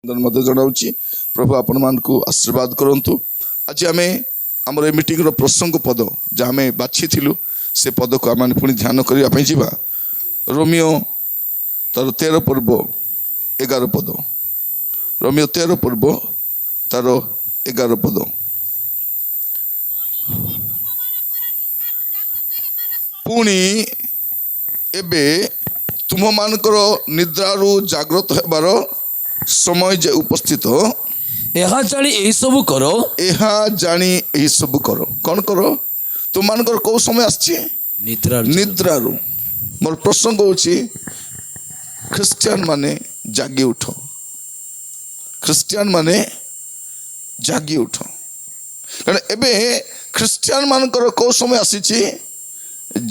मत जनाऊँगी प्रभु आपण मानकु आशीर्वाद करंतु। आज आम आमर मीटिंग प्रसंग पद जहाँ आम बाछी से पद को आम पुणी ध्यान करने जा रोमियो तार 13 पर्व 11 पद रोमियो 13 पर्व तार 11 पद पुणी एबे तुम मानकर निद्रारू जाग्रत हेबार समय जे उपस्थित ଏହା ଜାଣି ଏହି ସବୁ କର। ଏହା ଜାଣି ଏହି ସବୁ କର। कौन करो तुम मानकर कौ समय आछि निद्रारू। मोर प्रसंग होछि ख्रिस्टियन माने जागी उठ। ख्रिस्टियन माने जागी उठ कारण एबे ख्रिस्टियन मानकर कौ समय आसीछि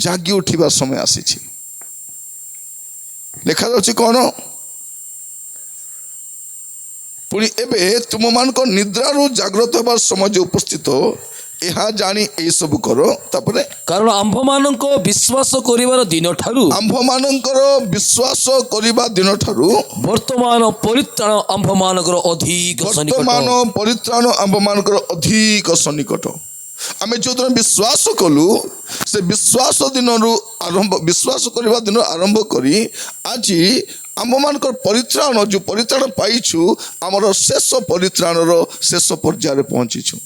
जागी उठिबा समय आसीछि। लिखा जाउछि कोन पुणी एबे तुम मानक निद्रारू जाग्रत होबार समय जो उपस्थित यह जानी ए सब करो। तापरे कारण आंभ मानक विश्वास करिवार दिन ठारू आंभ मानकर विश्वास करिबा दिन ठारू वर्तमान परित्राण आंभ मानकर अधिक सन्निकट। वर्तमान परित्राण आंभ मानकर अधिक सन्निकट। आमे जो दिन विश्वास कलु से विश्वास दिन आरंभ विश्वास करबा दिन आरंभ करी आज आम मानकर परित्राण जो परित्राण पाइछु आमर शेष परित्राण शेष पर्याय पहुंचीछु।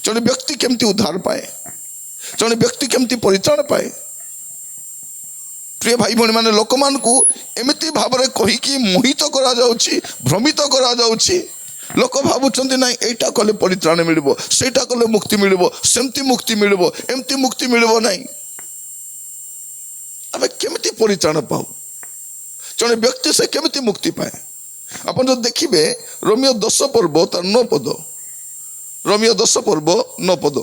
जन व्यक्ति केमती उद्धार पाए जन व्यक्ति केमती परित्राण पाए। प्रिय भाई भणी माने लोक मान को एमती भाव में कहीकि मोहित करा जाउछि भ्रमित करा जाउछि। लोक भावुचंती ना एटा कले परित्राण मिलिबो सेटा कले मुक्ति मिलिबो सेमती मुक्ति मिलिबो एमती मुक्ति मिलिबो नाही। आबे केमती परित्राण पाऊ जन व्यक्ति से केमती मुक्ति पाए। अपन जो देखिए रोमियो 10 पर्व तार 9 पद रोमियो 10 पर्व 9 पद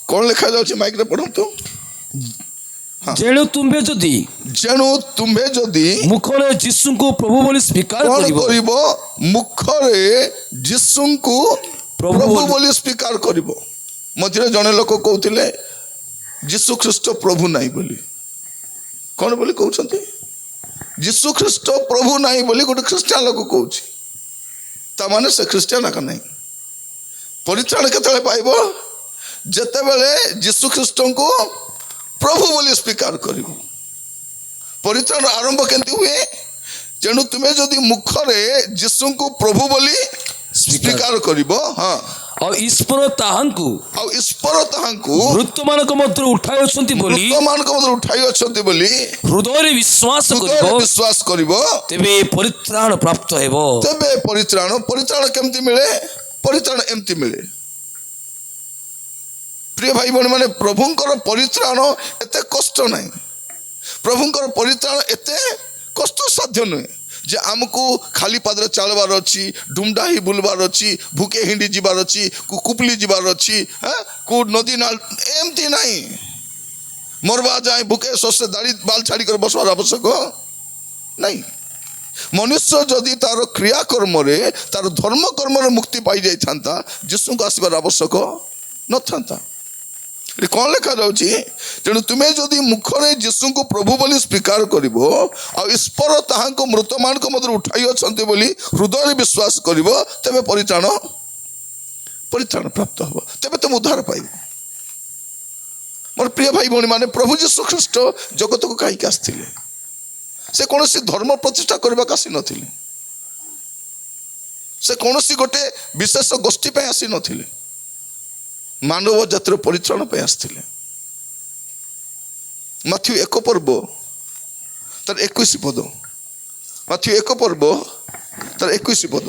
कौन लिखा जाउछि माइक रे पढो तो। जेणु तुम्भे जदि मुखरे जीसु को प्रभु बोली स्वीकार करिबो मुखरे जीसु को प्रभु बोली स्वीकार करिबो। मझे जने लोक कहउथिले जीसु ख्रीस्ट प्रभु नाही बोली। कौन बोली कहउछंती जीसु ख्रीस्ट प्रभु नाही बोली गोटे ख्रिस्टियन लोक कहउछि ता माने से ख्रिस्टियन का नहीं। परित्राण केतले पाइबो जेतेबेले जीसु ख्रीस्ट को प्रभु बोली स्वीकार करिबो। परित्राण आरंभ केंती हुए जेनु तुमे जदि मुखरे जीसु को प्रभु बोली स्वीकार करिबो हां और ईश्वर ताहांकु मृत मानक मध्य उठाई अछंती बोली हृदय रे विश्वास करिबो तेबे परित्राण प्राप्त हेबो। तेबे परित्राण केमती मिले परित्राण एमती मिले। प्रिय भाई बहन माने प्रभुंकर परित्राण एते कष्ट नहीं। प्रभुंकर परित्राण एते कष्ट साध्य नहीं जे आमको खाली पादरे चलबार अच्छी डुमडाही बुलबार अच्छी भूके हिंडी जीवार अच्छी कुपली जीवार अच्छी को नदी नाल एमती नहीं मरवा जाए भूके शस्य दाढ़ी बाल छाड़ी कर बसवार आवश्यक नहीं। मनुष्य जदि तार क्रियाकर्म तार धर्म कर्म मुक्ति पाई जाई थांता जीसु को आसबार आवश्यक न थांता। कौन लिखा जाउछि तेणु तुमे जदि मुखरे जीसु को प्रभु बोली स्वीकार करिवो आ ईश्वर ताहाको मृत मानक मध्य उठाई अछंती बोली हृदय विश्वास करिवो तबे परित्राण प्राप्त हो तबे तुम उद्धार पाइबो। मोर प्रिय भाई भणी माने प्रभु जीसु ख्रीस्ट जगत को काई आस्थिले से कोनोसी धर्म प्रतिष्ठा करबा आसी नथिले से कोनोसी गोटे विशेष गोष्ठी पे आसी नथिले मानव जातिर परित्राण पे आसथिले। माथ्यू 1 पर्व तार 21 पद माथ्यू 1 पर्व तार 21 पद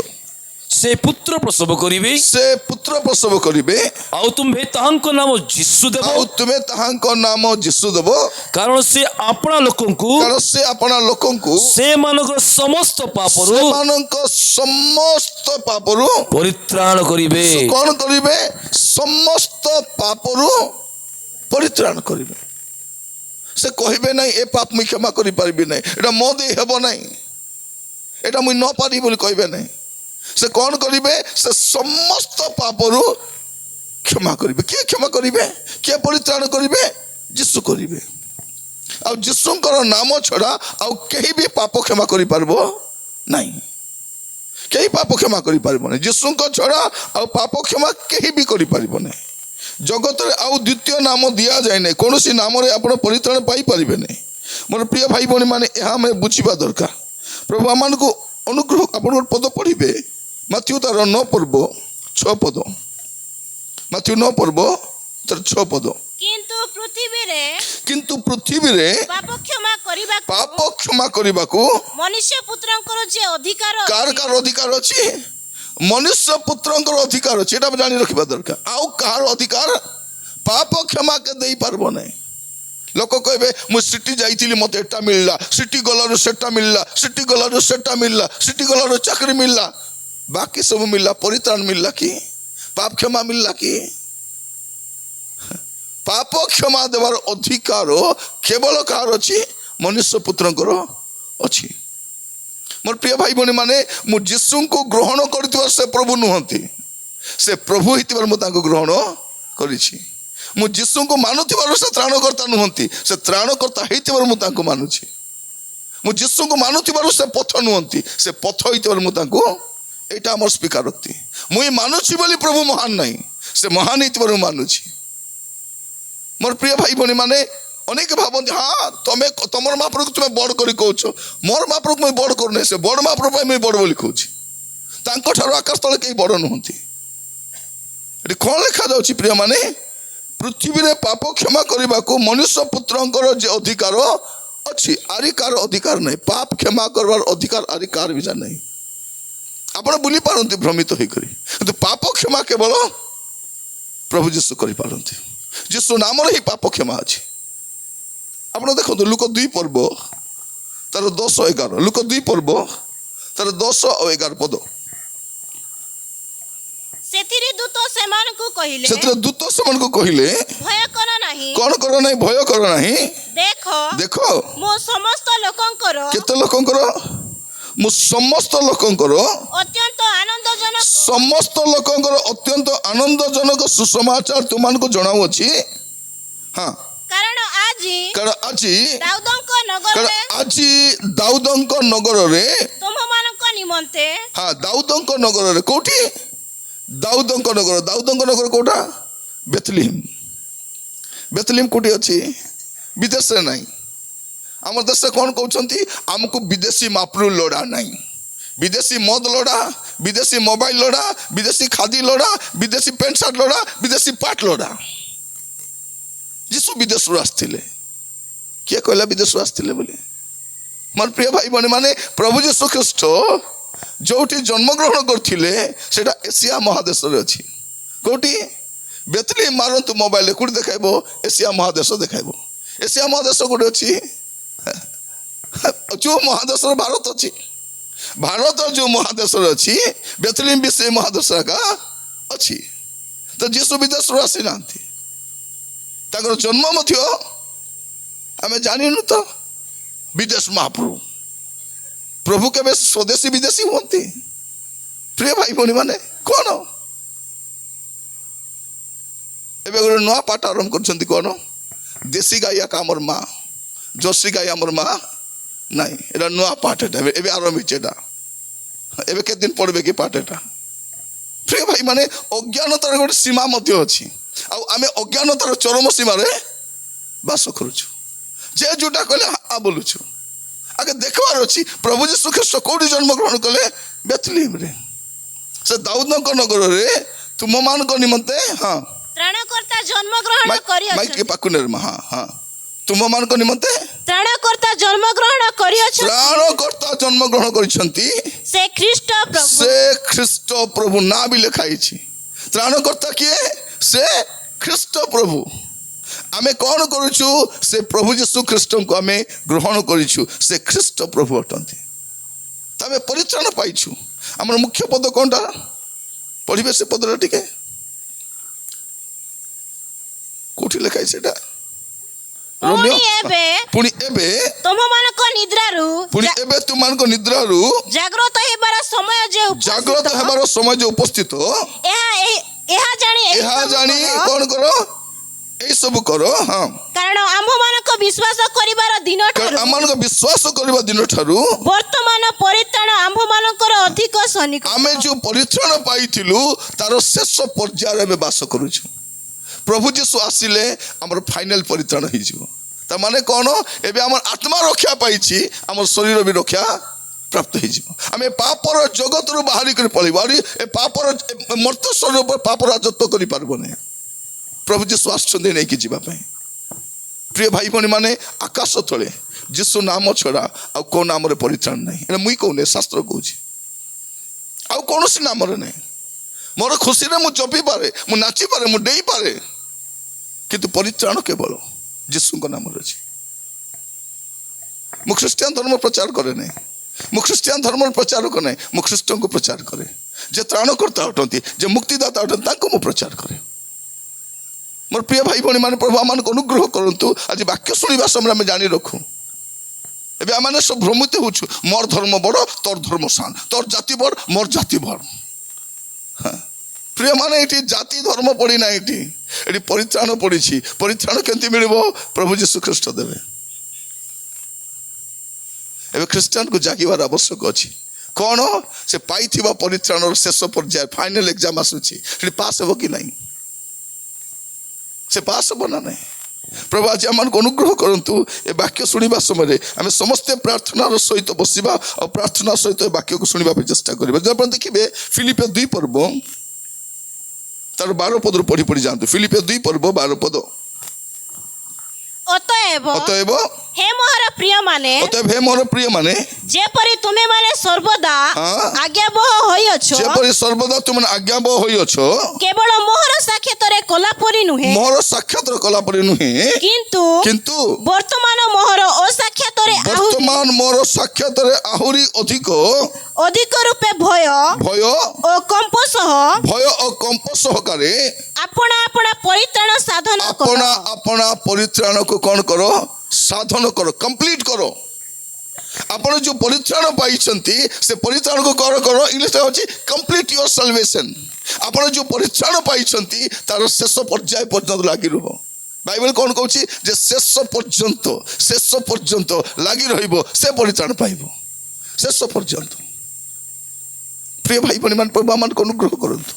से पुत्र प्रसव करिवे आउ तुम्हे ताहांको नाम जीसु देबो कारण से आपना लोकंकु से मानक समस्त पापरु परित्राण करिवे। कौन करिवे समस्त पापरु परित्राण करिवे। से कहिबे नहीं ए पाप मुई क्षमा करि पारिबे नहीं एटा मो दे हेबो नहीं एटा मुई न पारि बोली कहिबे नहीं। से कौन करिवे से समस्त पापरु क्षमा करिवे। किए क्षमा करिवे किए परित्राण करिवे जीसु करिवे। ଆଉ ଯୀଶୁଙ୍କର ନାମ ଛଡ଼ା ଆଉ କେହି ବି ପାପ କ୍ଷମା କରିପାରିବ ନାହିଁ। କେହି ପାପ କ୍ଷମା କରିପାରିବ ନାହିଁ। ଯୀଶୁଙ୍କ ଛଡ଼ା ଆଉ ପାପ କ୍ଷମା କେହି ବି କରିପାରିବ ନାହିଁ। ଜଗତରେ ଆଉ ଦ୍ୱିତୀୟ ନାମ ଦିଆଯାଏ ନାହିଁ। କୌଣସି ନାମରେ ଆପଣ ପରିତ୍ରାଣ ପାଇପାରିବେ ନାହିଁ। ମୋର ପ୍ରିୟ ଭାଇ ଭଉଣୀ ମାନେ, ଏହା ଆମେ ବୁଝିବା ଦରକାର। ପ୍ରଭୁ ଆମମାନଙ୍କୁ ଅନୁଗ୍ରହ, ଆପଣଙ୍କର ପଦ ପଢ଼ିବେ ମାଥ୍ୟୁ ତାର 9 ପର୍ବ 6 ପଦ। ମାଥ୍ୟୁ 9 ପର୍ବ ତାର 6 ପଦ। କିନ୍ତୁ ପୃଥିବୀରେ ପାପ କ୍ଷମା କରିବାକୁ ମନୁଷ୍ୟ ପୁତ୍ରଙ୍କର ଯେ ଅଧିକାର କାର ଅଧିକାର ଅଛି? ମନୁଷ୍ୟ ପୁତ୍ରଙ୍କର ଅଧିକାର ଅଛି। ଏଟା ଜାଣି ରଖିବା ଦରକାର। ଆଉ କାହାର ଅଧିକାର? ପାପ କ୍ଷମା କେ ଦେଇପାରିବ ନାହିଁ। ଲୋକ କହିବେ ମୁଁ ସିଟି ଯାଇଥିଲି ମତେ ଏଟା ମିଳିଲା, ସିଟି ଗଲାରୁ ସେଟା ମିଳିଲା, ସିଟି ଗଲାରୁ ସେଟା ମିଳିଲା, ସିଟି ଗଲାରୁ ଚାକିରି ମିଳିଲା, ବାକି ସବୁ ମିଳିଲା, ପରିତ୍ରାଣ ମିଳିଲା କି? ପାପ କ୍ଷମା ମିଳିଲା କି? ପାପ କ୍ଷମା ଦେବାର ଅଧିକାର କେବଳ କାହାର ଅଛି? ମନୁଷ୍ୟ ପୁତ୍ରଙ୍କର ଅଛି। ମୋର ପ୍ରିୟ ଭାଇ ଭଉଣୀ ମାନେ, ମୁଁ ଯୀଶୁଙ୍କୁ ଗ୍ରହଣ କରିଥିବା ସେ ପ୍ରଭୁ ନୁହନ୍ତି। ସେ ପ୍ରଭୁ ହେଇଥିବାର ମୁଁ ତାଙ୍କୁ ଗ୍ରହଣ କରିଛି। ମୁଁ ଯୀଶୁଙ୍କୁ ମାନୁଥିବାରୁ ସେ ତ୍ରାଣକର୍ତ୍ତା ନୁହନ୍ତି। ସେ ତ୍ରାଣକର୍ତ୍ତା ହେଇଥିବାରୁ ମୁଁ ତାଙ୍କୁ ମାନୁଛି। ମୁଁ ଯୀଶୁଙ୍କୁ ମାନୁଥିବାରୁ ସେ ପଥ ନୁହନ୍ତି। ସେ ପଥ ହେଇଥିବାରୁ ମୁଁ ତାଙ୍କୁ, ଏଇଟା ଆମର ସ୍ୱୀକାରୋକ୍ତି। ମୁଁ ମାନୁଛି ବୋଲି ପ୍ରଭୁ ମହାନ ନାହିଁ, ସେ ମହାନ ହେଇଥିବାରୁ ମୁଁ ମାନୁଛି। ମୋର ପ୍ରିୟ ଭାଇ ଭଉଣୀ ମାନେ, ଅନେକ ଭାବନ୍ତି ହଁ ତମେ ତମର ମହାପ୍ରଭୁକୁ ତୁମେ ବଡ଼ କରି କହୁଛ, ମୋର ମହାପ୍ରଭୁକୁ ମୁଁ ବଡ଼ କରୁନାହିଁ। ସେ ବଡ଼ ମହାପ୍ରଭୁ ପାଇଁ ମୁଁ ବଡ଼ ବୋଲି କହୁଛି। ତାଙ୍କଠାରୁ ଆକାଶ ତଳେ କେହି ବଡ଼ ନୁହନ୍ତି। ଏଠି କ'ଣ ଲେଖାଯାଉଛି ପ୍ରିୟ ମାନେ? ପୃଥିବୀରେ ପାପ କ୍ଷମା କରିବାକୁ ମନୁଷ୍ୟ ପୁତ୍ରଙ୍କର ଯେ ଅଧିକାର ଅଛି, ଆରି କାହାର ଅଧିକାର ନାହିଁ। ପାପ କ୍ଷମା କରିବାର ଅଧିକାର ଆରି କାହାର ବି ନାହିଁ। ଆପଣ ବୁଲି ପାରନ୍ତି ଭ୍ରମିତ ହେଇକରି, କିନ୍ତୁ ପାପ କ୍ଷମା କେବଳ ପ୍ରଭୁ ଯୀଶୁ କରିପାରନ୍ତି। ଯୀଶୁ ନାମରେ ହିଁ ପାପ କ୍ଷମା ଅଛି। ଆପଣ ଦେଖନ୍ତୁ ଲୁକ 2 ପର୍ବ ତାର 10-11। ଲୁକ 2 ପର୍ବ ତାର 10 ଆଉ 11 ପଦ। ସେଥିରେ ଦୂତ ସେମାନଙ୍କୁ କହିଲେ ଭୟ କର ନାହିଁ। କ'ଣ କର ନାହିଁ? ଭୟ କର ନାହିଁ। ଦେଖ ମୁଁ ସମସ୍ତ ଲୋକଙ୍କର କେତେ ଲୋକଙ୍କର? ମୁଁ ସମସ୍ତ ଲୋକଙ୍କର ଅତ୍ୟନ୍ତ ଆନନ୍ଦଜନକ ସୁସମାଚାର ତୁମମାନଙ୍କୁ ଜଣାଉଅଛି। ହଁ, କାରଣ ଆଜି ଦାଉଦଙ୍କ ନଗରରେ ତୁମମାନଙ୍କ ନିମନ୍ତେ, ହଁ ଦାଉଦଙ୍କ ନଗରରେ, କୋଉଠି? ଦାଉଦଙ୍କ ନଗର କୋଉଟା? ବେଥଲିମ୍। ବେଥଲିମ୍ କୋଉଠି ଅଛି? ବିଦେଶରେ ନାହିଁ। ଆମ ଦେଶରେ କ'ଣ କହୁଛନ୍ତି? ଆମକୁ ବିଦେଶୀ ମାପରୁ ଲୋଡ଼ା ନାହିଁ। ବିଦେଶୀ ମଦ ଲୋଡ଼ା, ବିଦେଶୀ ମୋବାଇଲ ଲୋଡ଼ା, ବିଦେଶୀ ଖାଦି ଲୋଡ଼ା, ବିଦେଶୀ ପ୍ୟାଣ୍ଟ ସାର୍ଟ ଲୋଡ଼ା, ବିଦେଶୀ ପାଟ ଲୋଡ଼ା। ଯୀଶୁ ବିଦେଶରୁ ଆସିଥିଲେ। କିଏ କହିଲା ବିଦେଶରୁ ଆସିଥିଲେ ବୋଲି? ମୋର ପ୍ରିୟ ଭାଇ ଭଉଣୀ ମାନେ, ପ୍ରଭୁ ଯୀଶୁ ଖ୍ରୀଷ୍ଟ ଯୋଉଠି ଜନ୍ମଗ୍ରହଣ କରିଥିଲେ ସେଟା ଏସିଆ ମହାଦେଶରେ ଅଛି। କୋଉଠି? ବେଥଲିମ୍ ମାରନ୍ତୁ ମୋବାଇଲରେ, କୋଉଠି ଦେଖାଇବ? ଏସିଆ ମହାଦେଶ ଦେଖାଇବ। ଏସିଆ ମହାଦେଶ କୋଉଠି ଅଛି? ଯୋଉ ମହାଦେଶରେ ଭାରତ ଅଛି, ଭାରତ ଯୋଉ ମହାଦେଶରେ ଅଛି, ବେଥଲିମ୍ ବି ସେ ମହାଦେଶ ଏକା ଅଛି। ତ ଯୀଶୁ ବିଦେଶରୁ ଆସିନାହାନ୍ତି। ତାଙ୍କର ଜନ୍ମ ମଧ୍ୟ ଆମେ ଜାଣିନୁ। ତ ବିଦେଶ ମହାପ୍ରଭୁ, ପ୍ରଭୁ କେବେ ସ୍ୱଦେଶୀ ବିଦେଶୀ ହୁଅନ୍ତି? ପ୍ରିୟ ଭାଇ ଭଉଣୀ ମାନେ, କ'ଣ ଏବେ ଗୋଟେ ନୂଆ ପାଠ ଆରମ୍ଭ କରିଛନ୍ତି? କ'ଣ? ଦେଶୀ ଗାଈ ଏକା ଆମର ମା, ଜର୍ସି ଗାଈ ଆମର ମା ନାହିଁ। ଏଟା ନୂଆ ପାଠ। ଏଟା ଏବେ ଆରମ୍ଭ ହେଇଛି। ଏଟା ଏବେ କେତେ ଦିନ ପଢ଼ିବେ କି ପାଠ? ଏଟା ପ୍ରିୟ ଭାଇ ମାନେ, ଅଜ୍ଞାନତାର ଗୋଟେ ସୀମା ମଧ୍ୟ ଅଛି। ଆଉ ଆମେ ଅଜ୍ଞାନତାର ଚରମ ସୀମାରେ ବାସ କରୁଛୁ। ଯେ ଯୋଉଟା କହିଲେ ବୋଲୁଛୁ। ଆଗେ ଦେଖିବାର ଅଛି ପ୍ରଭୁ ଯୀଶୁ ଖ୍ରୀଷ୍ଟ କୋଉଠି ଜନ୍ମଗ୍ରହଣ କଲେ? ବେଥଲିମ୍‌ରେ। ସେ ଦାଉଦଙ୍କ ନଗରରେ ତୁମମାନଙ୍କ ନିମନ୍ତେ ତ୍ରାଣକର୍ତ୍ତା ଜନ୍ମଗ୍ରହଣ କରିଅଛନ୍ତି। ମାଇକ୍ ପାଖକୁ ନେରମା। ତୁମମାନଙ୍କ ନିମନ୍ତେ ତ୍ରାଣକର୍ତ୍ତା ଜନ୍ମଗ୍ରହଣ କରିଛନ୍ତି। ସେ ଖ୍ରୀଷ୍ଟ ପ୍ରଭୁ ନାଁ ବି ଲେଖା ହେଇଛି। ତ୍ରାଣକର୍ତ୍ତା କିଏ? ସେ ଖ୍ରୀଷ୍ଟ ପ୍ରଭୁ। ଆମେ କ'ଣ କରୁଛୁ? ସେ ପ୍ରଭୁ ଯୀଶୁ ଖ୍ରୀଷ୍ଟଙ୍କୁ ଆମେ ଗ୍ରହଣ କରିଛୁ। ସେ ଖ୍ରୀଷ୍ଟ ପ୍ରଭୁ ଅଟନ୍ତି। ଆମେ ପରିତ୍ରାଣ ପାଇଛୁ। ଆମର ମୁଖ୍ୟ ପଦ କ'ଣଟା? ପଢ଼ିବେ ସେ ପଦଟା ଟିକେ। କୋଉଠି ଲେଖା ହେଇଛି ସେଟା? ପୁଣି ଏବେ ତୁମମାନଙ୍କ ନିଦ୍ରାରୁ ଜାଗ୍ରତ ହେବାର ସମୟ ଯେ ଉପସ୍ଥିତ, ଏହା ଜାଣି କ'ଣ କର? এই ସବୁ କର ହଁ କାରଣ ଆମ୍ଭମାନଙ୍କ ବିଶ୍ୱାସ କରିବାର ଦିନଠାରୁ ଆମମାନଙ୍କ ବିଶ୍ୱାସ କରିବା ଦିନ ଠାରୁ ବର୍ତ୍ତମାନ ପରିତ୍ରାଣ ଆମ୍ଭମାନଙ୍କର ଅଧିକ ସନ୍ନିକଟ। ଆମେ ଯୋଉ ପରିତ୍ରାଣ ପାଇଥିଲୁ ତାର ଶେଷ ପର୍ଯ୍ୟାୟରେ ଆମେ ବାସ କରୁଛୁ। ପ୍ରଭୁ ଯୀଶୁ ଆସିଲେ ଆମର ଫାଇନାଲ ପରିତ୍ରାଣ ହେଇଯିବ। ତା ମାନେ କ'ଣ? ଏବେ ଆମର ଆତ୍ମା ରକ୍ଷା ପାଇଛି, ଆମର ଶରୀର ବି ରକ୍ଷା ପ୍ରାପ୍ତ ହେଇଯିବ। ଆମେ ପାପର ଜଗତରୁ ବାହାରିକରି ପଳେଇବ। ଆହୁରି ଏ ପାପର ମର୍ତ୍ତ୍ୟ ଶରୀର ଉପରେ ପାପ ରାଜତ୍ୱ କରିପାରିବ ନାହିଁ। ପ୍ରଭୁ ଯୀଶୁ ଆସୁଛନ୍ତି ନେଇକି ଯିବା ପାଇଁ। ପ୍ରିୟ ଭାଇ ଭଉଣୀ ମାନେ, ଆକାଶ ତଳେ ଯୀଶୁ ନାମ ଛଡ଼ା ଆଉ କୋଉ ନାମରେ ପରିତ୍ରାଣ ନାହିଁ। ଏଇଟା ମୁଇଁ କହୁନି, ଶାସ୍ତ୍ର କହୁଛି। ଆଉ କୌଣସି ନାମରେ ନାହିଁ। ମୋର ଖୁସିରେ ମୁଁ ଜପିପାରେ, ମୁଁ ନାଚିପାରେ, ମୁଁ ଡେଇଁପାରେ, କିନ୍ତୁ ପରିତ୍ରାଣ କେବଳ ଯୀଶୁଙ୍କ ନାମରେ ଅଛି। ମୁଁ ଖ୍ରୀଷ୍ଟିଆନ ଧର୍ମ ପ୍ରଚାର କରେ ନାହିଁ, ମୁଁ ଖ୍ରୀଷ୍ଟିଆନ ଧର୍ମର ପ୍ରଚାରକ ନାହିଁ, ମୁଁ ଖ୍ରୀଷ୍ଟଙ୍କୁ ପ୍ରଚାର କରେ। ଯେ ତ୍ରାଣକର୍ତ୍ତା ଅଟନ୍ତି, ଯେ ମୁକ୍ତିଦାତା ଅଟନ୍ତି, ତାଙ୍କୁ ମୁଁ ପ୍ରଚାର କରେ। ମୋର ପ୍ରିୟ ଭାଇ ଭଉଣୀ ମାନେ, ପ୍ରଭୁ ଆମମାନଙ୍କୁ ଅନୁଗ୍ରହ କରନ୍ତୁ। ଆଜି ବାକ୍ୟ ଶୁଣିବା ସମୟରେ ଆମେ ଜାଣି ରଖୁ। ଏବେ ଆମେ ସବୁ ଭ୍ରମିତ ହେଉଛୁ, ମୋର ଧର୍ମ ବଡ଼, ତୋର ଧର୍ମ ସାନ, ତୋର ଜାତି ବଡ଼, ମୋର ଜାତି ବଡ଼। ପ୍ରିୟ ମାନେ, ଏଠି ଜାତି ଧର୍ମ ପଡ଼ିନା, ଏଠି ପରିତ୍ରାଣ ପଡ଼ିଛି। ପରିତ୍ରାଣ କେମିତି ମିଳିବ? ପ୍ରଭୁ ଯୀଶୁ ଖ୍ରୀଷ୍ଟ ଦେବେ। ଏବେ ଖ୍ରୀଷ୍ଟିଆନକୁ ଜାଗିବାର ଆବଶ୍ୟକ ଅଛି। କ'ଣ? ସେ ପାଇଥିବା ପରିତ୍ରାଣର ଶେଷ ପର୍ଯ୍ୟାୟ, ଫାଇନାଲ ଏକ୍ଜାମ ଆସୁଛି, ସେଠି ପାସ୍ ହେବ କି ନାହିଁ? ସେ ପାସ୍ ହେବ ନା ନାହିଁ? ପ୍ରଭୁ ଆଜି ଆମମାନଙ୍କୁ ଅନୁଗ୍ରହ କରନ୍ତୁ। ଏ ବାକ୍ୟ ଶୁଣିବା ସମୟରେ ଆମେ ସମସ୍ତେ ପ୍ରାର୍ଥନାର ସହିତ ବସିବା ଆଉ ପ୍ରାର୍ଥନା ସହିତ ଏ ବାକ୍ୟକୁ ଶୁଣିବା ପାଇଁ ଚେଷ୍ଟା କରିବା। ଯଦି ଆପଣ ଦେଖିବେ ଫିଲିପିଓ 2 ପର୍ବ ତାର 12 ପଦରୁ ପଢି ପଢି ଯାଆନ୍ତୁ। ଫିଲିପିଓ 2 ପର୍ବ 12 ପଦ। ଅତଏବ ହେ ମୋର ପ୍ରିୟମାନେ, ହେ ମୋର ପ୍ରିୟମାନେ, ଯେପରି ତୁମେମାନେ ସର୍ବଦା ଆଜ୍ଞାବହ ହୋଇଅଛ, ଯେପରି ସର୍ବଦା ତୁମେ ଆଜ୍ଞାବହ ହୋଇଅଛ, କେବଳ ମୋହର ସାକ୍ଷାତରେ କଲାପରି ନୁହେଁ, ମୋର ସାକ୍ଷାତର କଲାପରି ନୁହେଁ, କିନ୍ତୁ ବର୍ତ୍ତମାନ ମୋହର ଅସାକ୍ଷାତରେ ମୋର ସାକ୍ଷାତରେ ଆହୁରି ଅଧିକ ରୂପେ ଭୟ ଓ କମ୍ପ ସହକାରେ ଆପଣା ପରିତ୍ରାଣ ସାଧନ କର। ଆପଣା ପରିତ୍ରାଣକୁ କ'ଣ କର? ସାଧନ କର, କମ୍ପ୍ଲିଟ କର। ଆପଣ ଯୋଉ ପରିତ୍ରାଣ ପାଇଛନ୍ତି ସେ ପରିତ୍ରାଣକୁ କର ଇଂଲିଶରେ ହେଉଛି କମ୍ପ୍ଲିଟ ୟୁର ସାଲଭେସନ। ଆପଣ ଯୋଉ ପରିତ୍ରାଣ ପାଇଛନ୍ତି ତାର ଶେଷ ପର୍ଯ୍ୟାୟ ପର୍ଯ୍ୟନ୍ତ ଲାଗି ରୁହ। ବାଇବେଲ କ'ଣ କହୁଛି? ଯେ ଶେଷ ପର୍ଯ୍ୟନ୍ତ ଲାଗି ରହିବ, ସେ ପରିତ୍ରାଣ ପାଇବ ଶେଷ ପର୍ଯ୍ୟନ୍ତ। ପ୍ରିୟ ଭାଇ ଭଉଣୀ ମାନେ, ପ୍ରଭୁ ଆମମାନଙ୍କୁ ଅନୁଗ୍ରହ କରନ୍ତୁ।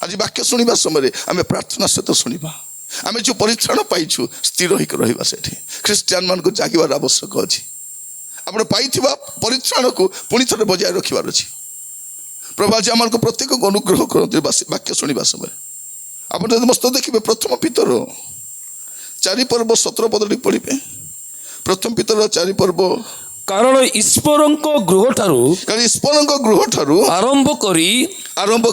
ଆଜି ବାକ୍ୟ ଶୁଣିବା ସମୟରେ ଆମେ ପ୍ରାର୍ଥନା ସହିତ ଶୁଣିବା। ଆମେ ଯୋଉ ପରିତ୍ରାଣ ପାଇଛୁ ସ୍ଥିର ହେଇକି ରହିବା। ସେଠି ଖ୍ରୀଷ୍ଟିଆନ ମାନଙ୍କୁ ଜାଗିବାର ଆବଶ୍ୟକ ଅଛି। ଆପଣ ପାଇଥିବା ପରିତ୍ରାଣକୁ ପୁଣି ଥରେ ବଜାୟ ରଖିବାର ଅଛି। ପ୍ରଭୁ ଆଜି ଆମମାନଙ୍କୁ ପ୍ରତ୍ୟେକକୁ ଅନୁଗ୍ରହ କରନ୍ତୁ ବାକ୍ୟ ଶୁଣିବା ସମୟରେ। ଆପଣ ଯଦି ମସ୍ତ ଦେଖିବେ ପ୍ରଥମ ପିତର 4 ପର୍ବ 17 ପଦଟି ପଢିବେ। ପ୍ରଥମ ପିତର 4 ପର୍ବ। କାରଣ ଈଶ୍ୱରଙ୍କ ଗୃହ ଠାରୁ ଆରମ୍ଭ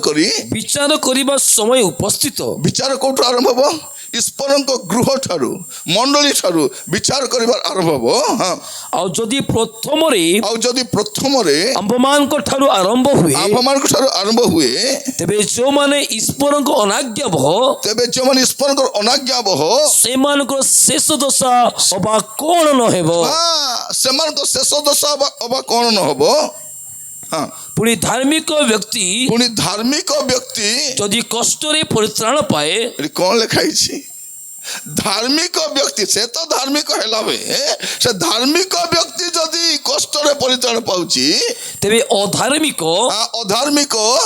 କରି ବିଚାର କରିବା ସମୟ ଉପସ୍ଥିତ। ବିଚାର କୋଉଠୁ ଆରମ୍ଭ ହବ? ଈଶ୍ୱରଙ୍କ ଗୃହ ଠାରୁ, ମଣ୍ଡଳୀ ଠାରୁ ବିଚାର କରିବାର ଆରମ୍ଭ ହବ। ଆଉ ଯଦି ପ୍ରଥମରେ ଆମ୍ଭମାନଙ୍କ ଠାରୁ ଆରମ୍ଭ ହୁଏ, ତେବେ ଯେଉଁମାନେ ଈଶ୍ୱରଙ୍କ ଅନାଜ୍ଞାବହ ସେମାନଙ୍କର ଶେଷ ଦଶା ଅବା କ'ଣ ନ ହେବ? ସେମାନଙ୍କ ଶେଷ ଦଶା ଅବା କ'ଣ ନ ହେବ? ପୁଣି ଧାର୍ମିକ ବ୍ୟକ୍ତି ଯଦି କଷ୍ଟରେ ପରିତ୍ରାଣ ପାଏ। ଏଠି କ'ଣ ଲେଖା ହେଇଛି? ଧାର୍ମିକ ବ୍ୟକ୍ତି, ସେ ତ ଧାର୍ମିକ ହେଲା ବେ, ସେ ଧାର୍ମିକ ବ୍ୟକ୍ତି ଯଦି କଷ୍ଟରେ ପରିତ୍ରାଣ ପାଉଛି, ତେବେ ଅଧାର୍ମିକ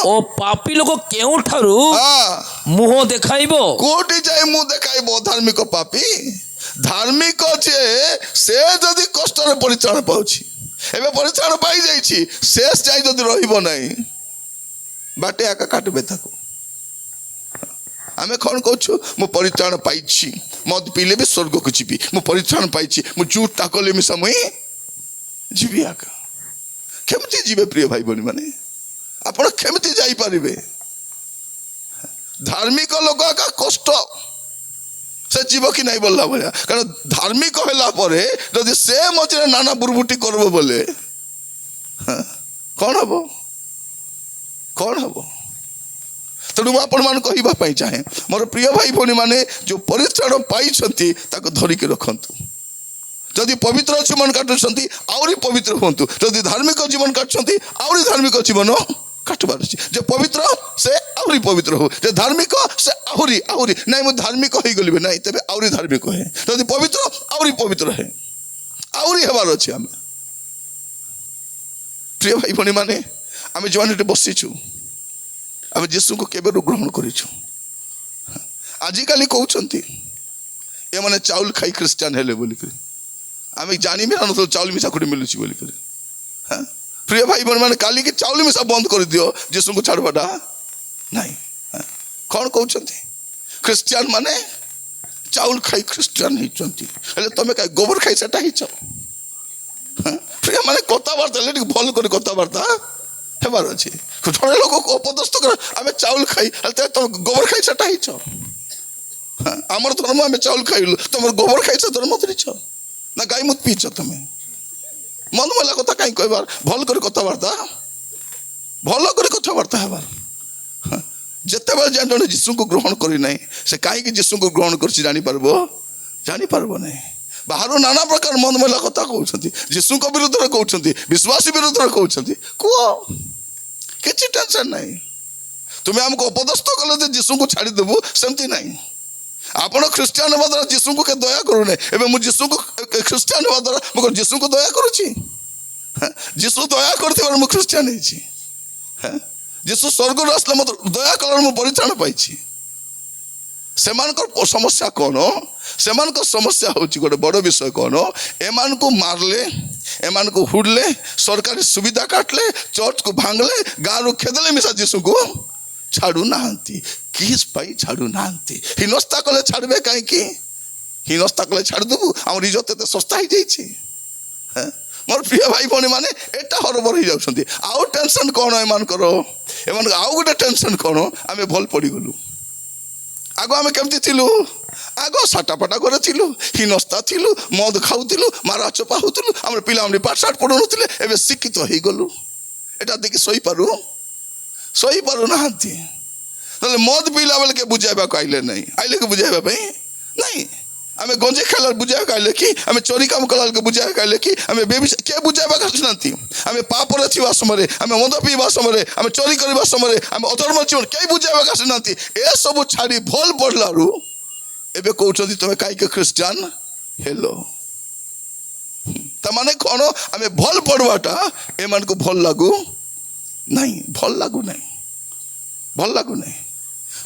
ଓ ପାପୀ ଲୋକ କେଉଁଠାରୁ ମୁହଁ ଦେଖାଇବ? କୋଉଠି ଯାଇ ମୁହଁ ଦେଖାଇବ? ଅଧାର୍ମିକ ପାପୀ। ଧାର୍ମିକ ଯେ ସେ ଯଦି କଷ୍ଟରେ ପରିତ୍ରାଣ ପାଉଛି, ଏବେ ପରିତ୍ରାଣ ପାଇଯାଇଛି, ଶେଷ ଯାଇ ଯଦି ରହିବ ନାହିଁ, ବାଟେ ଆକା କାଟିବେ ତାକୁ। ଆମେ କ'ଣ କହୁଛୁ? ମୁଁ ପରିତ୍ରାଣ ପାଇଛି, ମଦ ପିଇଲେ ବି ସ୍ୱର୍ଗକୁ ଯିବି, ମୁଁ ପରିତ୍ରାଣ ପାଇଛି, ମୁଁ ଚୁଟା କଲେ ମିଶା ମୁଇଁ ଯିବି ଆକା। କେମିତି ଯିବେ ପ୍ରିୟ ଭାଇ ଭଉଣୀ ମାନେ? ଆପଣ କେମିତି ଯାଇପାରିବେ? ଧାର୍ମିକ ଲୋକ ଆକା କଷ୍ଟ ସେ ଯିବ କି ନାହିଁ ବୋଲିଲା ଭଳିଆ। କାରଣ ଧାର୍ମିକ ହେଲା ପରେ ଯଦି ସେ ମଝିରେ ନାନା ବୁରୁବୁଟି କରିବ ବୋଲେ କ'ଣ ହବ? ତେଣୁ ମୁଁ ଆପଣମାନଙ୍କୁ କହିବା ପାଇଁ ଚାହେଁ, ମୋର ପ୍ରିୟ ଭାଇ ଭଉଣୀ ମାନେ, ଯୋଉ ପରିତ୍ରାଣ ପାଇଛନ୍ତି ତାକୁ ଧରିକି ରଖନ୍ତୁ। ଯଦି ପବିତ୍ର ଜୀବନ କାଟୁଛନ୍ତି ଆହୁରି ପବିତ୍ର ହୁଅନ୍ତୁ, ଯଦି ଧାର୍ମିକ ଜୀବନ କାଟୁଛନ୍ତି ଆହୁରି ଧାର୍ମିକ ଜୀବନ କାଟିବାର ଅଛି। ଯେ ପବିତ୍ର ସେ ଆହୁରି ପବିତ୍ର ହଉ, ଯେ ଧାର୍ମିକ ସେ ଆହୁରି ଆହୁରି ନାଇଁ ମୁଁ ଧାର୍ମିକ ହେଇଗଲି ନାଇଁ, ତେବେ ଆହୁରି ଧାର୍ମିକ ହେ, ଯଦି ପବିତ୍ର ଆହୁରି ପବିତ୍ର ହେ, ଆହୁରି ହେବାର ଅଛି। ଆମେ ପ୍ରିୟ ଭାଇ ଭଉଣୀ ମାନେ, ଆମେ ଯେଉଁମାନେ ଏଠି ବସିଛୁ, ଆମେ ଯୀଶୁଙ୍କୁ କେବେରୁ ଗ୍ରହଣ କରିଛୁ। ଆଜିକାଲି କହୁଛନ୍ତି ଏମାନେ ଚାଉଳ ଖାଇ ଖ୍ରୀଷ୍ଟିଆନ ହେଲେ ବୋଲିକରି, ଆମେ ଜାଣିବି ଜାଣୁଥିଲୁ ଚାଉଳ ମିଶା କୋଉଠି ମିଳୁଛି ବୋଲିକରି। ପ୍ରିୟ ଭାଇ ଭଉଣୀ ମାନେ, କାଲିକି ଚାଉଳ ମିଶା ବନ୍ଦ କରିଦିଅ, ଯୀଶୁଙ୍କୁ ଛାଡ଼ବାଟା ନାଇଁ। କ'ଣ କହୁଛନ୍ତି? ଖ୍ରୀଷ୍ଟିଆନ ମାନେ ଚାଉଳ ଖାଇ ଖ୍ରୀଷ୍ଟିଆନ ହେଇଛନ୍ତି, ହେଲେ ତମେ କାହିଁ ଗୋବର ଖାଇ ସେଟା ହେଇଛ? ପ୍ରିୟ ମାନେ, କଥାବାର୍ତ୍ତା ହେଲେ ଟିକେ ଭଲ କରି କଥାବାର୍ତ୍ତା ହେବାର ଅଛି। ଜଣେ ଲୋକକୁ ଅପଦସ୍ତ କର, ଆମେ ଚାଉଳ ଖାଇ, ହେଲେ ତମେ ଗୋବର ଖାଇ ସେଟା ହେଇଛ? ଆମର ଧର୍ମ ଆମେ ଚାଉଳ ଖାଇଲୁ, ତମର ଗୋବର ଖାଇଛ ଧର୍ମ ଧରିଛ ନା ଗାଈ ମୁତ ପିଇଛ? ତମେ ମନ ମଲା କଥା କାହିଁ କହିବାର? ଭଲ କରି କଥାବାର୍ତ୍ତା, ଭଲ କରି କଥାବାର୍ତ୍ତା ହେବାର। ଯେତେବେଳେ ଜଣେ ଯୀଶୁଙ୍କୁ ଗ୍ରହଣ କରିନାହିଁ, ସେ କାହିଁକି ଯୀଶୁଙ୍କୁ ଗ୍ରହଣ କରିଛି ଜାଣିପାରିବ ନାହିଁ। ବାହାରୁ ନାନା ପ୍ରକାର ମନ ମଲା କଥା କହୁଛନ୍ତି, ଯୀଶୁଙ୍କ ବିରୁଦ୍ଧରେ କହୁଛନ୍ତି, ବିଶ୍ୱାସୀ ବିରୁଦ୍ଧରେ କହୁଛନ୍ତି। କୁହ, କିଛି ଟେନସନ ନାହିଁ। ତୁମେ ଆମକୁ ଅପଦସ୍ତ କଲେ ଯେ ଯୀଶୁଙ୍କୁ ଛାଡ଼ିଦେବୁ, ସେମିତି ନାହିଁ। ଆପଣ ଖ୍ରୀଷ୍ଟିଆନ ହେବା ଦ୍ୱାରା ଯୀଶୁଙ୍କୁ କେ ଦୟା କରୁନାହିଁ। ଏବେ ମୁଁ ଯୀଶୁଙ୍କୁ ଖ୍ରୀଷ୍ଟିଆନ ହେବା ଦ୍ୱାରା ମୁଁ ଯୀଶୁଙ୍କୁ ଦୟା କରୁଛି? ଯୀଶୁ ଦୟା କରିଥିବାରୁ ମୁଁ ଖ୍ରୀଷ୍ଟିଆନ ହେଇଛି। ଯୀଶୁ ସ୍ୱର୍ଗରୁ ଆସିଲେ ମୋତେ ଦୟା କଲାରୁ ମୁଁ ପରିତ୍ରାଣ ପାଇଛି। ସେମାନଙ୍କର ସମସ୍ୟା କ'ଣ? ସେମାନଙ୍କ ସମସ୍ୟା ହେଉଛି ଗୋଟେ ବଡ଼ ବିଷୟ କ'ଣ? ଏମାନଙ୍କୁ ମାରିଲେ, ଏମାନଙ୍କୁ ହୁଡ଼ିଲେ, ସରକାରୀ ସୁବିଧା କାଟିଲେ, ଚର୍ଚ୍ଚକୁ ଭାଙ୍ଗିଲେ, ଗାଁରୁ ଖେଦେଲେ ମିଶା ଯୀଶୁଙ୍କୁ ଛାଡ଼ୁନାହାନ୍ତି। କିସ୍ ପାଇଁ ଛାଡ଼ୁନାହାନ୍ତି? ହୀନସ୍ତା କଲେ ଛାଡ଼ିବେ କାହିଁକି? ହୀନସ୍ତା କଲେ ଛାଡ଼ିଦେବୁ? ଆମର ଇଜ୍ଜତ ଏତେ ଶସ୍ତା ହେଇଯାଇଛି? ମୋର ପ୍ରିୟ ଭାଇ ଭଉଣୀ ମାନେ, ଏଟା ହରବର ହେଇଯାଉଛନ୍ତି। ଆଉ ଟେନସନ କ'ଣ ଏମାନଙ୍କର? ଏମାନଙ୍କ ଆଉ ଗୋଟେ ଟେନସନ କ'ଣ? ଆମେ ଭଲ ପଡ଼ିଗଲୁ। ଆଗ ଆମେ କେମିତି ଥିଲୁ? ଆଗ ସାଟାପାଟା ଘରେ ଥିଲୁ, ହୀନସ୍ତା ଥିଲୁ, ମଦ ଖାଉଥିଲୁ, ମାରା ଚପା ହଉଥିଲୁ, ଆମର ପିଲାମାନେ ପାଠଶାଠ ପଢ଼ୁନଥିଲେ, ଏବେ ଶିକ୍ଷିତ ହେଇଗଲୁ। ଏଟା ଦେଖି ଶୋଇପାରୁନାହାନ୍ତି। ନହେଲେ ମଦ ପିଇଲା ବେଳେ କେ ବୁଝାଇବାକୁ ଆଇଲେ ନାହିଁ, ଆଇଲେ କି ବୁଝାଇବା ପାଇଁ ନାହିଁ। ଆମେ ଗଞ୍ଜେଇ ଖାଇଲା ବୁଝାଇବାକୁ ଆଇଲେ କି? ଆମେ ଚୋରି କାମ କଲା ବେଳକୁ ବୁଝାଇବାକୁ ଆଇଲେ କି? ଆମେ କିଏ ବୁଝାଇବାକୁ ଆସୁନାହାନ୍ତି। ଆମେ ପାପରେ ଥିବା ସମୟରେ, ଆମେ ମଦ ପିଇବା ସମୟରେ, ଆମେ ଚୋରି କରିବା ସମୟରେ, ଆମେ ଅଧର୍ମ ଜୀବନ କେହି ବୁଝାଇବାକୁ ଆସୁନାହାନ୍ତି। ଏସବୁ ଛାଡ଼ି ଭଲ ପଡ଼ିଲାରୁ ଏବେ କହୁଛନ୍ତି ତମେ କାହିଁକି ଖ୍ରୀଷ୍ଟିଆନ ହେଲ? ତାମାନେ କ'ଣ? ଆମେ ଭଲ ପଢ଼ବାଟା ଏମାନଙ୍କୁ ଭଲ ଲାଗୁନାହିଁ।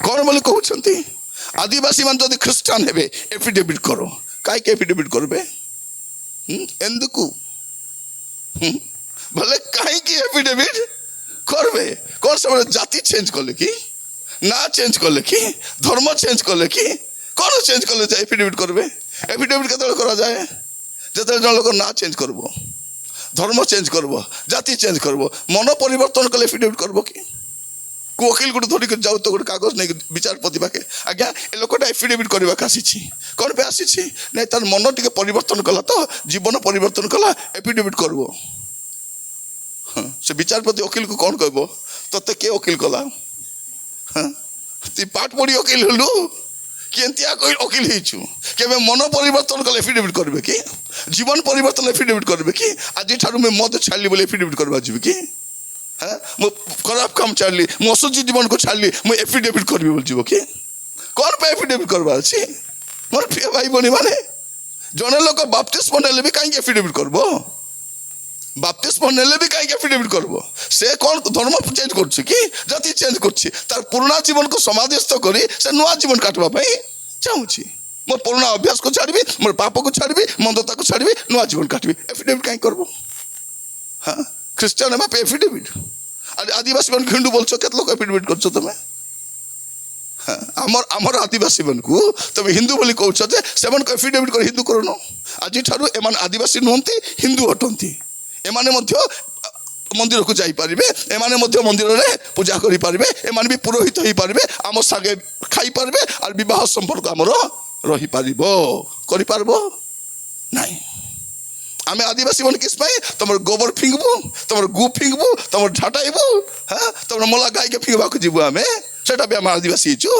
କ'ଣ ବୋଲି କହୁଛନ୍ତି? ଆଦିବାସୀ ମାନେ ଯଦି ଖ୍ରୀଷ୍ଟିଆନ ହେବେ, ଏଫିଡେଭିଟ୍ କର। କାହିଁକି ଏଫିଡେଭିଟ୍ କରିବେ? ఎందుకు? ବୋଲେ କାହିଁକି ଏଫିଡେଭିଟ୍ କରିବେ? କ'ଣ ସେମାନେ ଜାତି ଚେଞ୍ଜ କଲେ କି? ନା ଚେଞ୍ଜ କଲେ କି? ଧର୍ମ ଚେଞ୍ଜ କଲେ କି? କ'ଣ ଚେଞ୍ଜ କଲେ ଯେ ଏଫିଡେଭିଟ୍ କରିବେ? ଏଫିଡେଭିଟ୍ କେତେବେଳେ କରାଯାଏ? ଯେତେବେଳେ ଜଣେ ଲୋକ ନା ଚେଞ୍ଜ କରିବ, ଧର୍ମ ଚେଞ୍ଜ କରିବ, ଜାତି ଚେଞ୍ଜ କରିବ। ମନ ପରିବର୍ତ୍ତନ କଲେ ଏଫିଡେଭିଟ୍ କରିବ କି? ଓକିଲ ଗୋଟେ ଧରିକି ଯାଉ ତ ଗୋଟେ କାଗଜ ନେଇକି ବିଚାରପତି ପାଖେ, ଆଜ୍ଞା ଏ ଲୋକଟା ଏଫିଡେଭିଟ୍ କରିବାକୁ ଆସିଛି। କ'ଣ ପାଇଁ ଆସିଛି? ନାଇଁ ତାର ମନ ଟିକେ ପରିବର୍ତ୍ତନ କଲା, ତ ଜୀବନ ପରିବର୍ତ୍ତନ କଲା, ଏଫିଡେଭିଟ୍ କରିବ। ସେ ବିଚାରପତି ଓକିଲକୁ କ'ଣ କହିବ? ତତେ କିଏ ଓକିଲ କଲା? তুই পাঠ পড়ি ওকিল হলু কেন্তি ওকিল হয়েছু কেবে মন পরিবর্তন কলে এফিডেভিট করবে কি জীবন পরিবর্তন এফিডেভিট করবে কি আজি ঠারু মু মদ ছাড়লি বলে এফিডেভিট করবা যাবি কি হ্যাঁ মু খরাপ কাম ছাড়লি মু অসুচি জীবন কো ছাড়লি মু এফিডেভিট করবি বল যাব কি কোন পে এফিডেভিট করবা আছে মোর প্রিয় ভাই বনি মানে জনে লোক বাপটিস্ম নেলে বি কাই এফিডেভিট করব বাপটিস্ম নেলে বি কাই এফিডেভিট করব সে কোন ধর্ম চেঞ্জ করছে কি জাতি চেঞ্জ করছে তার পুরোনা জীবন কো সমাধিস্থ করি সে নয়া জীবন কাটবা পাই চাহুছি মোর পুরোনা অভ্যাস কো ছাড়বি মোর পাপ কো ছাড়বি মন্দতা কো ছাড়বি নয়া জীবন কাটবি এফিডেভিট কাই করব হ্যাঁ খ্রিস্টান মা পে এফিডেভিট আর আদিবাসী মান হিন্দু বলছো কত লোক এফিডেভিট করছো তুমি আমার আমার আদিবাসী মানকু তুমি হিন্দু বলি কହୁଛ যে সেমানকু এফিডেভিট করে হিন্দু করনো আজি ঠারু এমান আদিবাসী নহন্তি হিন্দু হটন্তি এমানে মধ্য মন্দিরকু যাই পারিবে এমানে মধ্য মন্দিরে পূজা করি পারিবে এমানে বি পুরোহিত হই পারিবে আমর সাগে খাই পারিবে আর বিবাহ সম্পর্ক আমর রহি পারিব করি পারবো নাই আমি আদিবাসী মানে কিস পাই তোমার গোবর ফিঙ্গবু তোমার গু ফিঙ্গবু তোমার ঝাঁটাইবু হ্যাঁ তোমার মোলা গাইকে ফিঙ্গবাকু যাবু আমি সেটা বি আমার আদিবাসী হইছু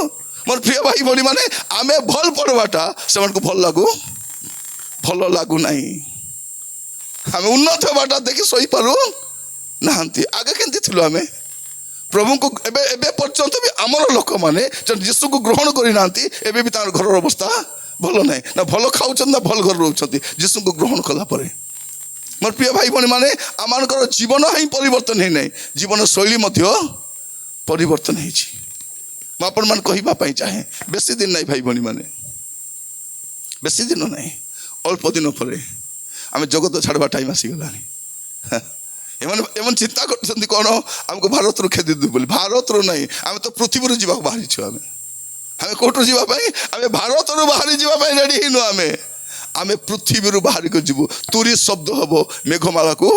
মোর প্রিয় ভাই ভনি মানে আমি ভাল পড়বাটা সেমানকু ভাল লাগু নাই আমি উন্নত হবাটা দেখি সই পারু নাহান্তি আগে কেমতি থিলু আমি ପ୍ରଭୁଙ୍କୁ ଏବେ ଏବେ ପର୍ଯ୍ୟନ୍ତ ବି ଆମର ଲୋକମାନେ ଯୀଶୁକୁ ଗ୍ରହଣ କରିନାହାନ୍ତି, ଏବେ ବି ତାଙ୍କର ଘରର ଅବସ୍ଥା ଭଲ ନାହିଁ, ନା ଭଲ ଖାଉଛନ୍ତି ନା ଭଲ ଘରେ ରହୁଛନ୍ତି ଯୀଶୁଙ୍କୁ ଗ୍ରହଣ କଲା ପରେ। ମୋର ପ୍ରିୟ ଭାଇ ଭଉଣୀ ମାନେ, ଆମମାନଙ୍କର ଜୀବନ ହିଁ ପରିବର୍ତ୍ତନ ହେଇନାହିଁ, ଜୀବନ ଶୈଳୀ ମଧ୍ୟ ପରିବର୍ତ୍ତନ ହେଇଛି। ମୁଁ ଆପଣମାନେ କହିବା ପାଇଁ ଚାହେଁ, ବେଶୀ ଦିନ ନାହିଁ ଭାଇ ଭଉଣୀ ମାନେ, ବେଶୀ ଦିନ ନାହିଁ, ଅଳ୍ପ ଦିନ ପରେ ଆମେ ଜଗତ ଛାଡ଼ିବା ଟାଇମ୍ ଆସିଗଲାଣି। ଏମାନେ ଚିନ୍ତା କରୁଛନ୍ତି କ'ଣ ଆମକୁ ଭାରତରୁ ଖେଦି ଦେବୁ ବୋଲି। ଭାରତରୁ ନାହିଁ, ଆମେ ତ ପୃଥିବୀରୁ ଯିବାକୁ ବାହାରିଛୁ। ଆମେ କୋଉଠୁ ଯିବା ପାଇଁ? ଆମେ ଭାରତରୁ ବାହାରି ଯିବା ପାଇଁ ରେଡ଼ି ହେଇନୁ। ଆମେ ପୃଥିବୀରୁ ବାହାରିକି ଯିବୁ। ତୁରୀ ଶବ୍ଦ ହବ, ମେଘମାଳାକୁ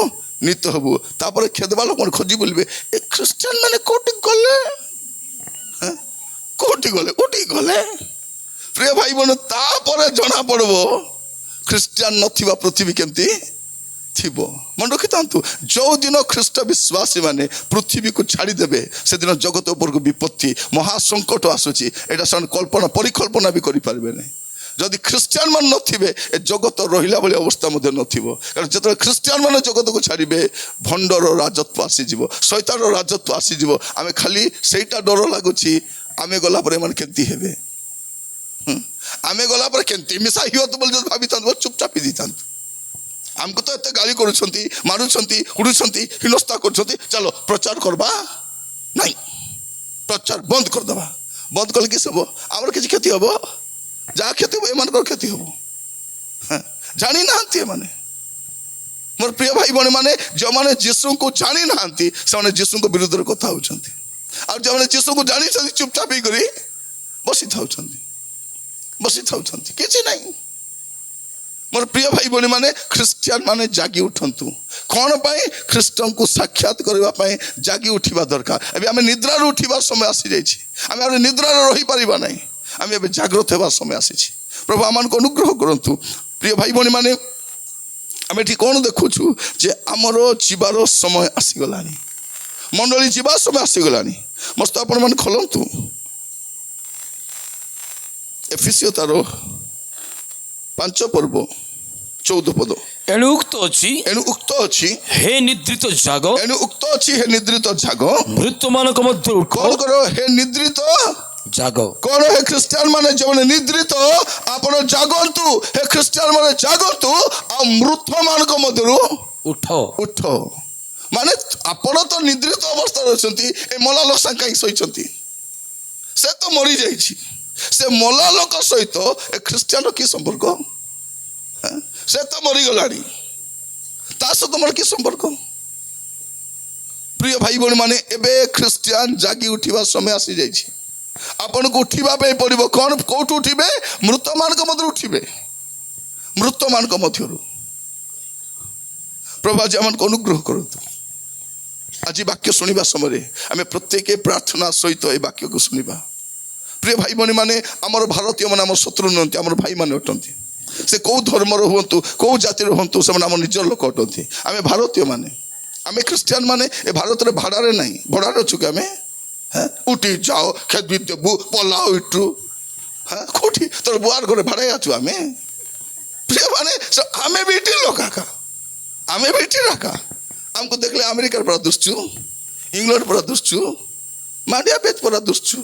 ନୀତ ହବୁ, ତାପରେ ଖେଦବା ଲୋକମାନେ ଖୋଜି ବୁଲିବେ, ଏ ଖ୍ରୀଷ୍ଟିଆନ ମାନେ କୋଉଠି ଗଲେ, କୋଉଠି ଗଲେ, କୋଉଠି ଗଲେ। ପ୍ରିୟ ଭାଇ ଭଉଣୀ, ତାପରେ ଜଣା ପଡିବ ଖ୍ରୀଷ୍ଟିଆନ ନଥିବା ପୃଥିବୀ କେମିତି ଥିବ। ମନେ ରଖିଥାନ୍ତୁ, ଯୋଉଦିନ ଖ୍ରୀଷ୍ଟ ବିଶ୍ୱାସୀ ମାନେ ପୃଥିବୀକୁ ଛାଡ଼ିଦେବେ, ସେଦିନ ଜଗତ ଉପରକୁ ବିପତ୍ତି, ମହାସଙ୍କଟ ଆସୁଛି। ଏଇଟା ସେମାନେ ପରିକଳ୍ପନା ବି କରିପାରିବେ ନାହିଁ। ଯଦି ଖ୍ରୀଷ୍ଟିଆନ ମାନେ ନଥିବେ, ଏ ଜଗତ ରହିଲା ଭଳି ଅବସ୍ଥା ମଧ୍ୟ ନଥିବ। କାରଣ ଯେତେବେଳେ ଖ୍ରୀଷ୍ଟିଆନ ମାନେ ଜଗତକୁ ଛାଡ଼ିବେ, ଭଣ୍ଡର ରାଜତ୍ୱ ଆସିଯିବ, ଶୈତାନର ରାଜତ୍ୱ ଆସିଯିବ। ଆମେ ଖାଲି ସେଇଟା ଡର ଲାଗୁଛି, ଆମେ ଗଲା ପରେ ଏମାନେ କେମିତି ହେବେ, ଆମେ ଗଲା ପରେ କେମିତି ମିଶା ହିଅତ ବୋଲି ଯଦି ଭାବିଥାନ୍ତୁ, ଚୁପଚାପ ଦେଇଥାନ୍ତୁ। ଆମକୁ ତ ଏତେ ଗାଳି କରୁଛନ୍ତି, ମାରୁଛନ୍ତି, ହୁଡ଼ୁଛନ୍ତି, ହିନସ୍ତା କରୁଛନ୍ତି, ଚାଲ ପ୍ରଚାର କରିବା ନାଇଁ, ପ୍ରଚାର ବନ୍ଦ କରିଦେବା। ବନ୍ଦ କଲେ କିଛି ହବ? ଆମର କିଛି କ୍ଷତି ହବ? ଯାହା କ୍ଷତି ହବ ଏମାନଙ୍କର କ୍ଷତି ହବ। ଜାଣିନାହାନ୍ତି ଏମାନେ। ମୋର ପ୍ରିୟ ଭାଇ ଭଉଣୀ ମାନେ, ଯେଉଁମାନେ ଯୀଶୁଙ୍କୁ ଜାଣିନାହାନ୍ତି ସେମାନେ ଯୀଶୁଙ୍କ ବିରୁଦ୍ଧରେ କଥା ହେଉଛନ୍ତି, ଆଉ ଯେଉଁମାନେ ଯୀଶୁଙ୍କୁ ଜାଣିଛନ୍ତି ଚୁପଚାପ ହେଇକରି ବସିଥାଉଛନ୍ତି, କିଛି ନାହିଁ। ମୋର ପ୍ରିୟ ଭାଇ ଭଉଣୀ ମାନେ, ଖ୍ରୀଷ୍ଟିଆନ ମାନେ ଜାଗି ଉଠନ୍ତୁ। କ'ଣ ପାଇଁ? ଖ୍ରୀଷ୍ଟଙ୍କୁ ସାକ୍ଷାତ କରିବା ପାଇଁ ଜାଗି ଉଠିବା ଦରକାର। ଏବେ ଆମେ ନିଦ୍ରାରୁ ଉଠିବା ସମୟ ଆସିଯାଇଛି, ଆମେ ଆଉ ନିଦ୍ରାରେ ରହିପାରିବା ନାହିଁ, ଆମେ ଏବେ ଜାଗ୍ରତ ହେବା ସମୟ ଆସିଛି। ପ୍ରଭୁ ଆମମାନଙ୍କୁ ଅନୁଗ୍ରହ କରନ୍ତୁ। ପ୍ରିୟ ଭାଇ ଭଉଣୀ ମାନେ, ଆମେ ଏଠି କ'ଣ ଦେଖୁଛୁ ଯେ ଆମର ଯିବାର ସମୟ ଆସିଗଲାଣି, ମଣ୍ଡଳୀ ଯିବା ସମୟ ଆସିଗଲାଣି। ମସ୍ତ ଆପଣମାନେ ଖୋଲନ୍ତୁ ଏଫେସୀୟ ତାର 5 ପର୍ବ 14 ପଦ। ଏଣୁ ଉକ୍ତ ଅଛି ହେ ନିଦ୍ରିତ ଜାଗ, ମୃତ୍ୟୁମାନଙ୍କ ମଧ୍ୟରୁ ଉଠ। କ'ଣ କର? ହେ ନିଦ୍ରିତ ଜାଗ। କ'ଣ? ହେ ଖ୍ରୀଷ୍ଟିଆନ ମାନେ ଯେଉଁମାନେ ନିଦ୍ରିତ, ଆପଣ ଜାଗନ୍ତୁ। ହେ ଖ୍ରୀଷ୍ଟିଆନ ମାନେ ଜାଗନ୍ତୁ, ଆଉ ମୃତମାନଙ୍କ ମଧ୍ୟରୁ ଉଠ। ମାନେ ଆପଣ ତ ନିଦ୍ରିତ ଅବସ୍ଥାରେ ଅଛନ୍ତି, ଏ ମଲା ଲୋକ ସାଙ୍ଗେ କାହିଁକି ଶୋଇଛନ୍ତି? ସେ ତ ମରିଯାଇଛି। ସେ ମଲା ଲୋକ ସହିତ ଏ ଖ୍ରୀଷ୍ଟିଆନର କି ସମ୍ପର୍କ? ସେ ତ ମରିଗଲାଣି, ତା ସହିତ ମୋର କି ସମ୍ପର୍କ? ପ୍ରିୟ ଭାଇ ଭଉଣୀ ମାନେ, ଏବେ ଖ୍ରୀଷ୍ଟିଆନ ଜାଗି ଉଠିବା ସମୟ ଆସିଯାଇଛି। ଆପଣଙ୍କୁ ଉଠିବା ପାଇଁ ପଡ଼ିବ। କ'ଣ? କୋଉଠୁ ଉଠିବେ? ମୃତମାନଙ୍କ ମଧ୍ୟରୁ ଉଠିବେ, ମୃତମାନଙ୍କ ମଧ୍ୟରୁ। ପ୍ରଭୁ ଆଜି ଆମମାନଙ୍କୁ ଅନୁଗ୍ରହ କରନ୍ତୁ। ଆଜି ବାକ୍ୟ ଶୁଣିବା ସମୟରେ ଆମେ ପ୍ରତ୍ୟେକ ପ୍ରାର୍ଥନା ସହିତ ଏ ବାକ୍ୟକୁ ଶୁଣିବା। ପ୍ରିୟ ଭାଇ ଭଉଣୀ ମାନେ, ଆମର ଭାରତୀୟ ମାନେ ଆମର ଶତ୍ରୁ ନୁହନ୍ତି, ଆମର ଭାଇମାନେ ଅଟନ୍ତି। ସେ କେଉଁ ଧର୍ମର ହୁଅନ୍ତୁ, କେଉଁ ଜାତିର ହୁଅନ୍ତୁ, ସେମାନେ ଆମ ନିଜର ଲୋକ ଅଟନ୍ତି। ଆମେ ଭାରତୀୟ ମାନେ, ଆମେ ଖ୍ରୀଷ୍ଟିଆନ ମାନେ ଏ ଭାରତରେ ଭାଡ଼ାରେ ନାହିଁ। ଭଡ଼ାରେ ଅଛୁ କି ଆମେ? ଉଠି ଯାଅ ଖେଦି ଦେବୁ ପଲାଉ ଇଟୁ, କୋଉଠି ତୋର ବୁଆର ଘରେ ଭାଡ଼ାଇ ଅଛୁ ଆମେ? ପ୍ରିୟ ମାନେ, ଆମେ ବି ଏଠି ଲୋକ ଆକା, ଆମେ ବି ଏଠି ରାକା। ଆମକୁ ଦେଖିଲେ ଆମେରିକାର ପରା ଦୁସୁଛୁ, ଇଂଲଣ୍ଡ ପରା ଦୁସୁଛୁ, ମାଣ୍ଡିଆ ବେଚ ପରା ଦୁସୁଛୁ,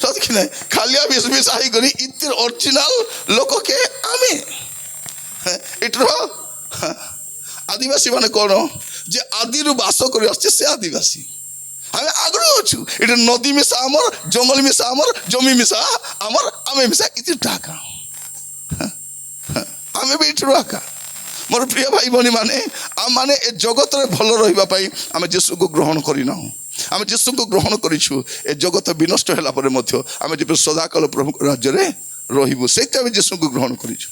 କି ନାହିଁ? ଖାଲିଆ ବିଷ ହେଇକରି ଇତି ଅରିଜିନାଲ ଲୋକ କେ ଆମେ। ଏଠିର ଆଦିବାସୀ ମାନେ କ'ଣ ଯେ ଆଦିରୁ ବାସ କରି ଆସୁଛେ, ସେ ଆଦିବାସୀ। ଆମେ ଆଗରୁ ଅଛୁ। ଏଠି ନଦୀ ମିଶା ଆମର, ଜଙ୍ଗଲ ମିଶା ଆମର, ଜମି ମିଶା ଆମର, ଆମେ ମିଶା ଇତି ଟାକା, ଆମେ ବି ଏଠିରୁ ଆକା। ମୋର ପ୍ରିୟ ଭାଇ ଭଉଣୀ ମାନେ, ଆମମାନେ ଏ ଜଗତରେ ଭଲ ରହିବା ପାଇଁ ଆମେ ଯୀଶୁକୁ ଗ୍ରହଣ କରିନାହୁଁ। ଆମେ ଯୀଶୁଙ୍କୁ ଗ୍ରହଣ କରିଛୁ। ଏ ଜଗତ ବିନଷ୍ଟ ହେଲା ପରେ ମଧ୍ୟ ଆମେ ଯେବେ ସଦାକାଳ ପ୍ରଭୁଙ୍କ ରାଜ୍ୟରେ ରହିବୁ, ସେଇଟା ଆମେ ଯୀଶୁଙ୍କୁ ଗ୍ରହଣ କରିଛୁ।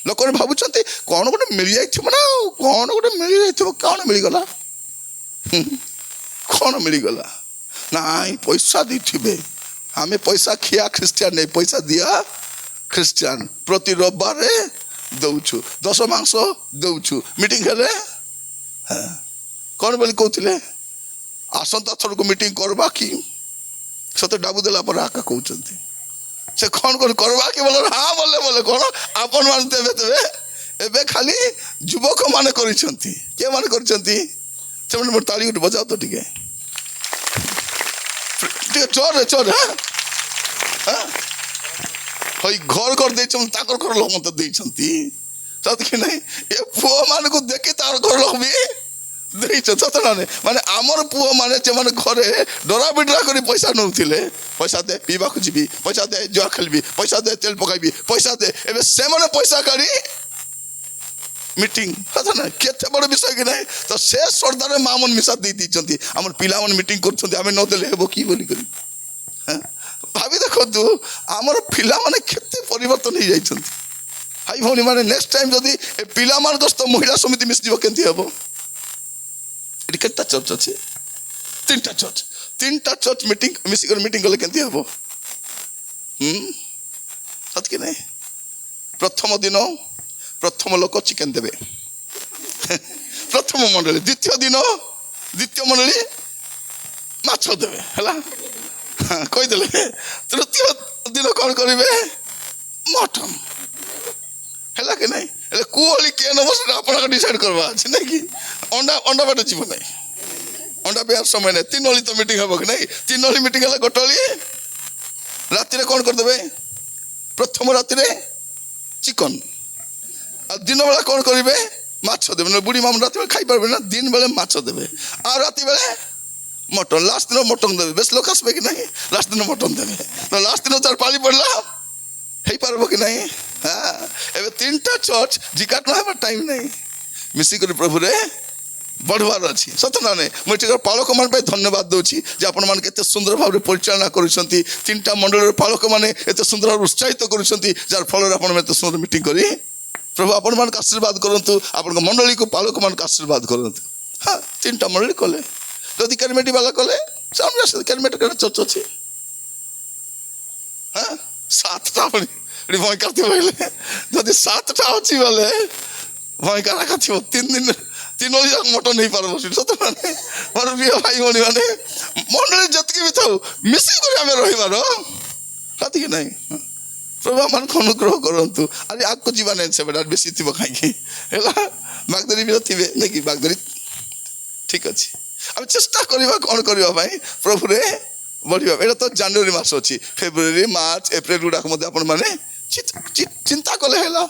ଲୋକମାନେ ଭାବୁଛନ୍ତି କ'ଣ ଗୋଟେ ମିଳିଯାଇଥିବ ନା, କ'ଣ ଗୋଟେ ମିଳିଯାଇଥିବ, କ'ଣ ମିଳିଗଲା, କ'ଣ ମିଳିଗଲା? ନାଇଁ, ପଇସା ଦେଇଥିବେ। ଆମେ ପଇସା ଖିଆ ଖ୍ରୀଷ୍ଟିଆନ ନେଇ, ପଇସା ଦିଆ ଖ୍ରୀଷ୍ଟିଆନ। ପ୍ରତି ରବିବାରରେ ଦଉଛୁ, 10 ମାଂସ ଦଉଛୁ। ମିଟିଂ ହେଲେ କ'ଣ ବୋଲି କହୁଥିଲେ, ଆସନ୍ତା ଥରକୁ ମିଟିଂ କରବା କି? ସତେ ଡାବୁ ଦେଲା ପରେ ଆକା କହୁଛନ୍ତି। ସେ କ'ଣ କରବା କି ବୋଲେ, ହଁ ବୋଲେ କ'ଣ ଆପଣ ମାନେ ତେବେ ଏବେ ଖାଲି ଯୁବକ ମାନେ କରିଛନ୍ତି। କିଏ ମାନେ କରିଛନ୍ତି? ସେମାନେ ମୋର ତାଳି ଗୋଟେ ବଜାଅ ତ ଟିକେ। ଟିକେ ଚୋର ଚୋର ହଇ ଘର ଘର ଦେଇଛନ୍ତି ତାଙ୍କର ଘର ଲୋକ ମତେ ଦେଇଛନ୍ତି ସତ କି ନାହିଁ ଏ ପୁଅ ମାନଙ୍କୁ ଦେଖି ତାର ଘର ଲୋକ ବି ଦେଇଛ ସତ ନା ନାହିଁ ମାନେ ଆମର ପୁଅ ମାନେ ସେମାନେ ଘରେ ଡରା ବିଡରା କରି ପଇସା ନେଉଥିଲେ ପଇସା ଦେ ପିଇବାକୁ ଯିବି ପଇସା ଦେ ଜୁଆ ଖେଳିବି ପଇସା ଦେ ତେଲ ପକାଇବି ପଇସା ଦେ ଏବେ ସେମାନେ ପଇସା କାଢି ମିଟିଂ ସତ ନା କେତେ ବଡ଼ ବିଷୟ କି ନାହିଁ ତ ସେ ସର୍ଦ୍ଦାରେ ମା ମନ ମିଶା ଦେଇ ଦେଇଛନ୍ତି ଆମର ପିଲାମାନେ ମିଟିଂ କରୁଛନ୍ତି ଆମେ ନଦେଲେ ହେବ କି ବୋଲି କରି ଭାବି ଦେଖନ୍ତୁ ଆମର ପିଲାମାନେ କେତେ ପରିବର୍ତ୍ତନ ହେଇଯାଇଛନ୍ତି ଭାଇ ଭଉଣୀ ମାନେ ନେକ୍ସଟ ଟାଇମ ଯଦି ଏ ପିଲାମାନଙ୍କ ସହିତ ମହିଳା ସମିତି ମିଶିଯିବ କେମିତି ହେବ ଏଠି କେତେଟା ଚର୍ଚ୍ଚ ଅଛି ତିନିଟା ଚର୍ଚ୍ଚ ମିଟିଂ ମିଶିକରି ମିଟିଂ କଲେ କେମିତି ହେବ ସତ କି ନାହିଁ ପ୍ରଥମ ଦିନ ପ୍ରଥମ ଲୋକ ଚିକେନ ଦେବେ ପ୍ରଥମ ମଣ୍ଡଳୀ ଦ୍ୱିତୀୟ ଦିନ ଦ୍ୱିତୀୟ ମଣ୍ଡଳୀ ମାଛ ଦେବେ ହେଲା କହିଦେଲେ ତୃତୀୟ ଦିନ କ'ଣ କରିବେ ମଟନ ହେଲା କି ନାହିଁ ହେଲେ କୁହଳି କିଏ ନେବ ସେଟା ଆପଣଙ୍କ ଡିସାଇଡ୍ କରିବା ଅଛି ନାଇଁ କି ଅଣ୍ଡା ବାଟ ଯିବ ନାହିଁ ଅଣ୍ଡା ବିହାର ସମୟ ନାହିଁ 3 ଓଳି ତ ମିଟିଂ ହେବ କି ନାହିଁ 3 ଓଳି ମିଟିଂ ହେଲା ଗୋଟେ ଓଳି ରାତିରେ କ'ଣ କରିଦେବେ ପ୍ରଥମ ରାତିରେ ଚିକନ ଆଉ ଦିନ ବେଳା କ'ଣ କରିବେ ମାଛ ଦେବେ ବୁଢ଼ୀ ମାମୁଁ ରାତି ବେଳେ ଖାଇପାରିବେ ନା ଦିନ ବେଳେ ମାଛ ଦେବେ ଆଉ ରାତି ବେଳେ ମଟନ ଲାଷ୍ଟ ଦିନ ମଟନ ଦେବେ ବେଶ ଲୋକ ଆସିବେ କି ନାହିଁ ଲାଷ୍ଟ ଦିନ ମଟନ ଦେବେ ତ ଲାଷ୍ଟ ଦିନ ତାର ପାଳି ପଡ଼ିଲା ହେଇପାରିବ କି ନାହିଁ ଏବେ 3ଟା ଚର୍ଚ୍ଚ ଜିକାଟ ନ ହେବା ଟାଇମ୍ ନାହିଁ ମିଶିକରି ପ୍ରଭୁରେ ବଢ଼ିବାର ଅଛି ସତ ନା ନାହିଁ ମୁଁ ଏଠିକାର ପାଳକମାନଙ୍କ ପାଇଁ ଧନ୍ୟବାଦ ଦେଉଛି ଯେ ଆପଣମାନେ କେତେ ସୁନ୍ଦର ଭାବରେ ପରିଚାଳନା କରୁଛନ୍ତି 3ଟା ମଣ୍ଡଳୀର ପାଳକମାନେ ଏତେ ସୁନ୍ଦର ଭାବରେ ଉତ୍ସାହିତ କରୁଛନ୍ତି ଯାହାର ଫଳରେ ଆପଣମାନେ ଏତେ ସୁନ୍ଦର ମିଟିଂ କରି ପ୍ରଭୁ ଆପଣମାନଙ୍କୁ ଆଶୀର୍ବାଦ କରନ୍ତୁ ଆପଣଙ୍କ ମଣ୍ଡଳୀକୁ ପାଳକମାନଙ୍କୁ ଆଶୀର୍ବାଦ କରନ୍ତୁ 3ଟା ମଣ୍ଡଳୀ କଲେ ଯଦି କ୍ୟାରିମେଟି ବାଲା କଲେ କ୍ୟାରିମେଟି ଚର୍ଚ୍ଚ ଅଛି 7ଟା ଭଳି ଭୟଙ୍କା ଥିବ ହେଲେ ଯଦି 7ଟା ଅଛି ବୋଲେ ଭୟଙ୍କା ରାଖା ଥିବ 3 ଦିନ 3 ଓଳି ମଟନ ହେଇପାରିବ ସତ ମାନେ ମୋର ପ୍ରିୟ ଭାଇ ଭଉଣୀ ମାନେ ମଣ୍ଡଳୀ ଯେତିକି ବି ଥାଉ ମିଶିକରି ଆମେ ରହିବାର ସେତିକି ନାହିଁ ପ୍ରଭୁ ଆମମାନଙ୍କୁ ଅନୁଗ୍ରହ କରନ୍ତୁ ଆରେ ଆଗକୁ ଯିବା ନାହିଁ ସେବେଟା ବେଶୀ ଥିବ କାହିଁକି ହେଲା ବାଗଦରୀ ବି ଥିବେ ନାଇକି ବାଗଦରୀ ଠିକ ଅଛି ଆମେ ଚେଷ୍ଟା କରିବା କ'ଣ କରିବା ପାଇଁ ପ୍ରଭୁରେ ବଢ଼ିବା ଏଇଟା ତ ଜାନୁଆରୀ ମାସ ଅଛି ଫେବୃଆରୀ ମାର୍ଚ୍ଚ ଏପ୍ରିଲ ଗୁଡ଼ାକ ମଧ୍ୟ ଆପଣମାନେ ଚିନ୍ତା କଲେ ହେଲା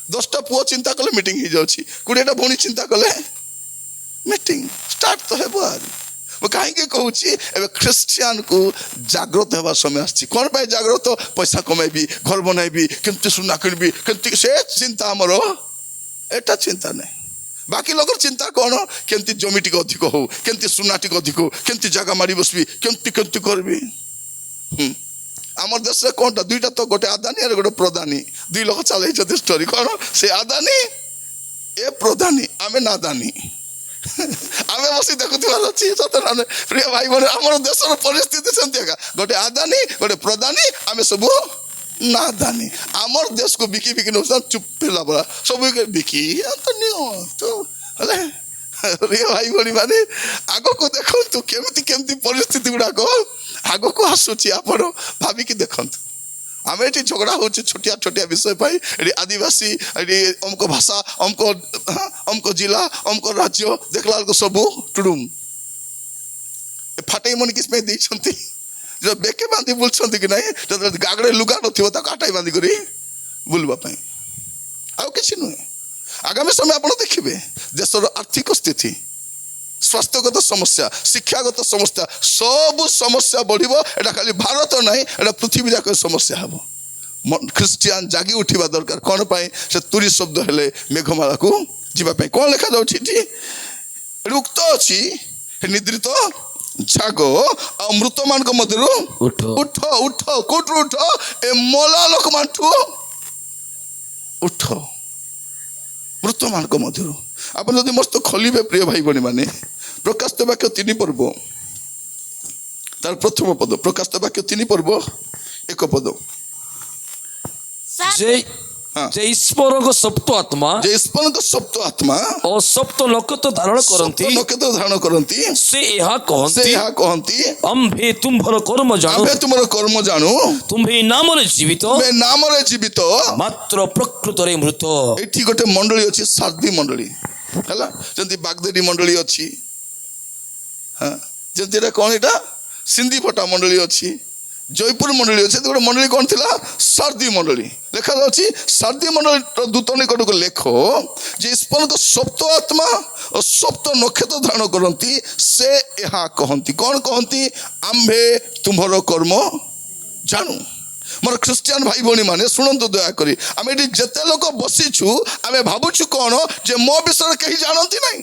10ଟା ପୁଅ ଚିନ୍ତା କଲେ ମିଟିଂ ହେଇଯାଉଛି 20ଟା ଭଉଣୀ ଚିନ୍ତା କଲେ ମିଟିଂ ଷ୍ଟାର୍ଟ ତ ହେବ ଆହୁରି ମୁଁ କାହିଁକି କହୁଛି ଏବେ ଖ୍ରୀଷ୍ଟିଆନକୁ ଜାଗ୍ରତ ହେବା ସମୟ ଆସିଛି କ'ଣ ପାଇଁ ଜାଗ୍ରତ ପଇସା କମେଇବି ଘର ବନାଇବି କେମିତି ସୁନା କିଣିବି କେମିତି ସେ ଚିନ୍ତା ଆମର ଏଟା ଚିନ୍ତା ନାହିଁ ବାକି ଲୋକର ଚିନ୍ତା କ'ଣ କେମିତି ଜମି ଟିକେ ଅଧିକ ହଉ କେମିତି ସୁନା ଟିକେ ଅଧିକ ହଉ କେମିତି ଜାଗା ମାରି ବସିବି କେମିତି କରିବି ଆମର ଦେଶରେ କ'ଣଟା 2ଟା ତ ଗୋଟେ ଆଦାନୀ ଆଉ ଗୋଟେ ପ୍ରଧାନୀ 2 ଲୋକ ଚାଲେଇଛନ୍ତି ଷ୍ଟୋରି କ'ଣ ସେ ଆଦାନୀ ଏ ପ୍ରଧାନୀ ଆମେ ନାଦାନୀ ଆମେ ବସି ଦେଖୁଥିବାର ଅଛି ସତ ନା ପ୍ରିୟ ଭାଇ ଭଉଣୀ ଆମର ଦେଶର ପରିସ୍ଥିତି ସେମିତି ଏକା ଗୋଟେ ଆଦାନୀ ଗୋଟେ ପ୍ରଧାନୀ ଆମେ ସବୁ ନାଦାନୀ ଆମର ଦେଶକୁ ବିକି ନେଉଛନ୍ତି ଚୁପ୍ ହେଲା ପରା ସବୁ ବିକି ହେଲେ ପ୍ରିୟ ଭାଇ ଭଉଣୀ ମାନେ ଆଗକୁ ଦେଖନ୍ତୁ କେମିତି ପରିସ୍ଥିତି ଗୁଡ଼ାକ ଆଗକୁ ଆସୁଛି ଆପଣ ଭାବିକି ଦେଖନ୍ତୁ ଆମେ ଏଠି ଝଗଡ଼ା ହେଉଛି ଛୋଟିଆ ବିଷୟ ପାଇଁ ଏଠି ଆଦିବାସୀ ଏଠି ଅମକ ଭାଷା ଅମକ ଜିଲ୍ଲା ଅମକ ରାଜ୍ୟ ଦେଖିଲା ବେଳକୁ ସବୁ ଟୁଡୁମ୍ ଫାଟେଇ ମନି କିଛି ପାଇଁ ଦେଇଛନ୍ତି ବେକେ ବାନ୍ଧି ବୁଲୁଛନ୍ତି କି ନାହିଁ ଯେତେବେଳେ ଗାଗଡ଼େ ଲୁଗା ନଥିବ ତାକୁ ଆଟାଇ ବାନ୍ଧି କରି ବୁଲିବା ପାଇଁ ଆଉ କିଛି ନୁହେଁ ଆଗାମୀ ସମୟ ଆପଣ ଦେଖିବେ ଦେଶର ଆର୍ଥିକ ସ୍ଥିତି ସ୍ୱାସ୍ଥ୍ୟଗତ ସମସ୍ୟା ଶିକ୍ଷାଗତ ସମସ୍ୟା ସବୁ ସମସ୍ୟା ବଢ଼ିବ ଏଇଟା ଖାଲି ଭାରତ ନାହିଁ ଏଇଟା ପୃଥିବୀ ଯାକ ସମସ୍ୟା ହେବ ଖ୍ରୀଷ୍ଟିଆନ ଜାଗି ଉଠିବା ଦରକାର କ'ଣ ପାଇଁ ସେ ତୁରୀ ଶବ୍ଦ ହେଲେ ମେଘମାଳାକୁ ଯିବା ପାଇଁ କ'ଣ ଲେଖାଯାଉଛି ଏଠି ଉକ୍ତ ଅଛି ନିଦ୍ରିତ ଜାଗ ଆଉ ମୃତମାନଙ୍କ ମଧ୍ୟରୁ ଉଠ କୋଉଠୁ ଉଠ ଏ ମଲା ଲୋକମାନଠୁ ଉଠ ମୃତମାନଙ୍କ ମଧ୍ୟରୁ ଆପଣ ଯଦି ମସ୍ତ ଖୋଲିବେ ପ୍ରିୟ ଭାଇ ଭଉଣୀ ମାନେ ପ୍ରକାଶିତ ବାକ୍ୟ 3 ପର୍ବ ତାର ପ୍ରଥମ ପଦ ପ୍ରକାଶିତ ବାକ୍ୟ 3 ପର୍ବ 1 ପଦ যে ଈଶ୍ୱରଙ୍କ ସପ୍ତ ଆତ୍ମା ଓ ସପ୍ତ ନକ୍ଷତ୍ର ଧାରଣ କରନ୍ତି ସେ ଏହା କହନ୍ତି ଆମ୍ଭେ ତୁମ୍ଭର କର୍ମ ଜାଣୁ ତୁମ୍ଭେ ନାମରେ ଜୀବିତ ମାତ୍ର ପ୍ରକୃତରେ ମୃତ ଏଠି ଗୋଟେ ମଣ୍ଡଳୀ ଅଛି ସାର୍ଦି ମଣ୍ଡଳୀ ହେଲା ଯେମିତି ବାଗଦେରୀ ମଣ୍ଡଳୀ ଅଛି ଯେମିତି ଏଟା କ'ଣ ଏଇଟା ସିନ୍ଧି ଫଟା ମଣ୍ଡଳୀ ଅଛି, ଜୟପୁର ମଣ୍ଡଳୀ ଅଛି। ଗୋଟେ ମଣ୍ଡଳୀ କ'ଣ ଥିଲା? ସାରଦୀ ମଣ୍ଡଳୀ। ଲେଖାଯାଉଛି ସାରଦୀ ମଣ୍ଡଳୀର ଦୂତ ନିକଟକୁ ଲେଖ ଯେ ଈଶ୍ୱରଙ୍କ ସପ୍ତ ଆତ୍ମା ଓ ସପ୍ତ ନକ୍ଷତ୍ର ଧାରଣ କରନ୍ତି, ସେ ଏହା କହନ୍ତି। କ'ଣ କହନ୍ତି? ଆମ୍ଭେ ତୁମ୍ଭର କର୍ମ ଜାଣୁ। ମୋର ଖ୍ରୀଷ୍ଟିଆନ ଭାଇ ଭଉଣୀ ମାନେ ଶୁଣନ୍ତୁ ଦୟାକରି, ଆମେ ଏଠି ଯେତେ ଲୋକ ବସିଛୁ ଆମେ ଭାବୁଛୁ କ'ଣ ଯେ ମୋ ବିଷୟରେ କେହି ଜାଣନ୍ତି ନାହିଁ।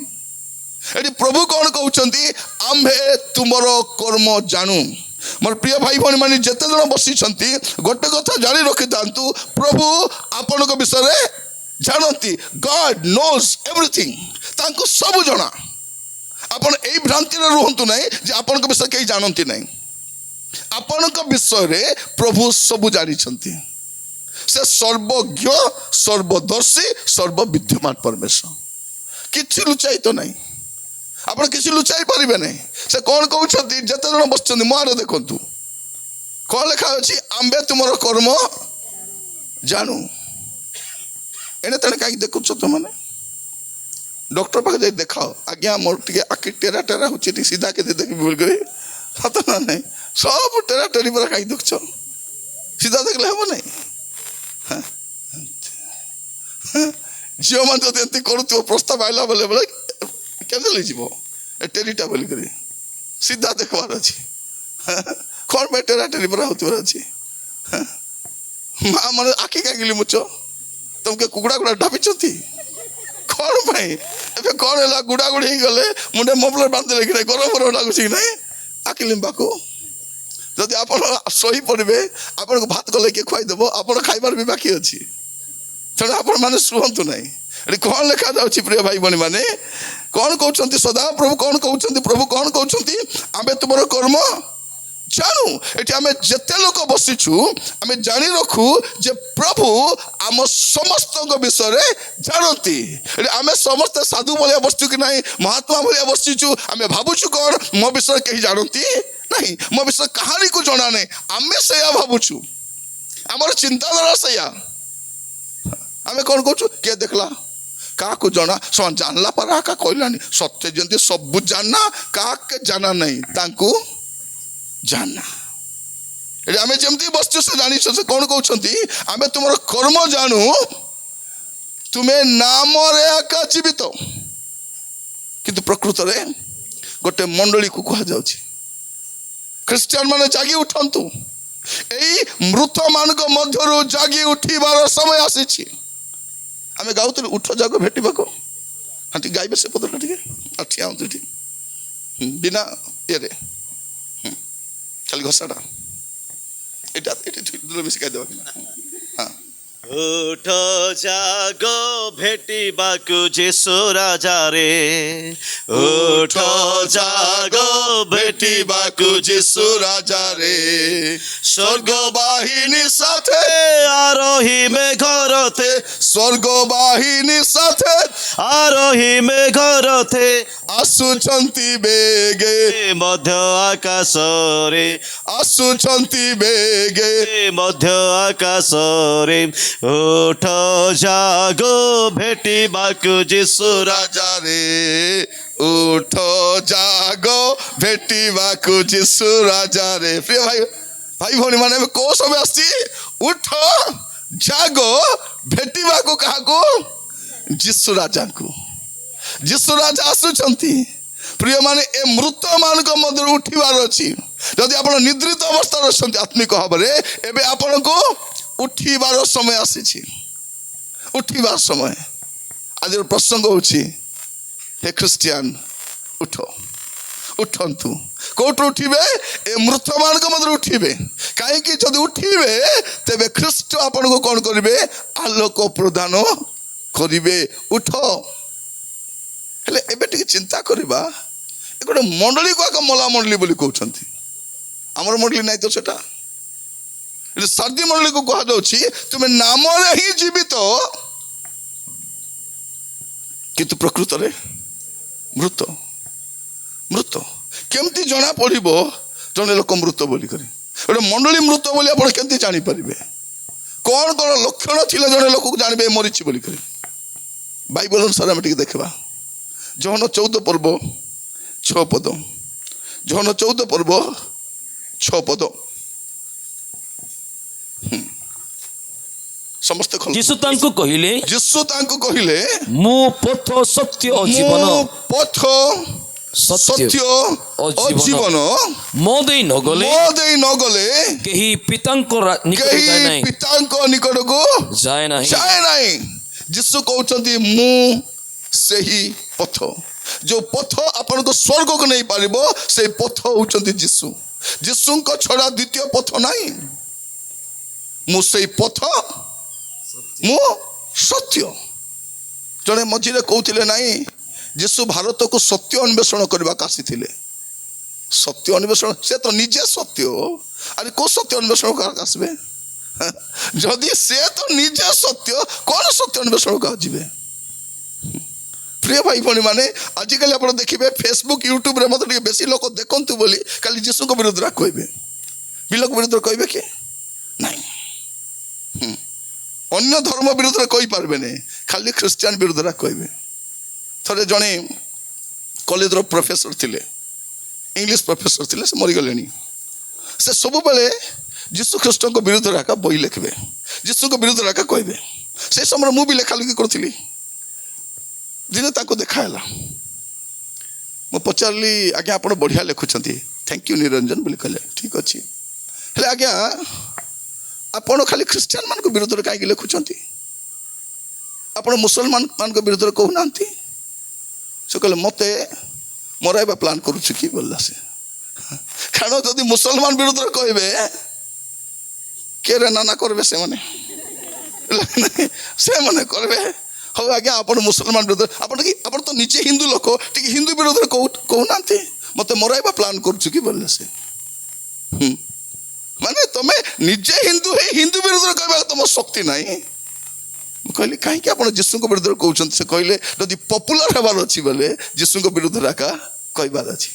ଏଠି ପ୍ରଭୁ କ'ଣ କହୁଛନ୍ତି? ଆମ୍ଭେ ତୁମର କର୍ମ ଜାଣୁ। ମୋର ପ୍ରିୟ ଭାଇ ଭଉଣୀ ମାନେ ଯେତେ ଜଣ ବସିଛନ୍ତି ଗୋଟେ କଥା ଜାଣି ରଖିଥାନ୍ତୁ, ପ୍ରଭୁ ଆପଣଙ୍କ ବିଷୟରେ ଜାଣନ୍ତି। ଗଡ୍ ନୋଜ୍ ଏଭ୍ରିଥିଂ। ତାଙ୍କୁ ସବୁ ଜଣା। ଆପଣ ଏଇ ଭ୍ରାନ୍ତିରେ ରୁହନ୍ତୁ ନାହିଁ ଯେ ଆପଣଙ୍କ ବିଷୟରେ କେହି ଜାଣନ୍ତି ନାହିଁ। ଆପଣଙ୍କ ବିଷୟରେ ପ୍ରଭୁ ସବୁ ଜାଣିଛନ୍ତି। ସେ ସର୍ବଜ୍ଞ, ସର୍ବଦର୍ଶୀ, ସର୍ବବିଦ୍ୟମାନ ପରମେଶ୍ୱର। କିଛି ଲୁଚାୟିତ ନାହିଁ। ଆପଣ କିଛି ଲୁଚାଇ ପାରିବେ ନାହିଁ। ସେ କ'ଣ କହୁଛନ୍ତି? ଯେତେ ଜଣ ବସିଛନ୍ତି ମୋ ଆଡ଼େ ଦେଖନ୍ତୁ, କ'ଣ ଲେଖା ଅଛି? ଆମ୍ଭେ ତୁମର କର୍ମ ଜାଣୁ। ଏଣେ ତେଣେ କାହିଁକି ଦେଖୁଛ ତମାନେ? ଡକ୍ଟର ପାଖେ ଯାଇ ଦେଖାଅ, ଆଜ୍ଞା ମୋର ଟିକେ ଆଖି ଟେରା ଟେରା ହେଉଛି, ଟିକେ ସିଧା କେତେ ଦେଖିବି ବୋଲି କରି। ସତ ନା ନାହିଁ? ସବୁ ଟେରା ଟେରି ପରା କାହିଁକି ଦେଖୁଛ? ସିଧା ଦେଖିଲେ ହେବ ନାହିଁ। ଝିଅମାନେ ଯଦି ଏମିତି କରୁଥିବ, ପ୍ରସ୍ତାବ ଆଇଲା ବେଳେ ବେଳେ କେମିତି ହେଇଯିବ ଏ ଟେରିଟା ବୋଲିକରି ସିଧା ଦେଖବାର ଅଛି। କ'ଣ ପାଇଁ ଟେରା ଟେରି ପରା ହେଉଥିବାର ଅଛି? ମା ମାନେ ଆଖି କାହିଁକି ଲିମୁଛ? ତମକେ କୁକୁଡ଼ା କୁକୁଡ଼ା ଢାପିଛନ୍ତି କ'ଣ ପାଇଁ? ଏବେ କ'ଣ ହେଲା? ଗୁଡ଼ାଗୁଡ଼ି ହେଇଗଲେ ମୁଣ୍ଡେ ମଫଲର ବାନ୍ଧିଲେ କି ନାହିଁ? ଗରମ ଗରମ ଲାଗୁଛି କି ନାହିଁ ଆଖି ଲିମ୍ବାକୁ? ଯଦି ଆପଣ ଶୋଇପଡ଼ିବେ, ଆପଣଙ୍କୁ ଭାତ କଲେ କିଏ ଖୁଆଇଦେବ, ଆପଣ ଖାଇବାର ବି ବାକି ଅଛି। ତେଣୁ ଆପଣମାନେ ଶୁଅନ୍ତୁ ନାହିଁ। ଏଠି କ'ଣ ଲେଖାଯାଉଛି ପ୍ରିୟ ଭାଇ ଭଉଣୀ ମାନେ? କ'ଣ କହୁଛନ୍ତି? ସଦାପ୍ରଭୁ କ'ଣ କହୁଛନ୍ତି? ପ୍ରଭୁ କ'ଣ କହୁଛନ୍ତି? ଆମ୍ଭେ ତୁମର କର୍ମ ଜାଣୁ। ଏଠି ଆମେ ଯେତେ ଲୋକ ବସିଛୁ ଆମେ ଜାଣି ରଖୁ ଯେ ପ୍ରଭୁ ଆମ ସମସ୍ତଙ୍କ ବିଷୟରେ ଜାଣନ୍ତି। ଏଠି ଆମେ ସମସ୍ତେ ସାଧୁ ଭଳିଆ ବସିଛୁ କି ନାହିଁ, ମହାତ୍ମା ଭଳିଆ ବସିଛୁ। ଆମେ ଭାବୁଛୁ କ'ଣ ମୋ ବିଷୟରେ କେହି ଜାଣନ୍ତି ନାହିଁ, ମୋ ବିଷୟରେ କାହାରିକୁ ଜଣା ନାହିଁ। ଆମେ ସେଇଆ ଭାବୁଛୁ, ଆମର ଚିନ୍ତାଧାରା ସେଇଆ। ଆମେ କ'ଣ କହୁଛୁ? କିଏ ଦେଖିଲା, କାହାକୁ ଜଣା? ସେମାନେ ଜାଣିଲା ପାରା କାହା କହିଲାନି। ସତ୍ୟ ଯେମିତି ସବୁ ଜାନା, କାହାକେ ଜାନା ନାହିଁ, ତାଙ୍କୁ ଜାନା। ଏଠି ଆମେ ଯେମିତି ବସିଛୁ ସେ ଜାଣିଛ। ସେ କ'ଣ କହୁଛନ୍ତି? ଆମେ ତୁମର କର୍ମ ଜାଣୁ, ତୁମେ ନାମରେ ଏକା ଜୀବିତ, କିନ୍ତୁ ପ୍ରକୃତରେ ଗୋଟେ ମଣ୍ଡଳୀକୁ କୁହାଯାଉଛି ଖ୍ରୀଷ୍ଟିଆନ ମାନେ ଜାଗି ଉଠନ୍ତୁ। ଏଇ ମୃତ ମାନଙ୍କ ମଧ୍ୟରୁ ଜାଗି ଉଠିବାର ସମୟ ଆସିଛି। ଆମେ ଗାଉଥିଲୁ ଉଠ ଯାଗ ଭେଟିବାକୁ। ହଁ ଟିକେ ଗାଇବେ ସେ ପଦଟା ଟିକେ। ଆଉ ଠିଆ ହୁଅନ୍ତୁ ଏଠି ବିନା ଇଏରେ, ଖାଲି ଘଷାଟା ଏଇଟା ଏଠି ବେଶୀ ଗାଇଦେବା କି ନା? ହଁ। ଉଠ ଜାଗ ଭେଟିବାକୁ ଯୀଶୁ ରାଜାରେ, ଉଠ ଜାଗ ভেটিবাকু যিশু রাজারে, স্বর্গ বাহিনী সাথে আরোহী মেঘরথে, স্বর্গ বাহিনী সাথে আরোহী মেঘরথে আসুଛନ୍ତି বেগে, ମଧ୍ୟ ଆକାଶରେ, আসুଛନ୍ତି বেগে। ମଧ୍ୟ ଆକାଶରେ ଉଠ ଜାଗ ଭେଟିବାକୁ ଯୀଶୁ রাজারে, উঠ জাগ ভেটিবাকু যিশু রাজারে। প্রিয় ভাই ভাই ভଉଣୀ ମାନେ ଏବେ କୋଉ ସମୟ ଆସିଛି? ଉଠ ଜାଗ ଭେଟିବାକୁ କାହାକୁ? ଯୀଶୁ ରାଜାଙ୍କୁ। ଯୀଶୁ ରାଜା ଆସୁଛନ୍ତି। ପ୍ରିୟମାନେ ଏ ମୃତ ମାନଙ୍କ ମଧ୍ୟରୁ ଉଠିବାର ଅଛି। ଯଦି ଆପଣ ନିଦ୍ରିତ ଅବସ୍ଥାରେ ଅଛନ୍ତି ଆତ୍ମିକ ଭାବରେ, ଏବେ ଆପଣଙ୍କୁ ଉଠିବାର ସମୟ ଆସିଛି। ଉଠିବାର ସମୟ। ଆଜିର ପ୍ରସଙ୍ଗ ହେଉଛି ହେ ଖ୍ରୀଷ୍ଟିଆନ ଉଠ, ଉଠନ୍ତୁ। କୋଉଠୁ ଉଠିବେ? ଏ ମୃତ ମାନଙ୍କ ମଧ୍ୟରୁ ଉଠିବେ। କାହିଁକି? ଯଦି ଉଠିବେ ତେବେ ଖ୍ରୀଷ୍ଟ ଆପଣଙ୍କୁ କ'ଣ କରିବେ? ଆଲୋକ ପ୍ରଦାନ କରିବେ। ଉଠ। ହେଲେ ଏବେ ଟିକେ ଚିନ୍ତା କରିବା, ଏ ଗୋଟେ ମଣ୍ଡଳୀକୁ ଆଗ ମଲା ମଣ୍ଡଳୀ ବୋଲି କହୁଛନ୍ତି। ଆମର ମଣ୍ଡଳୀ ନାହିଁ ତ ସେଟା। ସାରଦୀ ମଣ୍ଡଳୀକୁ କୁହାଯାଉଛି ତୁମେ ନାମରେ ହିଁ ଜୀବିତ, କିନ୍ତୁ ପ୍ରକୃତରେ ମୃତ। ମୃତ କେମିତି ଜଣା ପଡ଼ିବ ଜଣେ ଲୋକ ମୃତ ବୋଲିକରି? ଗୋଟେ ମଣ୍ଡଳୀ ମୃତ ବୋଲି ଆପଣ କେମିତି ଜାଣିପାରିବେ? କ'ଣ କ'ଣ ଲକ୍ଷଣ ଥିଲେ ଜଣେ ଲୋକକୁ ଜାଣିବେ ମରିଛି ବୋଲିକରି? ବାଇବଲ ଅନୁସାରେ ଆମେ ଟିକେ ଦେଖିବା। ଯୋହନ 14 ପର୍ବ 6 ପଦ। ଯୋହନ 14 ପର୍ବ 6 ପଦ ସମସ୍ତେ ଖୋଲ। ଯୀଶୁ ତାଙ୍କୁ କହିଲେ, ଯୀଶୁ ତାଙ୍କୁ କହିଲେ, ମୁଁ ପଥ ସତ୍ୟ ଓ ଜୀବନ। ମୁଁ ପଥ ସତ୍ୟ ଓ ଜୀବନ। ମୋ ଦେଇ ନ ଗଲେ କେହି ପିତାଙ୍କ ନିକଟକୁ ଯାଏ କେହି ନାହିଁ। ପିତାଙ୍କ ନିକଟକୁ ଯାଏ ନାହିଁ। ଯାଏ ନାହିଁ। ଯୀଶୁ କହୁଛନ୍ତି ମୁଁ ସେହି ପଥ, ଯୋଉ ପଥ ଆପଣଙ୍କୁ ସ୍ୱର୍ଗକୁ ନେଇପାରିବ ସେଇ ପଥ ହଉଛନ୍ତି ଯୀଶୁ। ଯୀଶୁଙ୍କ ଛଡା ଦ୍ୱିତୀୟ ପଥ ନାହିଁ। ମୁଁ ସେଇ ପଥ, ମୁଁ ସତ୍ୟ। ଜଣେ ମଝିରେ କହୁଥିଲେ ନାହିଁ, ଯୀଶୁ ଭାରତକୁ ସତ୍ୟ ଅନ୍ୱେଷଣ କରିବାକୁ ଆସିଥିଲେ। ସତ୍ୟ ଅନ୍ୱେଷଣ, ସେ ତ ନିଜେ ସତ୍ୟ। ଆରେ କୋଉ ସତ୍ୟ ଅନ୍ୱେଷଣ କରିବାକୁ ଆସିବେ? ଯଦି ସେ ତ ନିଜେ ସତ୍ୟ, କଣ ସତ୍ୟ ଅନ୍ୱେଷଣ କରିବାକୁ ଯିବେ? ପ୍ରିୟ ଭାଇ ଭଉଣୀ ମାନେ, ଆଜିକାଲି ଆପଣ ଦେଖିବେ ଫେସବୁକ୍ ୟୁଟ୍ୟୁବରେ ମତେ ଟିକେ ବେଶୀ ଲୋକ ଦେଖନ୍ତୁ ବୋଲି ଖାଲି ଯୀଶୁଙ୍କ ବିରୁଦ୍ଧରେ କହିବେ। ବିଲକ ବିରୁଦ୍ଧରେ କହିବେ କି ନାଇଁ? ଅନ୍ୟ ଧର୍ମ ବିରୁଦ୍ଧରେ କହିପାରିବେନି, ଖାଲି ଖ୍ରୀଷ୍ଟିଆନ ବିରୁଦ୍ଧରେ କହିବେ। ଥରେ ଜଣେ କଲେଜର ପ୍ରଫେସର ଥିଲେ, ଇଂଲିଶ ପ୍ରଫେସର ଥିଲେ, ସେ ମରିଗଲେଣି। ସେ ସବୁବେଳେ ଯୀଶୁ ଖ୍ରୀଷ୍ଟଙ୍କ ବିରୁଦ୍ଧରେ ଏକା ବହି ଲେଖିବେ, ଯୀଶୁଙ୍କ ବିରୁଦ୍ଧରେ ଏକା କହିବେ। ସେ ସମୟରେ ମୁଁ ବି ଲେଖାଲେଖି କରୁଥିଲି। ଦିନେ ତାଙ୍କୁ ଦେଖା ହେଲା, ମୁଁ ପଚାରିଲି, ଆଜ୍ଞା ଆପଣ ବଢ଼ିଆ ଲେଖୁଛନ୍ତି, ଥ୍ୟାଙ୍କ ୟୁ ନିରଞ୍ଜନ ବୋଲି କହିଲେ। ଠିକ୍ ଅଛି, ହେଲେ ଆଜ୍ଞା ଆପଣ ଖାଲି ଖ୍ରୀଷ୍ଟିଆନ ମାନଙ୍କ ବିରୁଦ୍ଧରେ କାହିଁକି ଲେଖୁଛନ୍ତି? ଆପଣ ମୁସଲମାନ ମାନଙ୍କ ବିରୁଦ୍ଧରେ କହୁନାହାନ୍ତି? ସେ କହିଲେ, ମତେ ମରାଇବା ପ୍ଲାନ୍ କରୁଛୁ କି ବୋଲିଲା ସେ। କାରଣ ଯଦି ମୁସଲମାନ ବିରୁଦ୍ଧରେ କହିବେ, କେରେ ନାନା କରିବେ ସେମାନେ, ସେମାନେ କରିବେ। ହଉ ଆଜ୍ଞା ଆପଣ ମୁସଲମାନ ବିରୁଦ୍ଧରେ, ଆପଣ ତ ନିଜେ ହିନ୍ଦୁ ଲୋକ, ଟିକେ ହିନ୍ଦୁ ବିରୁଦ୍ଧରେ କହୁନାହାନ୍ତି, ମତେ ମରାଇବା ପ୍ଲାନ୍ କରୁଛୁ କି ବୋଲିଲେ ସେ। ମାନେ ତମେ ନିଜେ ହିନ୍ଦୁ ହେଇ ହିନ୍ଦୁ ବିରୁଦ୍ଧରେ କହିବା ତମ ଶକ୍ତି ନାହିଁ। ମୁଁ କହିଲି କାହିଁକି ଆପଣ ଯୀଶୁଙ୍କ ବିରୁଦ୍ଧରେ କହୁଛନ୍ତି? ସେ କହିଲେ, ଯଦି ପପୁଲାର ହେବାର ଅଛି ବୋଲେ ଯୀଶୁଙ୍କ ବିରୁଦ୍ଧରେ ଏକା କହିବାର ଅଛି।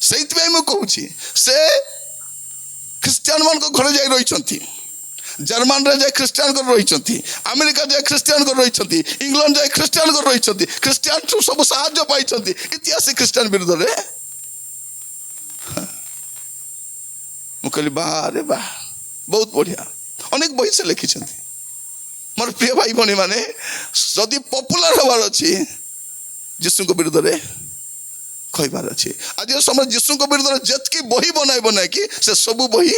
ସେଇଥିପାଇଁ ମୁଁ କହୁଛି, ସେ ଖ୍ରୀଷ୍ଟିଆନ ମାନଙ୍କ ଘରେ ଯାଇ ରହିଛନ୍ତି, ଜର୍ମାନରେ ଯାଇ ଖ୍ରୀଷ୍ଟିଆନ ଘରେ ରହିଛନ୍ତି, ଆମେରିକା ଯାଇ ଖ୍ରୀଷ୍ଟିଆନ ଘରେ ରହିଛନ୍ତି, ଇଂଲଣ୍ଡ ଯାଇ ଖ୍ରୀଷ୍ଟିଆନ ଘରେ ରହିଛନ୍ତି, ଖ୍ରୀଷ୍ଟିଆନ ସବୁ ସାହାଯ୍ୟ ପାଇଛନ୍ତି ଇତିହାସ ଖ୍ରୀଷ୍ଟିଆନ ବିରୁଦ୍ଧରେ। ମୁଁ କହିଲି ବାହାରେ ବାହା, ବହୁତ ବଢିଆ, ଅନେକ ବହି ସେ ଲେଖିଛନ୍ତି। ମୋର ପ୍ରିୟ ଭାଇ ଭଉଣୀ ମାନେ, ଯଦି ପପୁଲାର ହେବାର ଅଛି ଯୀଶୁଙ୍କ ବିରୁଦ୍ଧରେ କହିବାର ଅଛି। ଆଜିର ସମୟରେ ଯୀଶୁଙ୍କ ବିରୁଦ୍ଧରେ ଯେତିକି ବହି ବନାଇକି ସେ ସବୁ ବହି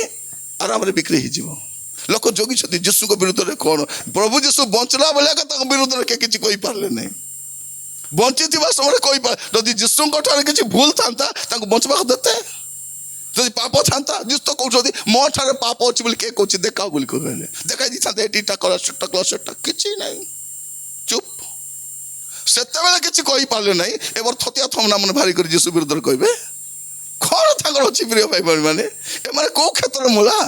ଆରାମରେ ବିକ୍ରି ହେଇଯିବ। ଲୋକ ଜଗିଛନ୍ତି ଯୀଶୁଙ୍କ ବିରୁଦ୍ଧରେ କଣ। ପ୍ରଭୁ ଯୀଶୁ ବଞ୍ଚିଲା ବେଳେ ତାଙ୍କ ବିରୁଦ୍ଧରେ କେହି କିଛି କହିପାରିଲେ ନାହିଁ। ବଞ୍ଚିଥିବା ସମୟରେ କହିପାରେ, ଯଦି ଯୀଶୁଙ୍କ ଠାରେ କିଛି ଭୁଲ ଥାନ୍ତା ତାଙ୍କୁ ବଞ୍ଚିବାକୁ ଦେତେ। ଯଦି ପାପ ଥାନ୍ତା, ଯୀଶୁ ତ କହୁଛନ୍ତି ମୋ ଠାରେ ପାପ ଅଛି ବୋଲି କିଏ କହୁଛି ଦେଖାଅ ବୋଲି କହିଲେ ଦେଖାଇ ଦେଇଥାନ୍ତେ, ଏଇଟା କର ସେଟା କର, ସେଟା କିଛି ନାହିଁ, ଚୁପ୍। ସେତେବେଳେ କିଛି କହିପାରିଲେ ନାହିଁ, ଏবার ଥତିଆ ଥମନା ମାନେ ଭାରି କରି ଯୀଶୁ ବିରୁଦ୍ଧରେ କହିବେ। କଣ ତାଙ୍କର ଅଛି ପ୍ରିୟ ଭାଇ ଭଉଣୀ ମାନେ? ଏମାନେ କୋଉ କ୍ଷେତ୍ରରେ ମୂଳା,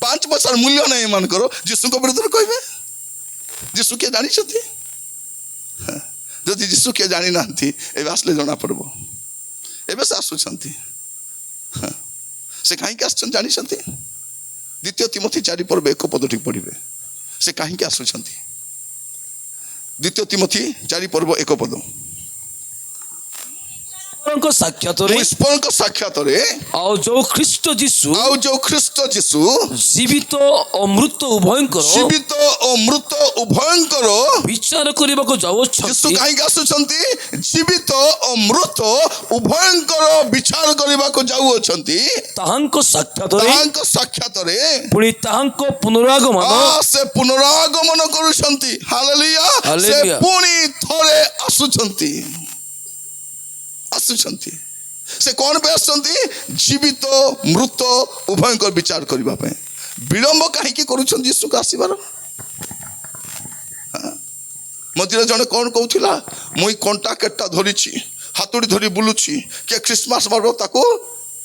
5 ପଇସାର ମୂଲ୍ୟ ନାହିଁ ଏମାନଙ୍କର, ଯୀଶୁଙ୍କ ବିରୁଦ୍ଧରେ କହିବେ। ଯୀଶୁ କିଏ ଜାଣିଛନ୍ତି? ଯଦି ଯୀଶୁ କିଏ ଜାଣିନାହାନ୍ତି, ଏବେ ଆସିଲେ ଜଣା ପଡିବ। ଏବେ ସେ ଆସୁଛନ୍ତି, ସେ କାହିଁକି ଆସୁଛନ୍ତି ଜାଣିଛନ୍ତି? 2 ତିମୋଥୀ 4 ପର୍ବ 1 ପଦ ଠିକ ପଢିବେ, ସେ କାହିଁକି ଆସୁଛନ୍ତି। 2 ତିମୋଥୀ 4 ପର୍ବ 1 ପଦ। ଈଶ୍ୱରଙ୍କ ସାକ୍ଷାତରେ ଆଉ ଯୋଉ ଖ୍ରୀଷ୍ଟ ଯୀଶୁ ଜୀବିତ ଓ ମୃତ ଉଭୟଙ୍କର ବିଚାର କରିବାକୁ ଯାଉଛନ୍ତି। ଯୀଶୁ କାହିଁକି ଆସୁଛନ୍ତି? ଜୀବିତ ଓ ମୃତ ଉଭୟଙ୍କର ବିଚାର କରିବାକୁ ଯାଉଅଛନ୍ତି। ତାହାଙ୍କ ସାକ୍ଷାତରେ ପୁଣି ତାହାଙ୍କ ପୁନରାଗମନ, ସେ ପୁନରାଗମନ କରୁଛନ୍ତି। ହାଲେଲୁୟା। ସେ ପୁଣି ଥରେ ଆସୁଛନ୍ତି। ସେ କଣ ପାଇଁ ଆସୁଛନ୍ତି? ଜୀବିତ ମୃତ ଉଭୟଙ୍କର ବିଚାର କରିବା ପାଇଁ। ବିଳମ୍ବ କାହିଁକି କରୁଛନ୍ତି ଯୀଶୁଙ୍କ ଆସିବାର? ମଝିରେ ଜଣେ କଣ କହୁଥିଲା, ମୁଇଁ କଣ୍ଟା କେଟା ଧରିଛି, ହାତୁଡ଼ି ଧରି ବୁଲୁଛି, କିଏ ଖ୍ରୀଷ୍ଟମାସ ମାରିବ ତାକୁ,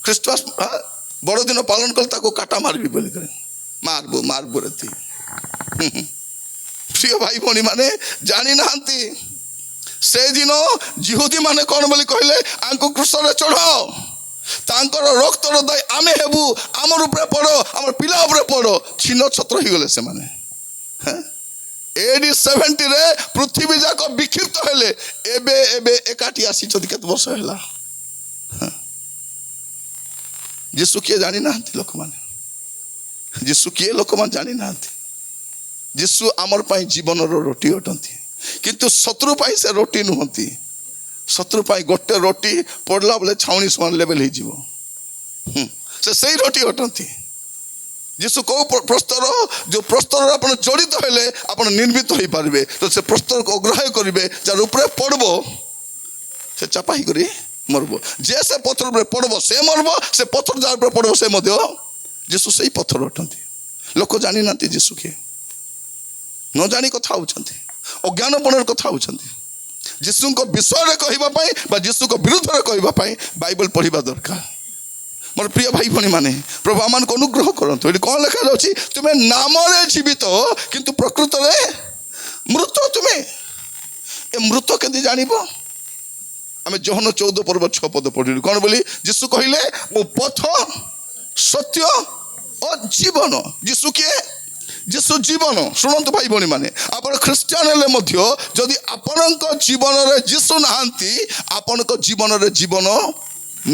ଖ୍ରୀଷ୍ଟମାସ ବଡ଼ଦିନ ପାଳନ କଲେ ତାକୁ କାଟା ମାରିବି ବୋଲି ମାରବୁ ରେତି। ପ୍ରିୟ ଭାଇ ଭଉଣୀ ମାନେ ଜାଣିନାହାନ୍ତି, ସେଦିନ ଜିହୁଦୀ ମାନେ କଣ ବୋଲି କହିଲେ, ଆଙ୍କୁ କ୍ରୁଶରେ ଚଢ଼ାଅ, ତାଙ୍କର ରକ୍ତର ଦାୟ ଆମେ ହେବୁ, ଆମର ଉପରେ ପଡ଼, ଆମର ପିଲା ଉପରେ ପଡ଼। ଛିନ୍ନ ଛତ୍ର ହେଇଗଲେ ସେମାନେ। AD 70 ପୃଥିବୀ ଯାକ ବିକ୍ଷିପ୍ତ ହେଲେ। ଏବେ ଏକାଠି ଆସିଛନ୍ତି କେତେ ବର୍ଷ ହେଲା? ଯୀଶୁ କିଏ ଜାଣିନାହାନ୍ତି ଲୋକମାନେ। ଯୀଶୁ କିଏ ଲୋକମାନେ ଜାଣିନାହାନ୍ତି। ଯୀଶୁ ଆମର ପାଇଁ ଜୀବନର ରୋଟି ଅଟନ୍ତି, କିନ୍ତୁ ଶତ୍ରୁ ପାଇଁ ସେ ରୋଟି ନୁହନ୍ତି। ଶତ୍ରୁ ପାଇଁ ଗୋଟେ ରୋଟି ପଡ଼ିଲା ବେଳେ ଛାଉଣି ସମାନ ଲେଭେଲ ହେଇଯିବ। ସେ ସେଇ ରୋଟି ଅଟନ୍ତି। ଯୀଶୁ କୋଉ ପ୍ରସ୍ତର, ଯୋଉ ପ୍ରସ୍ତରରେ ଆପଣ ଜଡ଼ିତ ହେଲେ ଆପଣ ନିର୍ମିତ ହେଇପାରିବେ, ତ ସେ ପ୍ରସ୍ତରକୁ ଅଗ୍ରାହ୍ୟ କରିବେ, ଯାହାର ଉପରେ ପଡ଼ବ ସେ ଚାପା ହେଇକରି ମରବ। ଯେ ସେ ପଥର ଉପରେ ପଡ଼ବ ସେ ମରବ, ସେ ପଥର ଯାହା ଉପରେ ପଡ଼ବ ସେ ମଧ୍ୟ। ଯୀଶୁ ସେଇ ପଥର ଅଟନ୍ତି। ଲୋକ ଜାଣିନାହାନ୍ତି ଯୀଶୁ କିଏ, ନ ଜାଣି କଥା ହଉଛନ୍ତି, ଅଜ୍ଞାନପଣରେ କଥା ହଉଛନ୍ତି। ଯୀଶୁଙ୍କ ବିଷୟରେ କହିବା ପାଇଁ ବା ଯୀଶୁଙ୍କ ବିରୁଦ୍ଧରେ କହିବା ପାଇଁ ବାଇବଲ ପଢ଼ିବା ଦରକାର। ମୋର ପ୍ରିୟ ଭାଇ ଭଉଣୀ ମାନେ, ପ୍ରଭୁ ଆମମାନଙ୍କୁ ଅନୁଗ୍ରହ କରନ୍ତୁ। ଏଠି କ'ଣ ଲେଖାଯାଉଛି? ତୁମେ ନାମରେ ଜୀବିତ କିନ୍ତୁ ପ୍ରକୃତରେ ମୃତ। ତୁମେ ଏ ମୃତ କେମିତି ଜାଣିବ? ଆମେ ଯୋହନ 14 ପର୍ବ 6 ପଦ ପଢ଼ିଲୁ। କ'ଣ ବୋଲି? ଯୀଶୁ କହିଲେ ମୁଁ ପଥ, ସତ୍ୟ ଓ ଜୀବନ। ଯୀଶୁ କିଏ? ଯୀଶୁ ଜୀବନ। ଶୁଣନ୍ତୁ ଭାଇ ଭଉଣୀ ମାନେ, ଆପଣ ଖ୍ରୀଷ୍ଟିଆନ ହେଲେ ମଧ୍ୟ ଯଦି ଆପଣଙ୍କ ଜୀବନରେ ଯୀଶୁ ନାହାନ୍ତି, ଆପଣଙ୍କ ଜୀବନରେ ଜୀବନ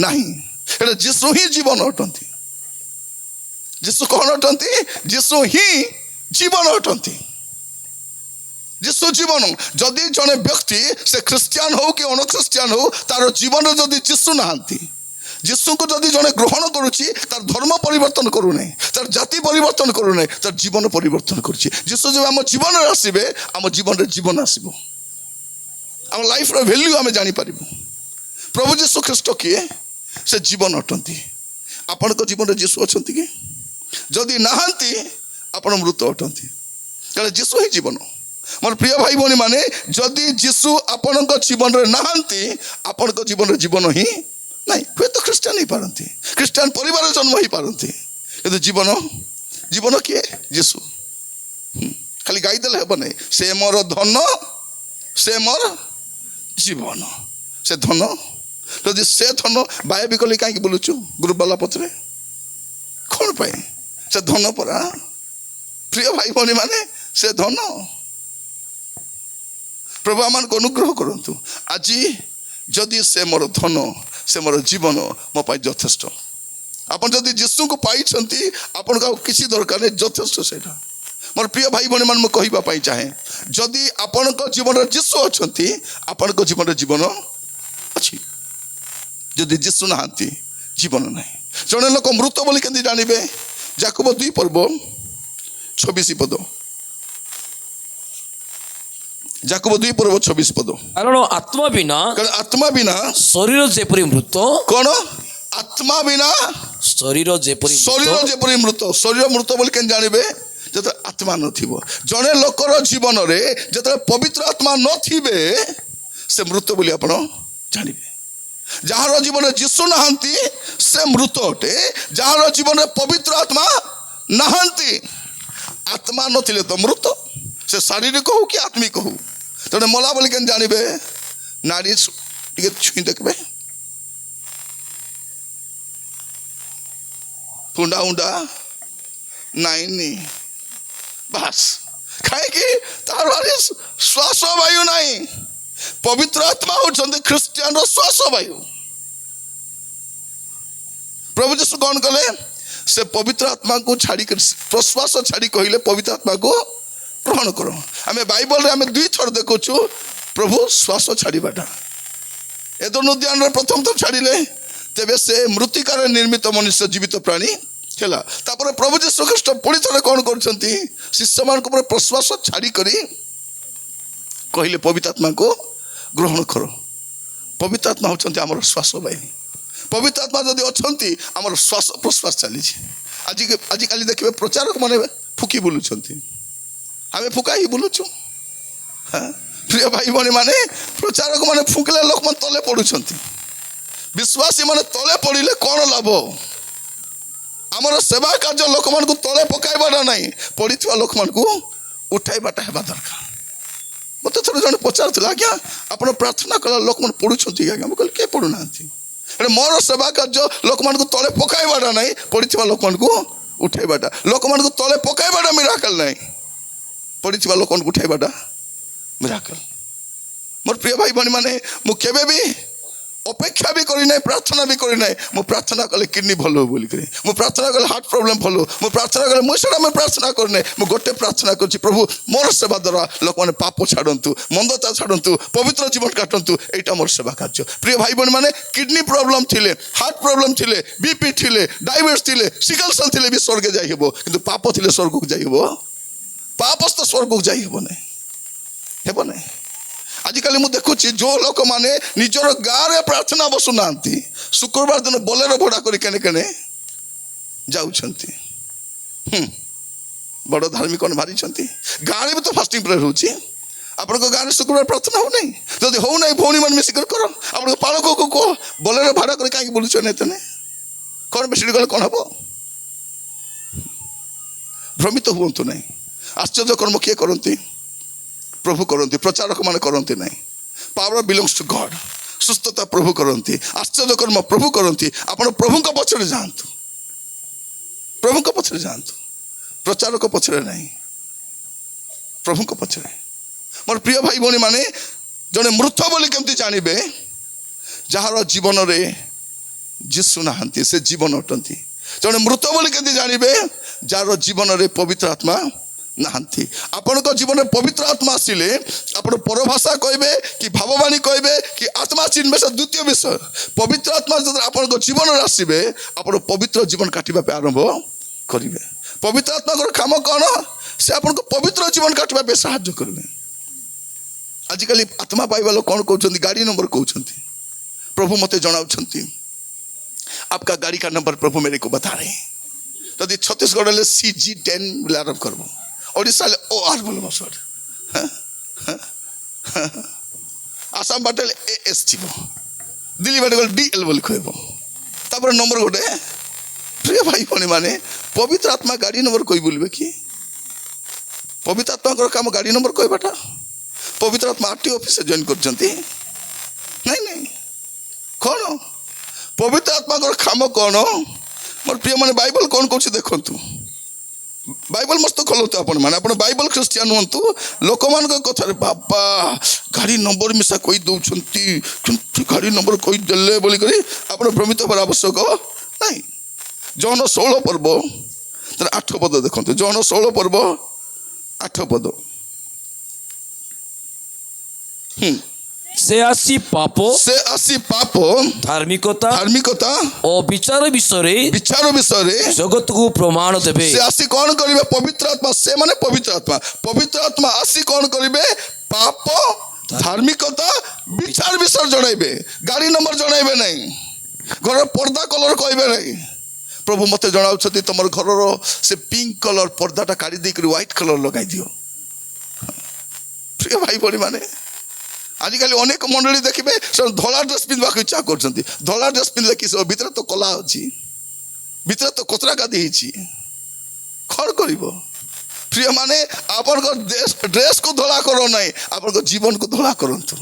ନାହିଁ। ଏଟା ଯୀଶୁ ହିଁ ଜୀବନ ଅଟନ୍ତି। ଯୀଶୁ କ'ଣ ଅଟନ୍ତି? ଯୀଶୁ ହିଁ ଜୀବନ ଅଟନ୍ତି। ଯୀଶୁ ଜୀବନ। ଯଦି ଜଣେ ବ୍ୟକ୍ତି ସେ ଖ୍ରୀଷ୍ଟିଆନ ହଉ କି ଅଣଖ୍ରୀଷ୍ଟିଆନ ହଉ, ତାର ଜୀବନରେ ଯଦି ଯୀଶୁ ନାହାନ୍ତି, ଯୀଶୁଙ୍କୁ ଯଦି ଜଣେ ଗ୍ରହଣ କରୁଛି, ତାର ଧର୍ମ ପରିବର୍ତ୍ତନ କରୁନାହିଁ, ତାର ଜାତି ପରିବର୍ତ୍ତନ କରୁନାହିଁ, ତାର ଜୀବନ ପରିବର୍ତ୍ତନ କରୁଛି। ଯୀଶୁ ଯେବେ ଆମ ଜୀବନରେ ଆସିବେ, ଆମ ଜୀବନରେ ଜୀବନ ଆସିବ, ଆମ ଲାଇଫର ଭ୍ୟାଲ୍ୟୁ ଆମେ ଜାଣିପାରିବୁ। ପ୍ରଭୁ ଯୀଶୁ ଖ୍ରୀଷ୍ଟ କିଏ? ସେ ଜୀବନ ଅଟନ୍ତି। ଆପଣଙ୍କ ଜୀବନରେ ଯୀଶୁ ଅଛନ୍ତି କି? ଯଦି ନାହାନ୍ତି ଆପଣ ମୃତ ଅଟନ୍ତି, କାରଣ ଯୀଶୁ ହିଁ ଜୀବନ। ମୋର ପ୍ରିୟ ଭାଇ ଭଉଣୀ ମାନେ, ଯଦି ଯୀଶୁ ଆପଣଙ୍କ ଜୀବନରେ ନାହାନ୍ତି, ଆପଣଙ୍କ ଜୀବନରେ ଜୀବନ ହିଁ ନାହିଁ। ହୁଏତ ଖ୍ରୀଷ୍ଟିଆନ ହେଇପାରନ୍ତି, ଖ୍ରୀଷ୍ଟିଆନ ପରିବାରରେ ଜନ୍ମ ହେଇପାରନ୍ତି, କିନ୍ତୁ ଜୀବନ କିଏ? ଯୀଶୁ। ଖାଲି ଗାଇଦେଲେ ହେବ ନାହିଁ। ସେ ମୋର ଧନ, ସେ ମୋର ଜୀବନ। ସେ ଧନ, ଯଦି ସେ ଧନ ବାୟ ବି କଲି କାହିଁକି ବୁଲୁଛୁ ଗ୍ରୁପ ବାଲା ପଥରେ? କ'ଣ ପାଇଁ? ସେ ଧନ ପରା। ପ୍ରିୟ ଭାଇ ଭଉଣୀ ମାନେ, ସେ ଧନ। ପ୍ରଭୁ ଆମମାନଙ୍କୁ ଅନୁଗ୍ରହ କରନ୍ତୁ। ଆଜି ଯଦି ସେ ମୋର ଧନ, ସେ ମୋର ଜୀବନ, ମୋ ପାଇଁ ଯଥେଷ୍ଟ। ଆପଣ ଯଦି ଯୀଶୁଙ୍କୁ ପାଇଛନ୍ତି, ଆପଣଙ୍କୁ ଆଉ କିଛି ଦରକାର ନାହିଁ, ଯଥେଷ୍ଟ ସେଇଟା। ମୋର ପ୍ରିୟ ଭାଇ ଭଉଣୀ ମାନେ, ମୁଁ କହିବା ପାଇଁ ଚାହେଁ, ଯଦି ଆପଣଙ୍କ ଜୀବନରେ ଯୀଶୁ ଅଛନ୍ତି, ଆପଣଙ୍କ ଜୀବନରେ ଜୀବନ ଅଛି। ଯଦି ଯୀଶୁ ନାହାନ୍ତି, ଜୀବନ ନାହିଁ। ଜଣେ ଲୋକ ମୃତ ବୋଲି କେମିତି ଜାଣିବେ? ଯାକୋବ 2 ପର୍ବ 26 ପଦ। ଯାକୋବ 2 ପର୍ବ 26 ପଦ। କାରଣ ଆତ୍ମା ବିନା ଶରୀର ଯେପରି ମୃତ। କ'ଣ? ଆତ୍ମା ବିନା ଶରୀର ଯେପରି ମୃତ। ଶରୀର ମୃତ ବୋଲି କେମିତି ଜାଣିବେ? ଯେତେବେଳେ ଆତ୍ମା ନଥିବ। ଜଣେ ଲୋକର ଜୀବନରେ ଯେତେବେଳେ ପବିତ୍ର ଆତ୍ମା ନଥିବେ, ସେ ମୃତ ବୋଲି ଆପଣ ଜାଣିବେ। ଯାହାର ଜୀବନରେ ଯୀଶୁ ନାହାନ୍ତି, ସେ ମୃତ ଅଟେ। ଯାହାର ଜୀବନରେ ପବିତ୍ର ଆତ୍ମା ନାହାନ୍ତି, ଆତ୍ମା ନଥିଲେ ତ ମୃତ। ସେ ଶାରୀରିକ ହଉ କି ଆତ୍ମିକ ହଉ। ତେଣୁ ମଲା ବୋଲି କେମିତି ଜାଣିବେ? ନାରୀ ଟିକେ ଛୁଇଁ ଦେଖିବେ, କୁଣ୍ଡା ଉଣ୍ଡା ନାଇଁନି, ବାସ୍। କାହିଁକି? ତାର ଶ୍ୱାସ ବାୟୁ ନାହିଁ। ପବିତ୍ର ଆତ୍ମା ହଉଛନ୍ତି ଖ୍ରୀଷ୍ଟିଆନର ଶ୍ୱାସ ବାୟୁ। ପ୍ରଭୁ ଯୀଶୁ କ'ଣ କଲେ? ସେ ପବିତ୍ର ଆତ୍ମାକୁ ଛାଡ଼ିକରି, ପ୍ରଶ୍ୱାସ ଛାଡ଼ି କହିଲେ ପବିତ୍ର ଆତ୍ମାକୁ ଗ୍ରହଣ କର। ଆମେ ବାଇବଲରେ ଆମେ 2 ଥର ଦେଖୁଛୁ ପ୍ରଭୁ ଶ୍ୱାସ ଛାଡ଼ିବାଟା। ଏଦେନ ଉଦ୍ୟାନରେ ପ୍ରଥମ ଥର ଛାଡ଼ିଲେ, ତେବେ ସେ ମୃତ୍ତିକାରେ ନିର୍ମିତ ମନୁଷ୍ୟ ଜୀବିତ ପ୍ରାଣୀ ହେଲା। ତାପରେ ପ୍ରଭୁ ଯୀଶୁ ଖ୍ରୀଷ୍ଟ ପୁଣି ଥରେ କ'ଣ କରୁଛନ୍ତି? ଶିଷ୍ୟମାନଙ୍କ ଉପରେ ପ୍ରଶ୍ୱାସ ଛାଡ଼ିକରି କହିଲେ ପବିତ୍ର ଆତ୍ମାକୁ ଗ୍ରହଣ କର। ପବିତ୍ର ଆତ୍ମା ହେଉଛନ୍ତି ଆମର ଶ୍ୱାସ ବାୟୁ। ପବିତ୍ର ଆତ୍ମା ଯଦି ଅଛନ୍ତି, ଆମର ଶ୍ୱାସ ପ୍ରଶ୍ୱାସ ଚାଲିଛି। ଆଜିକାଲି ଦେଖିବେ ପ୍ରଚାରକ ମାନେ ଫୁକି ବୁଲୁଛନ୍ତି, ଆମେ ଫୁକା ହିଁ ବୁଲୁଛୁ। ପ୍ରିୟ ଭାଇ ଭଉଣୀ ମାନେ, ପ୍ରଚାରକ ମାନେ ଫୁକିଲେ ଲୋକମାନେ ତଳେ ପଡ଼ୁଛନ୍ତି। ବିଶ୍ୱାସୀ ମାନେ ତଳେ ପଡ଼ିଲେ କ'ଣ ଲାଭ? ଆମର ସେବା କାର୍ଯ୍ୟ ଲୋକମାନଙ୍କୁ ତଳେ ପକାଇବାଟା ନାହିଁ, ପଡ଼ିଥିବା ଲୋକମାନଙ୍କୁ ଉଠାଇବାଟା ହେବା ଦରକାର। ମୋତେ ଥରେ ଜଣେ ପଚାରୁଥିଲା, ଆଜ୍ଞା ଆପଣ ପ୍ରାର୍ଥନା କଲା ଲୋକମାନେ ପଢ଼ୁଛନ୍ତି ଆଜ୍ଞା? ମୁଁ କହିଲି କିଏ ପଢ଼ୁନାହାନ୍ତି? ମୋର ସେବା କାର୍ଯ୍ୟ ଲୋକମାନଙ୍କୁ ତଳେ ପକାଇବାଟା ନାହିଁ, ପଡ଼ିଥିବା ଲୋକମାନଙ୍କୁ ଉଠାଇବାଟା। ଲୋକମାନଙ୍କୁ ତଳେ ପକାଇବାଟା ମିରାକଲ ନାହିଁ, ପଡ଼ିଥିବା ଲୋକମାନଙ୍କୁ ଉଠାଇବାଟା ମିରାକଲ। ମୋର ପ୍ରିୟ ଭାଇ ଭଉଣୀ ମାନେ, ମୁଁ କେବେ ବି ଅପେକ୍ଷା ବି କରିନାହିଁ, ପ୍ରାର୍ଥନା ବି କରିନାହିଁ। ମୁଁ ପ୍ରାର୍ଥନା କଲେ କିଡନୀ ଭଲ ହବ ବୋଲିକରି, ମୁଁ ପ୍ରାର୍ଥନା କଲେ ହାର୍ଟ ପ୍ରୋବ୍ଲେମ ଭଲ ହବ, ମୁଁ ପ୍ରାର୍ଥନା କଲେ ମୁଁ ସେଟା ମୁଁ ପ୍ରାର୍ଥନା କରିନାହିଁ। ମୁଁ ଗୋଟେ ପ୍ରାର୍ଥନା କରୁଛି, ପ୍ରଭୁ ମୋର ସେବା ଦ୍ୱାରା ଲୋକମାନେ ପାପ ଛାଡ଼ନ୍ତୁ, ମନ୍ଦତା ଛାଡ଼ନ୍ତୁ, ପବିତ୍ର ଜୀବନ କାଟନ୍ତୁ। ଏଇଟା ମୋର ସେବା କାର୍ଯ୍ୟ। ପ୍ରିୟ ଭାଇ ଭଉଣୀ ମାନେ, କିଡନୀ ପ୍ରୋବ୍ଲେମ ଥିଲେ, ହାର୍ଟ ପ୍ରୋବ୍ଲେମ ଥିଲେ, ବିପି ଥିଲେ, ଡାଇବେଟିସ୍ ଥିଲେ, ସିକଲ ସେଲ୍ ଥିଲେ ବି ସ୍ୱର୍ଗ ଯାଇ ହେବ, କିନ୍ତୁ ପାପ ଥିଲେ ସ୍ୱର୍ଗକୁ ଯାଇ ହେବ? ପାପସ୍ତ ସ୍ୱର୍ଗକୁ ଯାଇ ହେବ ନାହିଁ, ହେବ ନାହିଁ। ଆଜିକାଲି ମୁଁ ଦେଖୁଛି ଯେଉଁ ଲୋକମାନେ ନିଜର ଗାଁରେ ପ୍ରାର୍ଥନା ବସୁନାହାନ୍ତି, ଶୁକ୍ରବାର ଦିନ ବୋଲେରୋ ଭଡ଼ା କରି କେନେ କେନେ ଯାଉଛନ୍ତି। ବଡ଼ ଧାର୍ମିକ ବାହାରିଛନ୍ତି। ଗାଁରେ ବି ତ ଫାଷ୍ଟିଂ ପ୍ରେୟର ହେଉଛି। ଆପଣଙ୍କ ଗାଁରେ ଶୁକ୍ରବାର ପ୍ରାର୍ଥନା ହଉନାହିଁ? ଯଦି ହଉନାହିଁ, ଭଉଣୀମାନେ ମିଶିକରି କର। ଆପଣଙ୍କ ପାଳକକୁ କୁହ ବୋଲେରୋ ଭଡ଼ା କରି କାହିଁକି ବୁଲୁଛ ଏତେ? କ'ଣ ବେଶୀ ଗଲେ କ'ଣ ହବ? ଭ୍ରମିତ ହୁଅନ୍ତୁ ନାହିଁ। ଆଶ୍ଚର୍ଯ୍ୟ କର୍ମ କିଏ କରନ୍ତି? ପ୍ରଭୁ କରନ୍ତି, ପ୍ରଚାରକ ମାନେ କରନ୍ତି ନାହିଁ। ପାୱାର ବିଲଙ୍ଗସ୍ ଟୁ ଗଡ୍। ସୁସ୍ଥତା ପ୍ରଭୁ କରନ୍ତି, ଆଶ୍ଚର୍ଯ୍ୟ କର୍ମ ପ୍ରଭୁ କରନ୍ତି। ଆପଣ ପ୍ରଭୁଙ୍କ ପଛରେ ଯାଆନ୍ତୁ, ପ୍ରଭୁଙ୍କ ପଛରେ ଯାଆନ୍ତୁ, ପ୍ରଚାରକ ପଛରେ ନାହିଁ, ପ୍ରଭୁଙ୍କ ପଛରେ। ମୋର ପ୍ରିୟ ଭାଇ ଭଉଣୀ ମାନେ, ଜଣେ ମୃତ ବୋଲି କେମିତି ଜାଣିବେ? ଯାହାର ଜୀବନରେ ଯୀଶୁ ନାହାନ୍ତି, ସେ ଜୀବନ ଅଟନ୍ତି। ଜଣେ ମୃତ ବୋଲି କେମିତି ଜାଣିବେ? ଯାହାର ଜୀବନରେ ପବିତ୍ର ଆତ୍ମା ନାହାନ୍ତି। ଆପଣଙ୍କ ଜୀବନରେ ପବିତ୍ର ଆତ୍ମା ଆସିଲେ ଆପଣ ପରଭାଷା କହିବେ କି ଭାବବାଣୀ କହିବେ କି ଆତ୍ମା ଚିହ୍ନିବେ, ସେ ଦ୍ୱିତୀୟ ବିଷୟ। ପବିତ୍ର ଆତ୍ମା ଯେତେବେଳେ ଆପଣଙ୍କ ଜୀବନରେ ଆସିବେ, ଆପଣ ପବିତ୍ର ଜୀବନ କାଟିବା ପାଇଁ ଆରମ୍ଭ କରିବେ। ପବିତ୍ର ଆତ୍ମାଙ୍କର କାମ କ'ଣ? ସେ ଆପଣଙ୍କୁ ପବିତ୍ର ଜୀବନ କାଟିବା ପାଇଁ ସାହାଯ୍ୟ କରିବେ। ଆଜିକାଲି ଆତ୍ମା ପାଇବା ଲୋକ କ'ଣ କହୁଛନ୍ତି? ଗାଡ଼ି ନମ୍ବର କହୁଛନ୍ତି। ପ୍ରଭୁ ମୋତେ ଜଣାଉଛନ୍ତି, आपका गाड़ी का नंबर प्रभु मेरे को बता रहे हैं। यदि छत्तीसगढ़ ले CG10 बोले आरंभ करबो, ओडिशा ले OR बोलबो सर, आसाम बाटे AS छिबो, दिल्ली बाटे DL बोल कहबो, तापर नंबर गोटे। प्रिय भाई भौणी माने, पवित्र आत्मा गाड़ी नंबर कोई बोलबे कि? पवित्र आत्मा को काम गाड़ी नंबर कहबाटा? पवित्र आत्मा RTO ऑफिस से जॉइन करछंती? नहीं कौन पवित्र आत्मा को काम कौन? मोर प्रिय माने, बाइबल कौन कौन देखु, बाइबल मस्त खोलतु आपण माने, आपण बाइबल ख्रिस्टियन हुंतु। लोक मान कथा बाबा गाड़ी नंबर मिसा कोई दौरान गाड़ी नंबर कोई देले बोली करी आपण भ्रमित होबार आवश्यक नहीं। जौन 16 पर्व 8 पद देखते, जौन 16 पर्व 8 पद। से आसी पाप धार्मिकता और विचार विषय जगत को प्रमाण देबे। से आसी कौन करिवे? पवित्र आत्मा। से माने पवित्र आत्मा। पवित्र आत्मा आसी कौन करिवे? पाप धार्मिकता विचार विषय जणाइबे। गाड़ी नंबर जणाइबे नहीं, घर पर्दा कलर कहबे नहीं। प्रभु मते जणाउछथि तमर घरर से पिंक कलर पर्दाटा काढी देई करी व्हाइट कलर लगाई दियो। प्रिय भाई बड़ी माने, आजिकल अनेक मंडली देखिए धला ड्रेस पिंधवाक इच्छा करछंती। धला ड्रेस पिंधले कि भीतर तो कला अछि, भीतर तो कोतरा गादी हिची, कौन करिवो? प्रिय माने, आपन ड्रेस को धला करो नहीं, आपन जीवन को धला करंतु।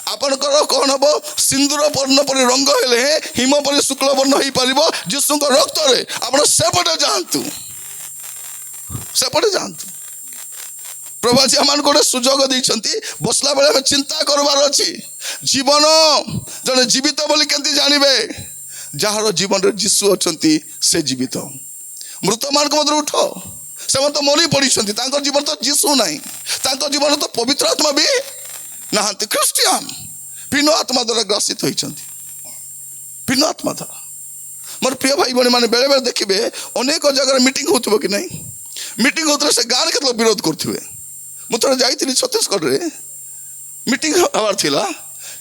आपन कौन हम सिंदूर वर्ण पर रंग हेले हिम पर शुक्ल वर्ण हो पारिबो यीशु को रक्त रे। आपन सेपटे जांतु, सेपटे जांतु। प्रभु आज आम गोटे सुजोग देइछंती, बसला बेले हमें चिंता करबार अछि। जीवन जने जीवित बोली केंती जानिबे? जहार जीवन रे यीशु अछंती से जीवित। मृत मान को मधुर उठ, से तो मरी पड़िछंती, तांकर जीवन तो यीशु नहीं, तांकर जीवन तो पवित्र आत्मा भी नाहंती। ख्रिस्टियन भिन्न आत्मा द्वारा ग्रसित होइछंती, भिन्न आत्मा द्वारा। मोर प्रिय भाई बहन माने, बेले बेले देखिबे अनेक जगह मीटिंग होतबो कि नहीं, मीटिंग होतले से गान के लोग विरोध करथिबे। मु थोड़े जाइथिली छत्तीसगढ़ रे, मीटिंग हवार थिला,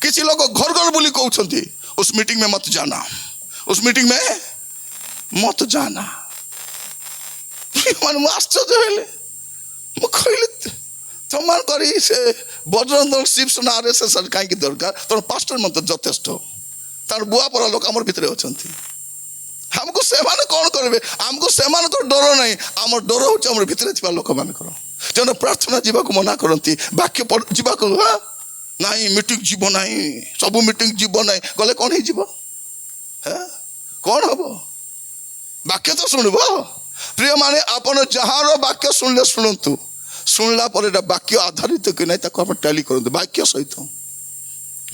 किसी लोग घर घर बोली कहउछंती उस मीटिंग में मत जाना, उस मीटिंग में मत जाना। मन आश्चर्य हेले, मु कहले तमान करी से बजरंग दल शिवसेना RSS काई की दरकार, तोर पास्टर मन तो यथेष्ट, तार बुआ पर लोक हमर भितरे अछंती। हमको सेमान कौन करबे? हमको सेमान को डर नहीं, हमर डर होछ हमर भितरे थिबा लोक मान करो। जन प्रार्थना जीवा को मना करती, वाक्य जीवा को नहीं, मीटिंग जीव नहीं, सब मीटिंग जीव नहीं गले कौन जीव? कौन हम वाक्य तो शुणब। प्रिय माने, आपन जहार वाक्य शुणले शुणु, शुणला पर वाक्य आधारित कि नहीं ताको आप टैली करते वाक्य सहित।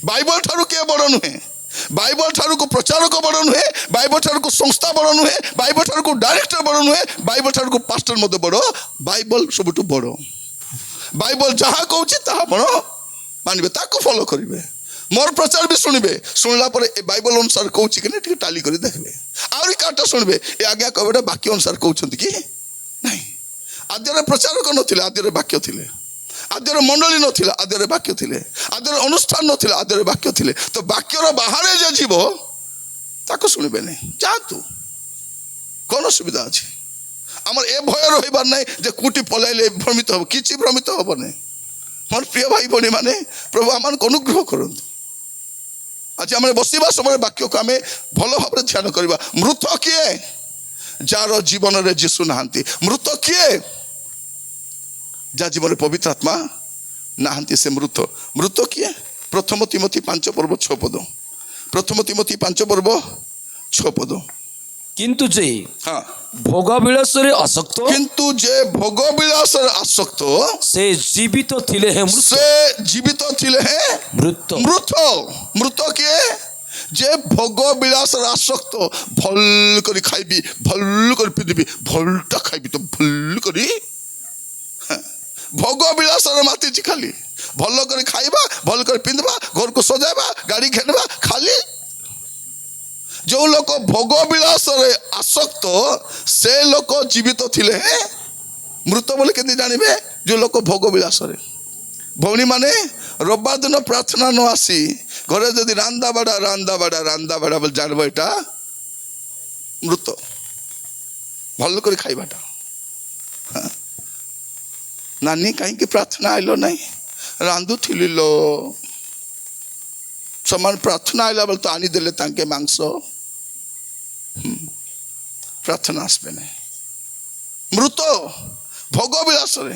बाइबल ठारू के बड़ नुहे, ବାଇବଲ ଠାରୁ ପ୍ରଚାରକ ବଡ଼ ନୁହେଁ, ବାଇବଲ ଠାରୁ ସଂସ୍ଥା ବଡ଼ ନୁହେଁ, ବାଇବଲ ଠାରୁ ଡାଇରେକ୍ଟର ବଡ଼ ନୁହେଁ, ବାଇବଲ ଠାରୁ ପାଷ୍ଟର ମଧ୍ୟ ବଡ଼। ବାଇବଲ ସବୁଠୁ ବଡ଼। ବାଇବଲ ଯାହା କହୁଛି ତାହା ଆପଣ ମାନିବେ, ତାକୁ ଫଲୋ କରିବେ, ମୋର ପ୍ରଚାର ବି ଶୁଣିବେ। ଶୁଣିଲା ପରେ ଏ ବାଇବଲ ଅନୁସାରେ କହୁଛି କି ନା ଟିକେ ଟାଲି କରି ଦେଖିବେ। ଆହୁରି କାହାଟା ଶୁଣିବେ, ଏ ଆଜ୍ଞା କହିବାଟା ବାକ୍ୟ ଅନୁସାରେ କହୁଛନ୍ତି କି ନାହିଁ। ଆଦ୍ୟରେ ପ୍ରଚାରକ ନଥିଲେ, ଆଦ୍ୟରେ ବାକ୍ୟ ଥିଲେ। ଆଦ୍ୟରେ ମଣ୍ଡଳୀ ନଥିଲା, ଆଦ୍ୟରେ ବାକ୍ୟ ଥିଲେ। ଆଦ୍ୟରେ ଅନୁଷ୍ଠାନ ନଥିଲା, ଆଦ୍ୟରେ ବାକ୍ୟ ଥିଲେ। ତ ବାକ୍ୟର ବାହାରେ ଯେ ଯିବ ତାକୁ ଶୁଣିବେ ନାହିଁ। ଯାଆନ୍ତୁ, କ'ଣ ସୁବିଧା ଅଛି? ଆମର ଏ ଭୟ ରହିବାର ନାହିଁ ଯେ କୋଉଠି ପଳାଇଲେ ଭ୍ରମିତ ହବ। କିଛି ଭ୍ରମିତ ହବ ନାହିଁ। ମୋର ପ୍ରିୟ ଭାଇ ଭଉଣୀ ମାନେ, ପ୍ରଭୁ ଆମମାନଙ୍କୁ ଅନୁଗ୍ରହ କରନ୍ତୁ। ଆଜି ଆମେ ବସିବା ସମୟରେ ବାକ୍ୟକୁ ଆମେ ଭଲ ଭାବରେ ଧ୍ୟାନ କରିବା। ମୃତ କିଏ? ଯାହାର ଜୀବନରେ ଯୀଶୁ ନାହାନ୍ତି। ମୃତ କିଏ? ଯାହା ଜୀବନରେ ପବିତ୍ର ଆତ୍ମା ନାହାନ୍ତି, ସେ ମୃତ। ମୃତ କିଏ? ପ୍ରଥମ ତିମୋଥୀ 5 ପର୍ବ 6 ପଦ। ପ୍ରଥମ ତିମୋଥୀ 5 ପର୍ବ 6 ପଦ। କିନ୍ତୁ ଯେ ହଁ, ଭୋଗ ବିଳାସରେ ଆସକ୍ତ, କିନ୍ତୁ ଯେ ଭୋଗ ବିଳାସରେ ଆସକ୍ତ, ସେ ଜୀବିତ ଥିଲେ ହେ ମୃତ। ସେ ଜୀବିତ ଥିଲେ ହେ ମୃତ। ମୃତ। ମୃତ କିଏ? ଯେ ଭୋଗ ବିଳାସରେ ଆସକ୍ତ। ଭଲ କରି ଖାଇବି, ଭଲ କରି ପିନ୍ଧିବି, ଭଲଟା ଖାଇବି ତ ଭଲ କରି। ଭୋଗ ବିଳାସରେ ମାତିଛି ଖାଲି। ଭଲ କରି ଖାଇବା, ଭଲ କରି ପିନ୍ଧିବା, ଘରକୁ ସଜାଇବା, ଗାଡ଼ି ଘେନିବା, ଖାଲି। ଯେଉଁ ଲୋକ ଭୋଗ ବିଳାସରେ ଆସକ୍ତ, ସେ ଲୋକ ଜୀବିତ ଥିଲେ ମୃତ ବୋଲି କେମିତି ଜାଣିବେ? ଯେଉଁ ଲୋକ ଭୋଗ ବିଳାସରେ। ଭଉଣୀ ମାନେ, ରବିବାର ଦିନ ପ୍ରାର୍ଥନା ନ ଆସି ଘରେ ଯଦି ରାନ୍ଦା ବାଡ଼ା ବୋଲି ଜାଣିବ ଏଇଟା ମୃତ। ଭଲ କରି ଖାଇବାଟା। ନାନୀ କାହିଁକି ପ୍ରାର୍ଥନା ଆଇଲ ନାହିଁ? ରାନ୍ଧୁଥିଲି ଲୋ। ସେମାନେ ପ୍ରାର୍ଥନା ଆଇଲା ବେଳେ ତ ଆଣିଦେଲେ ତାଙ୍କେ ମାଂସ। ପ୍ରାର୍ଥନା ଆସିବେ ନାହିଁ। ମୃତ ଭୋଗ ବିଳାସରେ।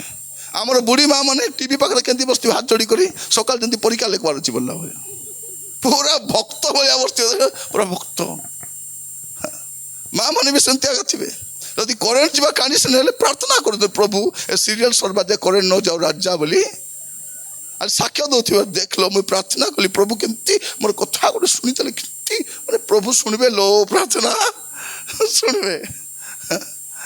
ଆମର ବୁଢ଼ୀ ମା ମାନେ ଟିଭି ପାଖରେ କେମିତି ବସିଥିବେ, ହାତ ଯୋଡ଼ି କରି, ସକାଳ ଯେମିତି ପରୀକ୍ଷା ଲେଖବାର ଅଛି ବୋଲିଲା ଭଳିଆ, ପୁରା ଭକ୍ତ ଭଳିଆ ବସିଥିବେ, ପୁରା ଭକ୍ତ। ମା ମାନେ ବି ସେମିତି ଆଗା ଥିବେ। ଯଦି କରେଣ୍ଟ ଯିବା କଣ୍ଡିସନ ହେଲେ ପ୍ରାର୍ଥନା କରୁଥିବେ, ପ୍ରଭୁ ଏ ସିରିଏଲ ସର୍ବା ଯେ କରେଣ୍ଟ ନ ଯାଉ ରାଜା ବୋଲି। ଆଉ ସାକ୍ଷ୍ୟ ଦଉଥିବେ, ଦେଖିଲ ମୁଁ ପ୍ରାର୍ଥନା କଲି, ପ୍ରଭୁ କେମିତି ମୋର କଥା ଗୋଟେ ଶୁଣିଥିଲେ, କେମିତି ମାନେ ପ୍ରଭୁ ଶୁଣିବେ ଲୋ, ପ୍ରାର୍ଥନା ଶୁଣିବେ।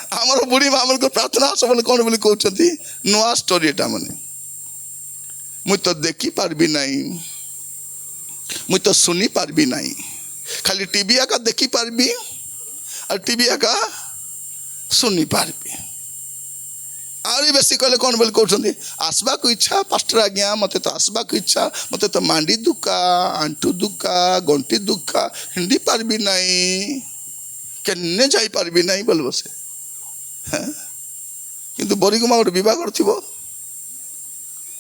ଆମର ବୁଢ଼ୀ ମା ମାନଙ୍କ ପ୍ରାର୍ଥନା ସବୁବେଳେ କ'ଣ ବୋଲି କହୁଛନ୍ତି? ନୂଆ ଷ୍ଟୋରି ଏଟା। ମାନେ ମୁଇଁ ତ ଦେଖିପାରିବି ନାହିଁ, ମୁଇଁ ତ ଶୁଣି ପାରିବି ନାହିଁ, ଖାଲି ଟିଭି ଏକା ଦେଖିପାରିବି ଆଉ ଟିଭି ଏକା ଶୁଣି ପାରିବି। ଆହୁରି ବେଶୀ କହିଲେ କ'ଣ ବୋଲି କହୁଛନ୍ତି? ଆସିବାକୁ ଇଚ୍ଛା ପାଷ୍ଟର ଆଜ୍ଞା, ମୋତେ ତ ଆସିବାକୁ ଇଚ୍ଛା, ମୋତେ ତ ମାଣ୍ଡି ଦୁଃଖା, ଆଣ୍ଠୁ ଦୁଃଖା, ଗଣ୍ଠି ଦୁଃଖା, ହିଣ୍ଡି ପାରିବି ନାହିଁ, କେନେ ଯାଇପାରିବି ନାହିଁ ବୋଲି ବସେ। କିନ୍ତୁ ବରିଗୁମା ଗୋଟେ ବିବାହ କରିଥିବ,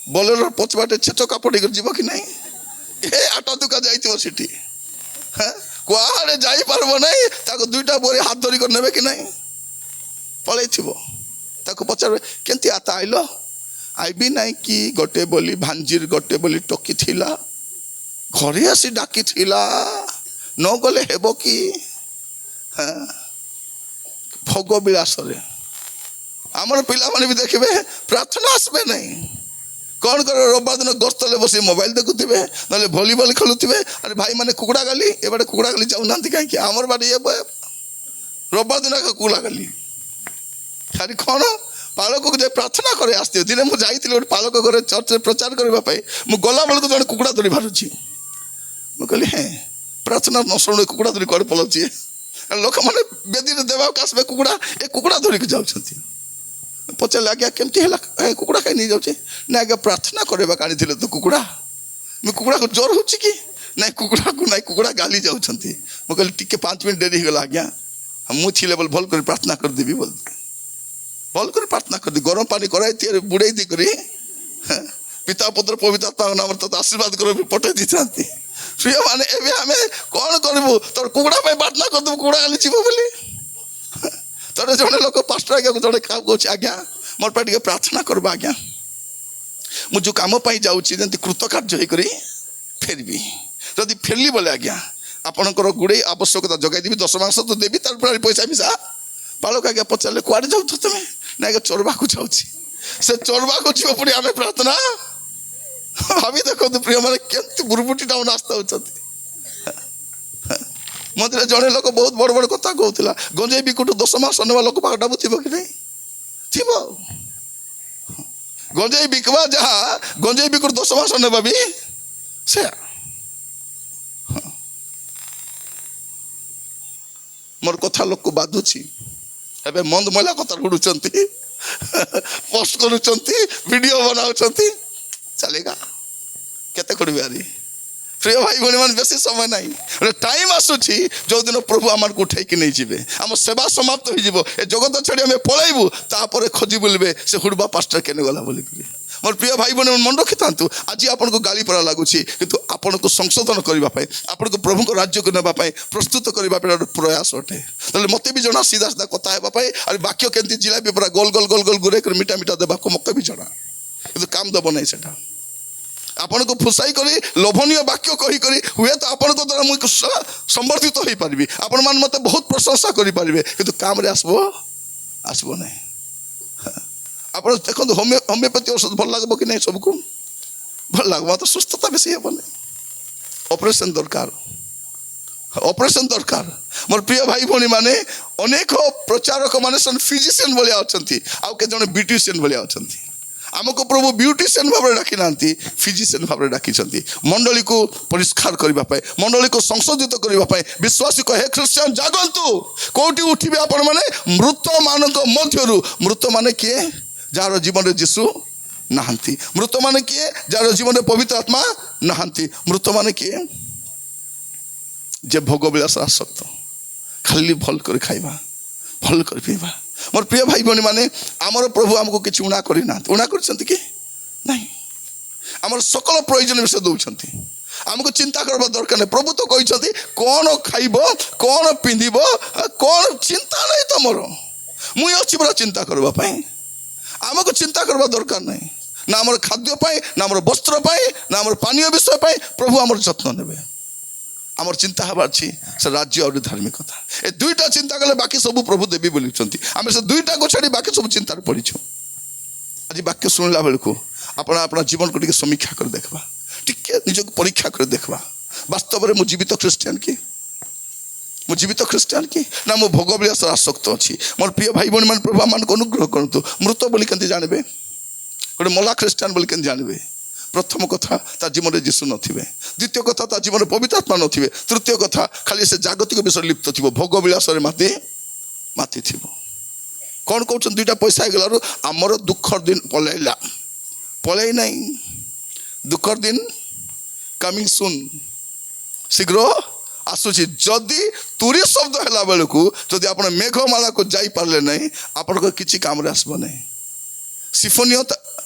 ବୋଲେରୋ ପଛବାଟେ ଛେଚ କାପଡ଼ କରି ଯିବ କି ନାହିଁ? ଏ ଆଟ ଦୁଃଖା ଯାଇଥିବ ସେଠି, କୁଆଡ଼େ ଯାଇପାରିବ ନାହିଁ। ତାକୁ 2ଟା ବୋରି ହାତ ଧରି କରି ନେବେ କି ନାହିଁ? ପଳେଇଥିବ। ତାକୁ ପଚାରବେ, କେମିତି ଆତା ଆଇଲ? ଆଇବି ନାହିଁ କି, ଗୋଟେ ବୋଲି ଭାଞ୍ଜିର ଗୋଟେ ବୋଲି ଟକି ଥିଲା, ଘରେ ଆସି ଡାକିଥିଲା, ନ ଗଲେ ହେବ କି? ଭୋଗ ବିଳାସରେ ଆମର ପିଲାମାନେ ବି ଦେଖିବେ, ପ୍ରାର୍ଥନା ଆସିବେ ନାହିଁ। କ'ଣ କରିବେ? ରବିବାର ଦିନ ଗସ୍ତରେ ବସି ମୋବାଇଲ ଦେଖୁଥିବେ, ନହେଲେ ଭଲିବଲ ଖେଳୁଥିବେ। ଆରେ ଭାଇମାନେ କୁକୁଡ଼ା ଗାଲି, ଏବାଟେ କୁକୁଡ଼ା ଗାଲି ଯାଉନାହାନ୍ତି କାହିଁକି? ଆମର ବାଟେ ରବିବାର ଦିନ କୁକୁଡ଼ା ଗାଲି। ଖାଲି କ'ଣ ପାଳକକୁ ଯାଇ ପ୍ରାର୍ଥନା କରି ଆସିଥିବେ। ଦିନେ ମୁଁ ଯାଇଥିଲି ଗୋଟେ ପାଳକ ଘରେ ଚର୍ଚ୍ଚରେ ପ୍ରଚାର କରିବା ପାଇଁ। ମୁଁ ଗଲାବେଳକୁ ଜଣେ କୁକୁଡ଼ା ଧରି ବାହାରୁଛି। ମୁଁ କହିଲି, ପ୍ରାର୍ଥନା ନ ଶୁଣୁ କୁକୁଡ଼ା ଧରି କୁଆଡ଼େ ପଳାଉଛି? ଲୋକମାନେ ବେଦୀରେ ଦେବାକୁ ଆସିବେ, କୁକୁଡ଼ା ଏ କୁକୁଡ଼ା ଧରିକି ଯାଉଛନ୍ତି। ପଚାରିଲେ, ଆଜ୍ଞା କେମିତି ହେଲା? କୁକୁଡ଼ା ଖାଇ ନେଇଯାଉଛି। ନା ଆଜ୍ଞା ପ୍ରାର୍ଥନା କରିବାକୁ ଆଣିଥିଲେ ତ କୁକୁଡ଼ା। ମୁଁ କୁକୁଡ଼ାକୁ ଜ୍ୱର ହେଉଛି କି? ନାଇଁ କୁକୁଡ଼ାକୁ ନାଇଁ, କୁକୁଡ଼ା ଗାଲି ଯାଉଛନ୍ତି। ମୁଁ କହିଲି, ଟିକେ 5 ମିନିଟ୍ ଡେରି ହେଇଗଲା ଆଜ୍ଞା, ମୁଁ ଥିଲେ ବୋଲି ଭଲ କରି ପ୍ରାର୍ଥନା କରିଦେବି ବୋଲି। ଭଲ କରି ପ୍ରାର୍ଥନା କରିଦେବି, ଗରମ ପାଣି କରାଇ ତିଆରି ବୁଡ଼େଇ ଦେଇକରି ପିତା ପୁତ୍ର ପବିତ୍ର ଆତ୍ମାଙ୍କ ନାମରେ ତୋତେ ଆଶୀର୍ବାଦ କରି ପଠେଇ ଦେଇଥାନ୍ତି। ପ୍ରିୟ ମାନେ, ଏବେ ଆମେ କ'ଣ କରିବୁ? ତୋର କୁକୁଡ଼ା ପାଇଁ ପ୍ରାର୍ଥନା କରିଦେବୁ, କୁକୁଡ଼ା ଗାଲି ଯିବ ବୋଲି। ତୋର ଜଣେ ଲୋକ ପାଷ୍ଟର ଆଜ୍ଞା ଜଣେ କହୁଛି, ଆଜ୍ଞା ମୋର ପାଇଁ ଟିକେ ପ୍ରାର୍ଥନା କରବା ଆଜ୍ଞା, ମୁଁ ଯେଉଁ କାମ ପାଇଁ ଯାଉଛି ଯେମିତି କୃତକାର୍ଯ୍ୟ ହେଇକରି ଫେରିବି। ଯଦି ଫେରିଲି ବୋଲେ ଆଜ୍ଞା ଆପଣଙ୍କର ଗୁଡ଼େ ଆବଶ୍ୟକତା ଯୋଗାଇ ଦେବି, 10 ମାସ ତ ଦେବି, ତାର ପଇସା ମିଶା। ପାଳକ ଆଜ୍ଞା ପଚାରିଲେ, କୁଆଡ଼େ ଯାଉଛ ତମେ? ନା ଆଜ୍ଞା ଚରବାକୁ ଯାଉଛି। ସେ ଚରବାକୁ ଯିବ ପୁଣି ଆମେ ପ୍ରାର୍ଥନା। ଭାବି ଦେଖନ୍ତୁ ପ୍ରିୟ ମାନେ, କେମିତି ବୁରୁବୁଟିଟା ନାସ୍ତା ହେଉଛନ୍ତି। ମନ୍ଦିରରେ ଜଣେ ଲୋକ ବହୁତ ବଡ଼ ବଡ଼ କଥା କହୁଥିଲା, ଗଞ୍ଜେଇ ବିକୁଠୁ 10 ମାସ ନେବା ଲୋକ ପାଖଟା ଥିବ କି ନାହିଁ? ଥିବ। ଗଞ୍ଜେଇ ବିକବା ଯାହା, ଗଞ୍ଜେଇ ବିକୁଠୁ 10 ମାସ ନେବା ବି ସେୟା। ମୋର କଥା ଲୋକକୁ ବାଧୁଛି, ଏବେ ମନ୍ଦ ମହିଳା କଥା ଉଡ଼ୁଛନ୍ତି, ପୋଷ୍ଟ କରୁଛନ୍ତି, ଭିଡ଼ିଓ ବନାଉଛନ୍ତି, ଚାଲିକା କେତେ କରିବେ? ଆରି ପ୍ରିୟ ଭାଇ ଭଉଣୀ ମାନେ, ବେଶୀ ସମୟ ନାହିଁ, ଗୋଟେ ଟାଇମ୍ ଆସୁଛି ଯେଉଁଦିନ ପ୍ରଭୁ ଆମକୁ ଉଠେଇକି ନେଇଯିବେ। ଆମ ସେବା ସମାପ୍ତ ହେଇଯିବ, ଏ ଜଗତ ଛାଡ଼ି ଆମେ ପଳାଇବୁ, ତାପରେ ଖୋଜି ବୁଲିବେ ସେ ହୁଡ଼ବା ପାଷ୍ଟର କେନେ ଗଲା ବୋଲିକରି। ମୋର ପ୍ରିୟ ଭାଇ ଭଉଣୀ ମନେ ରଖିଥାନ୍ତୁ, ଆଜି ଆପଣଙ୍କୁ ଗାଳି ପରା ଲାଗୁଛି, କିନ୍ତୁ ଆପଣଙ୍କୁ ସଂଶୋଧନ କରିବା ପାଇଁ, ଆପଣଙ୍କୁ ପ୍ରଭୁଙ୍କ ରାଜ୍ୟକୁ ନେବା ପାଇଁ ପ୍ରସ୍ତୁତ କରିବା ପାଇଁ ଗୋଟେ ପ୍ରୟାସ ଅଟେ। ତାହେଲେ ମୋତେ ବି ଜଣା ସିଧା ସିଧା କଥା ହେବା ପାଇଁ, ଆଉ ବାକ୍ୟ କେମିତି ଜିଲାପି ପୁରା ଗୋଲ ଗୋଲ ଗୋଲ ଗୋଲ ଗୁରେଇ କରି ମିଠା ମିଠା ଦେବାକୁ ମୋତେ ବି ଜଣା, କିନ୍ତୁ କାମ ଦେବ ନାହିଁ ସେଟା। ଆପଣଙ୍କୁ ଫୁସାଇ କରି ଲୋଭନୀୟ ବାକ୍ୟ କହିକରି ହୁଏତ ଆପଣଙ୍କ ଦ୍ୱାରା ମୁଁ ସମ୍ବର୍ଦ୍ଧିତ ହୋଇପାରିବି, ଆପଣମାନେ ମୋତେ ବହୁତ ପ୍ରଶଂସା କରିପାରିବେ, କିନ୍ତୁ କାମରେ ଆସିବ ନାହିଁ। ଆପଣ ଦେଖନ୍ତୁ, ହୋମିଓପାଥି ଔଷଧ ଭଲ ଲାଗିବ କି ନାହିଁ? ସବୁକୁ ଭଲ ଲାଗିବ, ତ ସୁସ୍ଥତା ବେଶୀ ହେବ ନାହିଁ। ଅପରେସନ୍ ଦରକାର, ଅପରେସନ୍ ଦରକାର। ମୋର ପ୍ରିୟ ଭାଇ ଭଉଣୀ ମାନେ, ଅନେକ ପ୍ରଚାରକ ମାନେ ଫିଜିସିଆନ୍ ଭଳିଆ ଅଛନ୍ତି, ଆଉ କେତେ ଜଣ ବ୍ୟୁଟିସିଆନ୍ ଭଳିଆ ଅଛନ୍ତି। ଆମକୁ ପ୍ରଭୁ ବ୍ୟୁଟିସିଆନ୍ ଭାବରେ ଡାକି ନାହାନ୍ତି, ଫିଜିସିଆନ୍ ଭାବରେ ଡାକିଛନ୍ତି, ମଣ୍ଡଳୀକୁ ପରିଷ୍କାର କରିବା ପାଇଁ, ମଣ୍ଡଳୀକୁ ସଂଶୋଧିତ କରିବା ପାଇଁ। ବିଶ୍ୱାସୀ କହେ, ହେ ଖ୍ରୀଷ୍ଟିଆନ ଜାଗନ୍ତୁ। କୋଉଠି ଉଠିବେ ଆପଣମାନେ? ମୃତମାନଙ୍କ ମଧ୍ୟରୁ। ମୃତମାନେ କିଏ? ଯାହାର ଜୀବନରେ ଯୀଶୁ ନାହାନ୍ତି। ମୃତମାନେ କିଏ? ଯାହାର ଜୀବନରେ ପବିତ୍ର ଆତ୍ମା ନାହାନ୍ତି। ମୃତମାନେ କିଏ? ଯେ ଭୋଗ ବିଳାସ ଆସକ୍ତ, ଖାଲି ଭଲ କରି ଖାଇବା, ଭଲ କରି ପିଇବା। ମୋର ପ୍ରିୟ ଭାଇ ଭଉଣୀ ମାନେ, ଆମର ପ୍ରଭୁ ଆମକୁ କିଛି ଉଣା କରିନାହାନ୍ତି। ଉଣା କରିଛନ୍ତି କି ନାହିଁ? ଆମର ସକଳ ପ୍ରয়োଜନ ବିଷୟ ଦେଉଛନ୍ତି, ଆମକୁ ଚିନ୍ତା କରିବା ଦରକାର ନାହିଁ। ପ୍ରଭୁ ତ କହିଛନ୍ତି, କ'ଣ ଖାଇବ, କ'ଣ ପିନ୍ଧିବ, କ'ଣ ଚିନ୍ତା ନାହିଁ ତମର, ମୁଁ ଅଛି ପରା ଚିନ୍ତା କରିବା ପାଇଁ। ଆମକୁ ଚିନ୍ତା କରିବା ଦରକାର ନାହିଁ, ନା ଆମର ଖାଦ୍ୟ ପାଇଁ, ନା ଆମର ବସ୍ତ୍ର ପାଇଁ, ନା ଆମର ପାନୀୟ ବିଷୟ ପାଇଁ। ପ୍ରଭୁ ଆମର ଯତ୍ନ ନେବେ। আমার চিন্তা হবার ଅଛି ସେ ରାଜ୍ୟ ଆଉ ଧାର୍ମିକତା। ଏ ଦୁଇଟା ଚିନ୍ତା କଲେ ବାକି ସବୁ ପ୍ରଭୁ ଦେବି ବୋଲିଛନ୍ତି। ଆମେ ସେ ଦୁଇଟାକୁ ଛାଡ଼ି ବାକି ସବୁ ଚିନ୍ତାରେ ପଡ଼ିଛୁ। ଆଜି ବାକ୍ୟ ଶୁଣିଲା ବେଳକୁ ଆପଣ ଆପଣ ଜୀବନକୁ ଟିକେ ସମୀକ୍ଷା କରି ଦେଖିବା, ଟିକେ ନିଜକୁ ପରୀକ୍ଷା କରି ଦେଖିବା। ବାସ୍ତବରେ ମୁଁ ଜୀବିତ ଖ୍ରୀଷ୍ଟିଆନ କି? ମୁଁ ଜୀବିତ ଖ୍ରୀଷ୍ଟିଆନ କି ନା ମୁଁ ଭୋଗ ବିଳାସରେ ଆସକ୍ତ ଅଛି? ମୋର ପ୍ରିୟ ଭାଇ ଭଉଣୀ ମାନେ, ପ୍ରଭୁ ଆମମାନଙ୍କୁ ଅନୁଗ୍ରହ କରନ୍ତୁ। ମୃତ ବୋଲି କେମିତି ଜାଣିବେ? ଗୋଟେ ମଲା ଖ୍ରୀଷ୍ଟିଆନ ବୋଲି କେମିତି ଜାଣିବେ? ପ୍ରଥମ କଥା, ତା ଜୀବନରେ ଯୀଶୁ ନଥିବେ। ଦ୍ୱିତୀୟ କଥା, ତା ଜୀବନରେ ପବିତ୍ର ଆତ୍ମା ନଥିବେ। ତୃତୀୟ କଥା, ଖାଲି ସେ ଜାଗତିକ ବିଷୟରେ ଲିପ୍ତ ଥିବ, ଭୋଗ ବିଳାସରେ ମାତି ଥିବ। କ'ଣ କହୁଛନ୍ତି? ଦୁଇଟା ପଇସା ହେଇଗଲାରୁ ଆମର ଦୁଃଖର ଦିନ ପଳେଇ ନାହିଁ। ଦୁଃଖର ଦିନ କମିଂ ସୁନ୍, ଶୀଘ୍ର ଆସୁଛି। ଯଦି ତୁରୀ ଶବ୍ଦ ହେଲା ବେଳକୁ, ଯଦି ଆପଣ ମେଘମାଳାକୁ ଯାଇପାରିଲେ ନାହିଁ, ଆପଣଙ୍କର କିଛି କାମରେ ଆସିବ ନାହିଁ। ସିଫୋନିୟ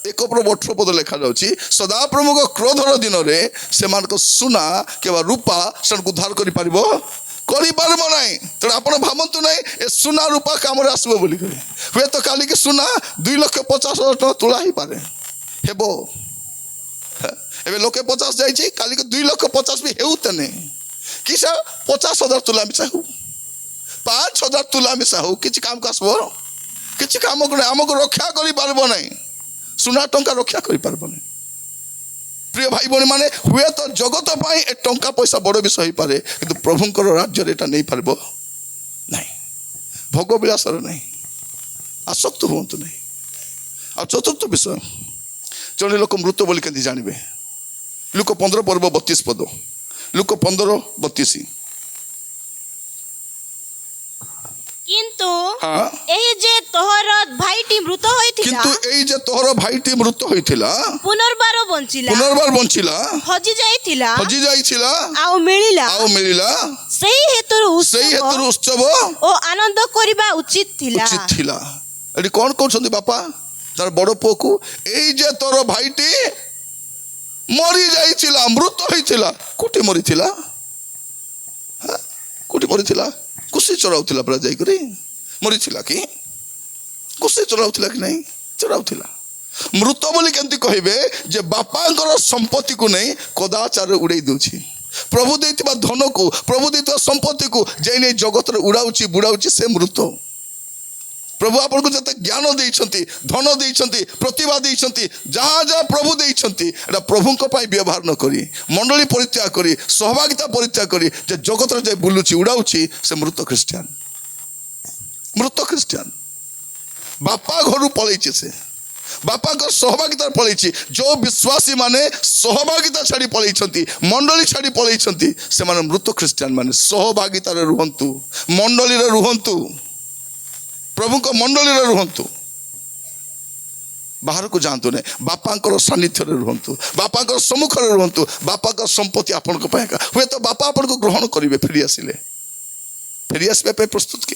1:18 ଲେଖାଯାଉଛି, ସଦାପ୍ରଭୁଙ୍କ କ୍ରୋଧର ଦିନରେ ସେମାନଙ୍କ ସୁନା କିମ୍ବା ରୂପା ସେମାନଙ୍କୁ ଉଦ୍ଧାର କରିପାରିବ ନାହିଁ। ତେଣୁ ଆପଣ ଭାବନ୍ତୁ ନାହିଁ ଏ ସୁନା ରୂପା କାମରେ ଆସିବ ବୋଲିକରି। ହୁଏତ କାଲିକି ସୁନା 2,50,000 ଟଙ୍କା ତୁଳା ହେଇପାରେ, ହେବ। ଏବେ 1,50,000 ଯାଇଛି, କାଲିକି 2,50,000 ବି ହେଉତେନେ କି ସେ 50,000 ତୁଲା ମିଶା ହଉ, 5,000 ତୁଲା ମିଶା ହଉ, କିଛି କାମକୁ ଆସିବ? କିଛି କାମକୁ ନାହିଁ। ଆମକୁ ରକ୍ଷା କରିପାରିବ ନାହିଁ। ସୁନା ଟଙ୍କା ରକ୍ଷା କରିପାରିବ ନାହିଁ। ପ୍ରିୟ ଭାଇ ଭଉଣୀ ମାନେ, ହୁଏତ ଜଗତ ପାଇଁ ଏ ଟଙ୍କା ପଇସା ବଡ଼ ବିଷୟ ହେଇପାରେ, କିନ୍ତୁ ପ୍ରଭୁଙ୍କର ରାଜ୍ୟରେ ଏଟା ନେଇପାରିବ ନାହିଁ। ଭୋଗ ବିଳାସରେ ନାହିଁ, ଆସକ୍ତ ହୁଅନ୍ତୁ ନାହିଁ। ଆଉ ଚତୁର୍ଥ ବିଷୟ, ଜଣେ ଲୋକ ମୃତ ବୋଲି କେମିତି ଜାଣିବେ? ଲୁକ 15:32 ଲୁକ 15:32। কিন্তু এই যে তোহর ভাইটি মৃত হইଥିଲା, কিন্তু এই যে তোহর ভাইটি মৃত হইଥିଲା, পুনর্বার বঞ্চিলা, হজি যাইଥିଲା ଆଉ ମିଳିଲା, সেই হেতুর উৎসব ও আনন্দ করিবা উচিত ଥିଲା। এটি কোন কହୁଛନ୍ତି বাপা তার বড় পুଅକୁ? এই যে তোর ভাইটি মরি যাইଥିଲା, মৃত হইଥିଲା। কোটি মরিଥିଲା? কোটি মরিଥିଲା? କୁସି ଚରାଉଥିଲା ପରା ଯାଇକରି। ମରିଥିଲା କି? କୁସି ଚରାଉଥିଲା କି ନାହିଁ? ଚରାଉଥିଲା। ମୃତ ବୋଲି କେମିତି କହିବେ? ଯେ ବାପାଙ୍କର ସମ୍ପତ୍ତିକୁ ନେଇ କଦାଚାରରେ ଉଡ଼େଇ ଦେଉଛି। ପ୍ରଭୁ ଦେଇଥିବା ଧନକୁ, ପ୍ରଭୁ ଦେଇଥିବା ସମ୍ପତ୍ତିକୁ ଯାଇ ନେଇ ଜଗତରେ ଉଡ଼ାଉଛି ବୁଡ଼ାଉଛି, ସେ ମୃତ। प्रभु आपन को जते ज्ञान देइछंती धन देइछंती प्रतिभा देइछंती जहाँ जहाँ प्रभु देइछंती एटा प्रभु को पाई व्यवहार न करी मंडली परित्याग करी सहभागिता परित्याग करी जे जगत रे जे बुलुची उडाउची से मृत क्रिश्चियन बापा घर पलैछि से बापा को सहभागिता पलैछि जो विश्वासी माने सहभागिता छाड़ी पलैछंती मंडली छाड़ी पलैछंती से माने मृत क्रिश्चियन माने सहभागिता रे रुहंतु मंडली रे रुहंतु प्रभु को मंडली रे रुहंतु बाहर को जानतु ने बापा को सानिध्य रे रुहंतु बापा को सम्मुख रे रुहंतु बापा को संपत्ति आपन को पाएगा हुए तो बापा आपन को ग्रहण करिवे फेरी आसबे पे प्रस्तुत के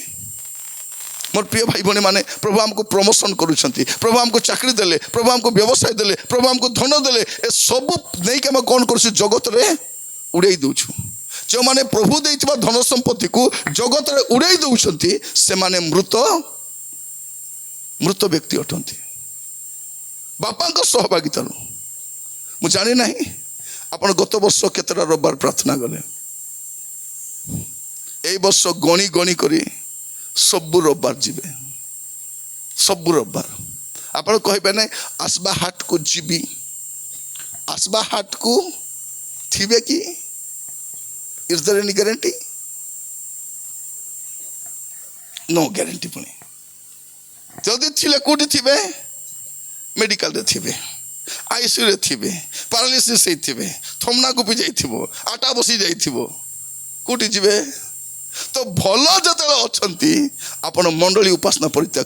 मोर प्रिय भाई भने माने प्रभु हमको प्रमोशन करूछंती प्रभु हमको चाकरी देले प्रभु हमको व्यवसाय देले प्रभु हमको धन देले ए सब नहीं के हम कौन करछु जगत रे उड़ाई दउछु जो माने प्रभु देइतबा धन संपत्ति को जगत रे उड़ाई दउछंती से माने मृत व्यक्ति अटंती बापा को सहभागिता मु जानि नाही आपण गत वर्ष केतरा रविवार प्रार्थना गले एई वर्ष गणी गणी करी सबु रविवार जीवे सबु रविवार आपण कहबे नै आसबा हाट को जीवी आसबा हाट को थिबे कि is there any guarantee no guarantee पुणी जदि थिले कोठी थिबे मेडिकल रे थिबे आईसीयू रे थिबे पैरालिसिस हे थिबे थमना को पि जाइथिबो आटा बसी जाइथिबो कोठी जीवे तो भल जते अछंती आपण मंडली उपासना परित्याग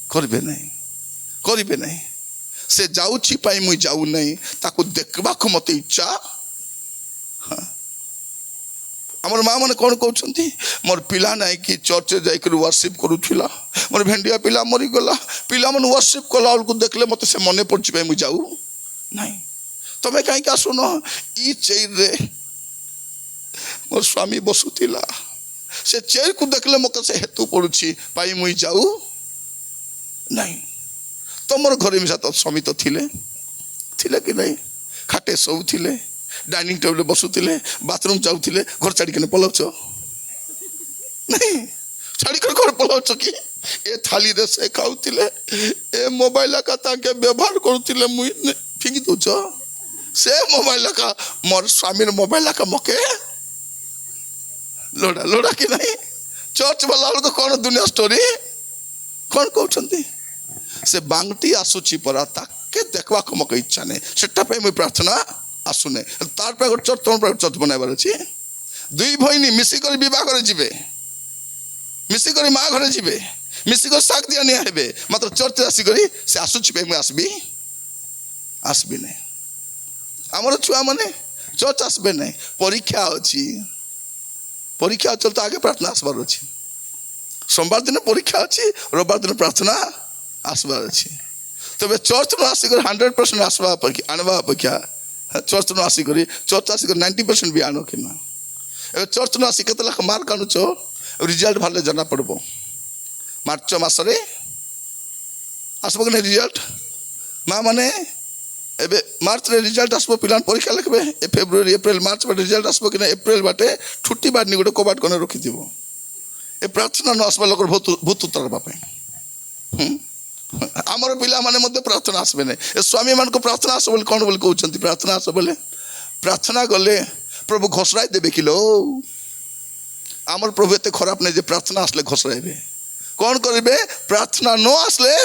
करबे नहीं से जाउछि पाई मुई जाउ नहीं ताको देखबा को मते इच्छा हमर माँ मैंने कौन कहते मोर पिला ना कि चर्च जाकर वर्शिप करूला मोर भेंडिया पिला मरीगला पिला मन वर्शिप कला को देखले मत से मन पड़े मुझे जाऊ ना तुम्हें कहीं आसुन ई चेयर रे मोर स्वामी बसुला से चेयर को देखले मत से हेतु पड़ुछि पाई मुई जाऊ नहीं तुमर घर मिसा तो स्वामी तो थिले कि नहीं खाटे सब थिले डाइनिंग टेबल बसुले बाथरूम जाऊले घर छाड़ी पलाउच नहीं छाड़ी घर पलाउच कि ए थाली रे से खाऊले ए मोबाइल का ताके व्यवहार करुले मुई फिंगी दौच से मोबाइल का मोर स्वामी मोबाइल का मके लोड़ा लोड़ा कि नहीं चर्च वाला तो कौन दुनिया स्टोरी कौन कहते से बांगटी आसुची परा ताके देखवा को मके इच्छा नहीं सेटा पे मुई प्रार्थना आसुने तार पे चर्च तुम चर्च बनाइबार अच्छे दुई भईनी मिसिक बह घर जी मिसिक माँ घर जी मिसिक साग दिया निया हेबे मात्र चर्च आसिक से आसुची पे मुई आसबी नहीं आमर छुआ माने चर्च आसबे नहीं परीक्षा अच्छी परीक्षा चलते आगे प्रार्थना आसबार अच्छी सोमवार दिन परीक्षा अच्छी रविवार दिन प्रार्थना आसबार अच्छी तबे चर्च न आसिक 100% आसवा आनवा अपेक्षा चर्च न आसिक चर्च आसिक 90% भी आनो कि ना ए चर्च न आसिक केतला मार्क आनुच रिजल्ट भाले जना पड़बो मार्च मासरे आसबो कि रिजल्ट माँ माने एबे मार्च रे रिजल्ट आसबो पिलान परीक्षा लिखबे ए फेब्रुआरी एप्रिल मार्च बाटे रिजल्ट आसबो कि ना एप्रिल बाटे छुट्टी बाडनी गोटे कबाट कोने रखि दिबो ए प्रार्थना न आसबा लोकर भूत उत्तर बापे आमर पिला माने मध्य प्रार्थना आसबे नहीं ए स्वामी मान को प्रार्थना आस बोले कौन बोले कहते प्रार्थना आस बोले प्रार्थना गले प्रभु घोषराई देवे किलो आमर प्रभु एत खराब नहीं जे प्रार्थना आसले घोषराइबे कौन करेंगे प्रार्थना न आसले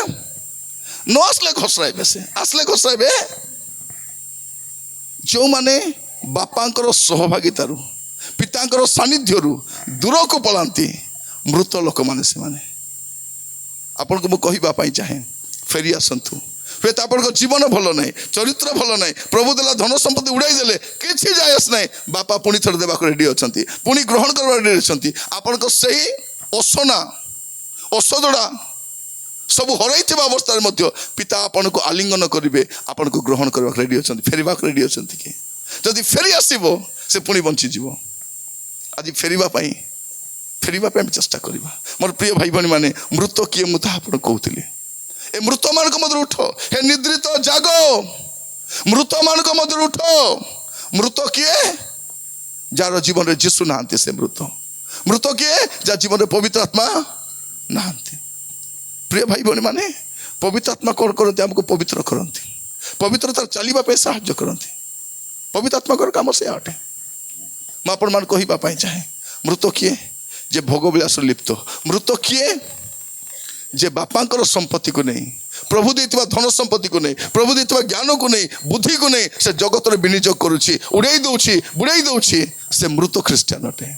घोषराइबे से आसले घोषराइबे जो माने बापांकर सहभागितारू पितांकर सानिध्यरू दूर को पलांती मृत लोक माने से माने आपन को कहवा चाहे फेरी आसतु हुए तो आप जीवन भल ना चरित्र भल ना प्रभु देला धन संपत्ति उड़ाई देले किसी जायस ना बापा पुणी थर देवा रेडी अच्छा पुणी ग्रहण करवा रेडी अच्छा आपण से असना औषधड़ा सब हरई अवस्था पिता आपन को आलिंगन करेंगे आपन को ग्रहण करवा रेडी अच्छा फेरवा रेडी अच्छा कि जदि फेरी आसब से पुणी बंचीज आज फेरवा चेष्टा करवा मोर प्रिय भाई भाई माने मृत किए मुझे आप कहते ए मृत मान मध्य उठ हे निद्रित जाग मृत मान मध्य उठ मृत किए जार जीवन में जीशु ना से मृत किए जा जीवन में पवित्र आत्मा ना ପ୍ରିୟ ଭାଇ ଭଉଣୀ ମାନେ ପବିତ୍ର ଆତ୍ମା କ'ଣ କରନ୍ତି? ଆମକୁ ପବିତ୍ର କରନ୍ତି, ପବିତ୍ରତାରେ ଚାଲିବା ପାଇଁ ସାହାଯ୍ୟ କରନ୍ତି। ପବିତ୍ର ଆତ୍ମାଙ୍କର କାମ ସେ ଅଟେ। ମୁଁ ଆପଣମାନଙ୍କୁ କହିବା ପାଇଁ ଚାହେଁ, ମୃତ କିଏ? ଯେ ଭୋଗ ବିଳାସରେ ଲିପ୍ତ। ମୃତ କିଏ? ଯେ ବାପାଙ୍କର ସମ୍ପତ୍ତିକୁ ନେଇ, ପ୍ରଭୁ ଦେଇଥିବା ଧନ ସମ୍ପତ୍ତିକୁ ନେଇ, ପ୍ରଭୁ ଦେଇଥିବା ଜ୍ଞାନକୁ ନେଇ, ବୁଦ୍ଧିକୁ ନେଇ ସେ ଜଗତରେ ବିନିଯୋଗ କରୁଛି, ଉଡ଼େଇ ଦେଉଛି, ବୁଡ଼େଇ ଦେଉଛି। ସେ ମୃତ ଖ୍ରୀଷ୍ଟିଆନ ଅଟେ,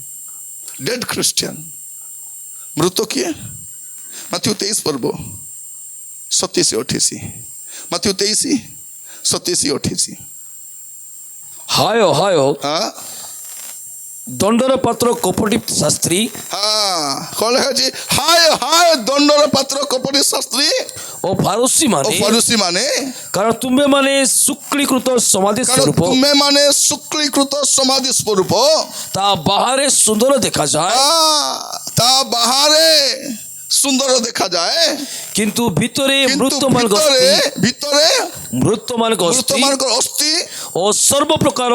ଡେଡ୍ ଖ୍ରୀଷ୍ଟିଆନ। ମୃତ କିଏ? ମାଥ୍ୟୁ 23 ପର୍ବ 27-28। ମାଥ୍ୟୁ 23 27-28। ହାୟ ହାୟ ହଁ ଦଣ୍ଡର ପାତ୍ର କପଟି ଶାସ୍ତ୍ରୀ କ'ଣ ଲେଖାଛି? ହାୟ ହାୟ ଦଣ୍ଡର ପାତ୍ର କପଟି ଶାସ୍ତ୍ରୀ ଓ ଫାରୁସୀ ମାନେ, କାରଣ ତୁମେ ମାନେ ଶୁକ୍ଳୀକୃତ ସମାଧି ସ୍ୱରୂପ, ତୁମେ ମାନେ ଶୁକ୍ଳୀକୃତ ସମାଧି ସ୍ୱରୂପ, ତା ବାହାରେ ସୁନ୍ଦର ଦେଖାଯାଏ, ତା ବାହାରେ ସୁନ୍ଦର ଦେଖାଯାଏ, କିନ୍ତୁ ଭିତରେ ମୃତମାନଙ୍କ ଅସ୍ଥି ଓ ସର୍ବ ପ୍ରକାର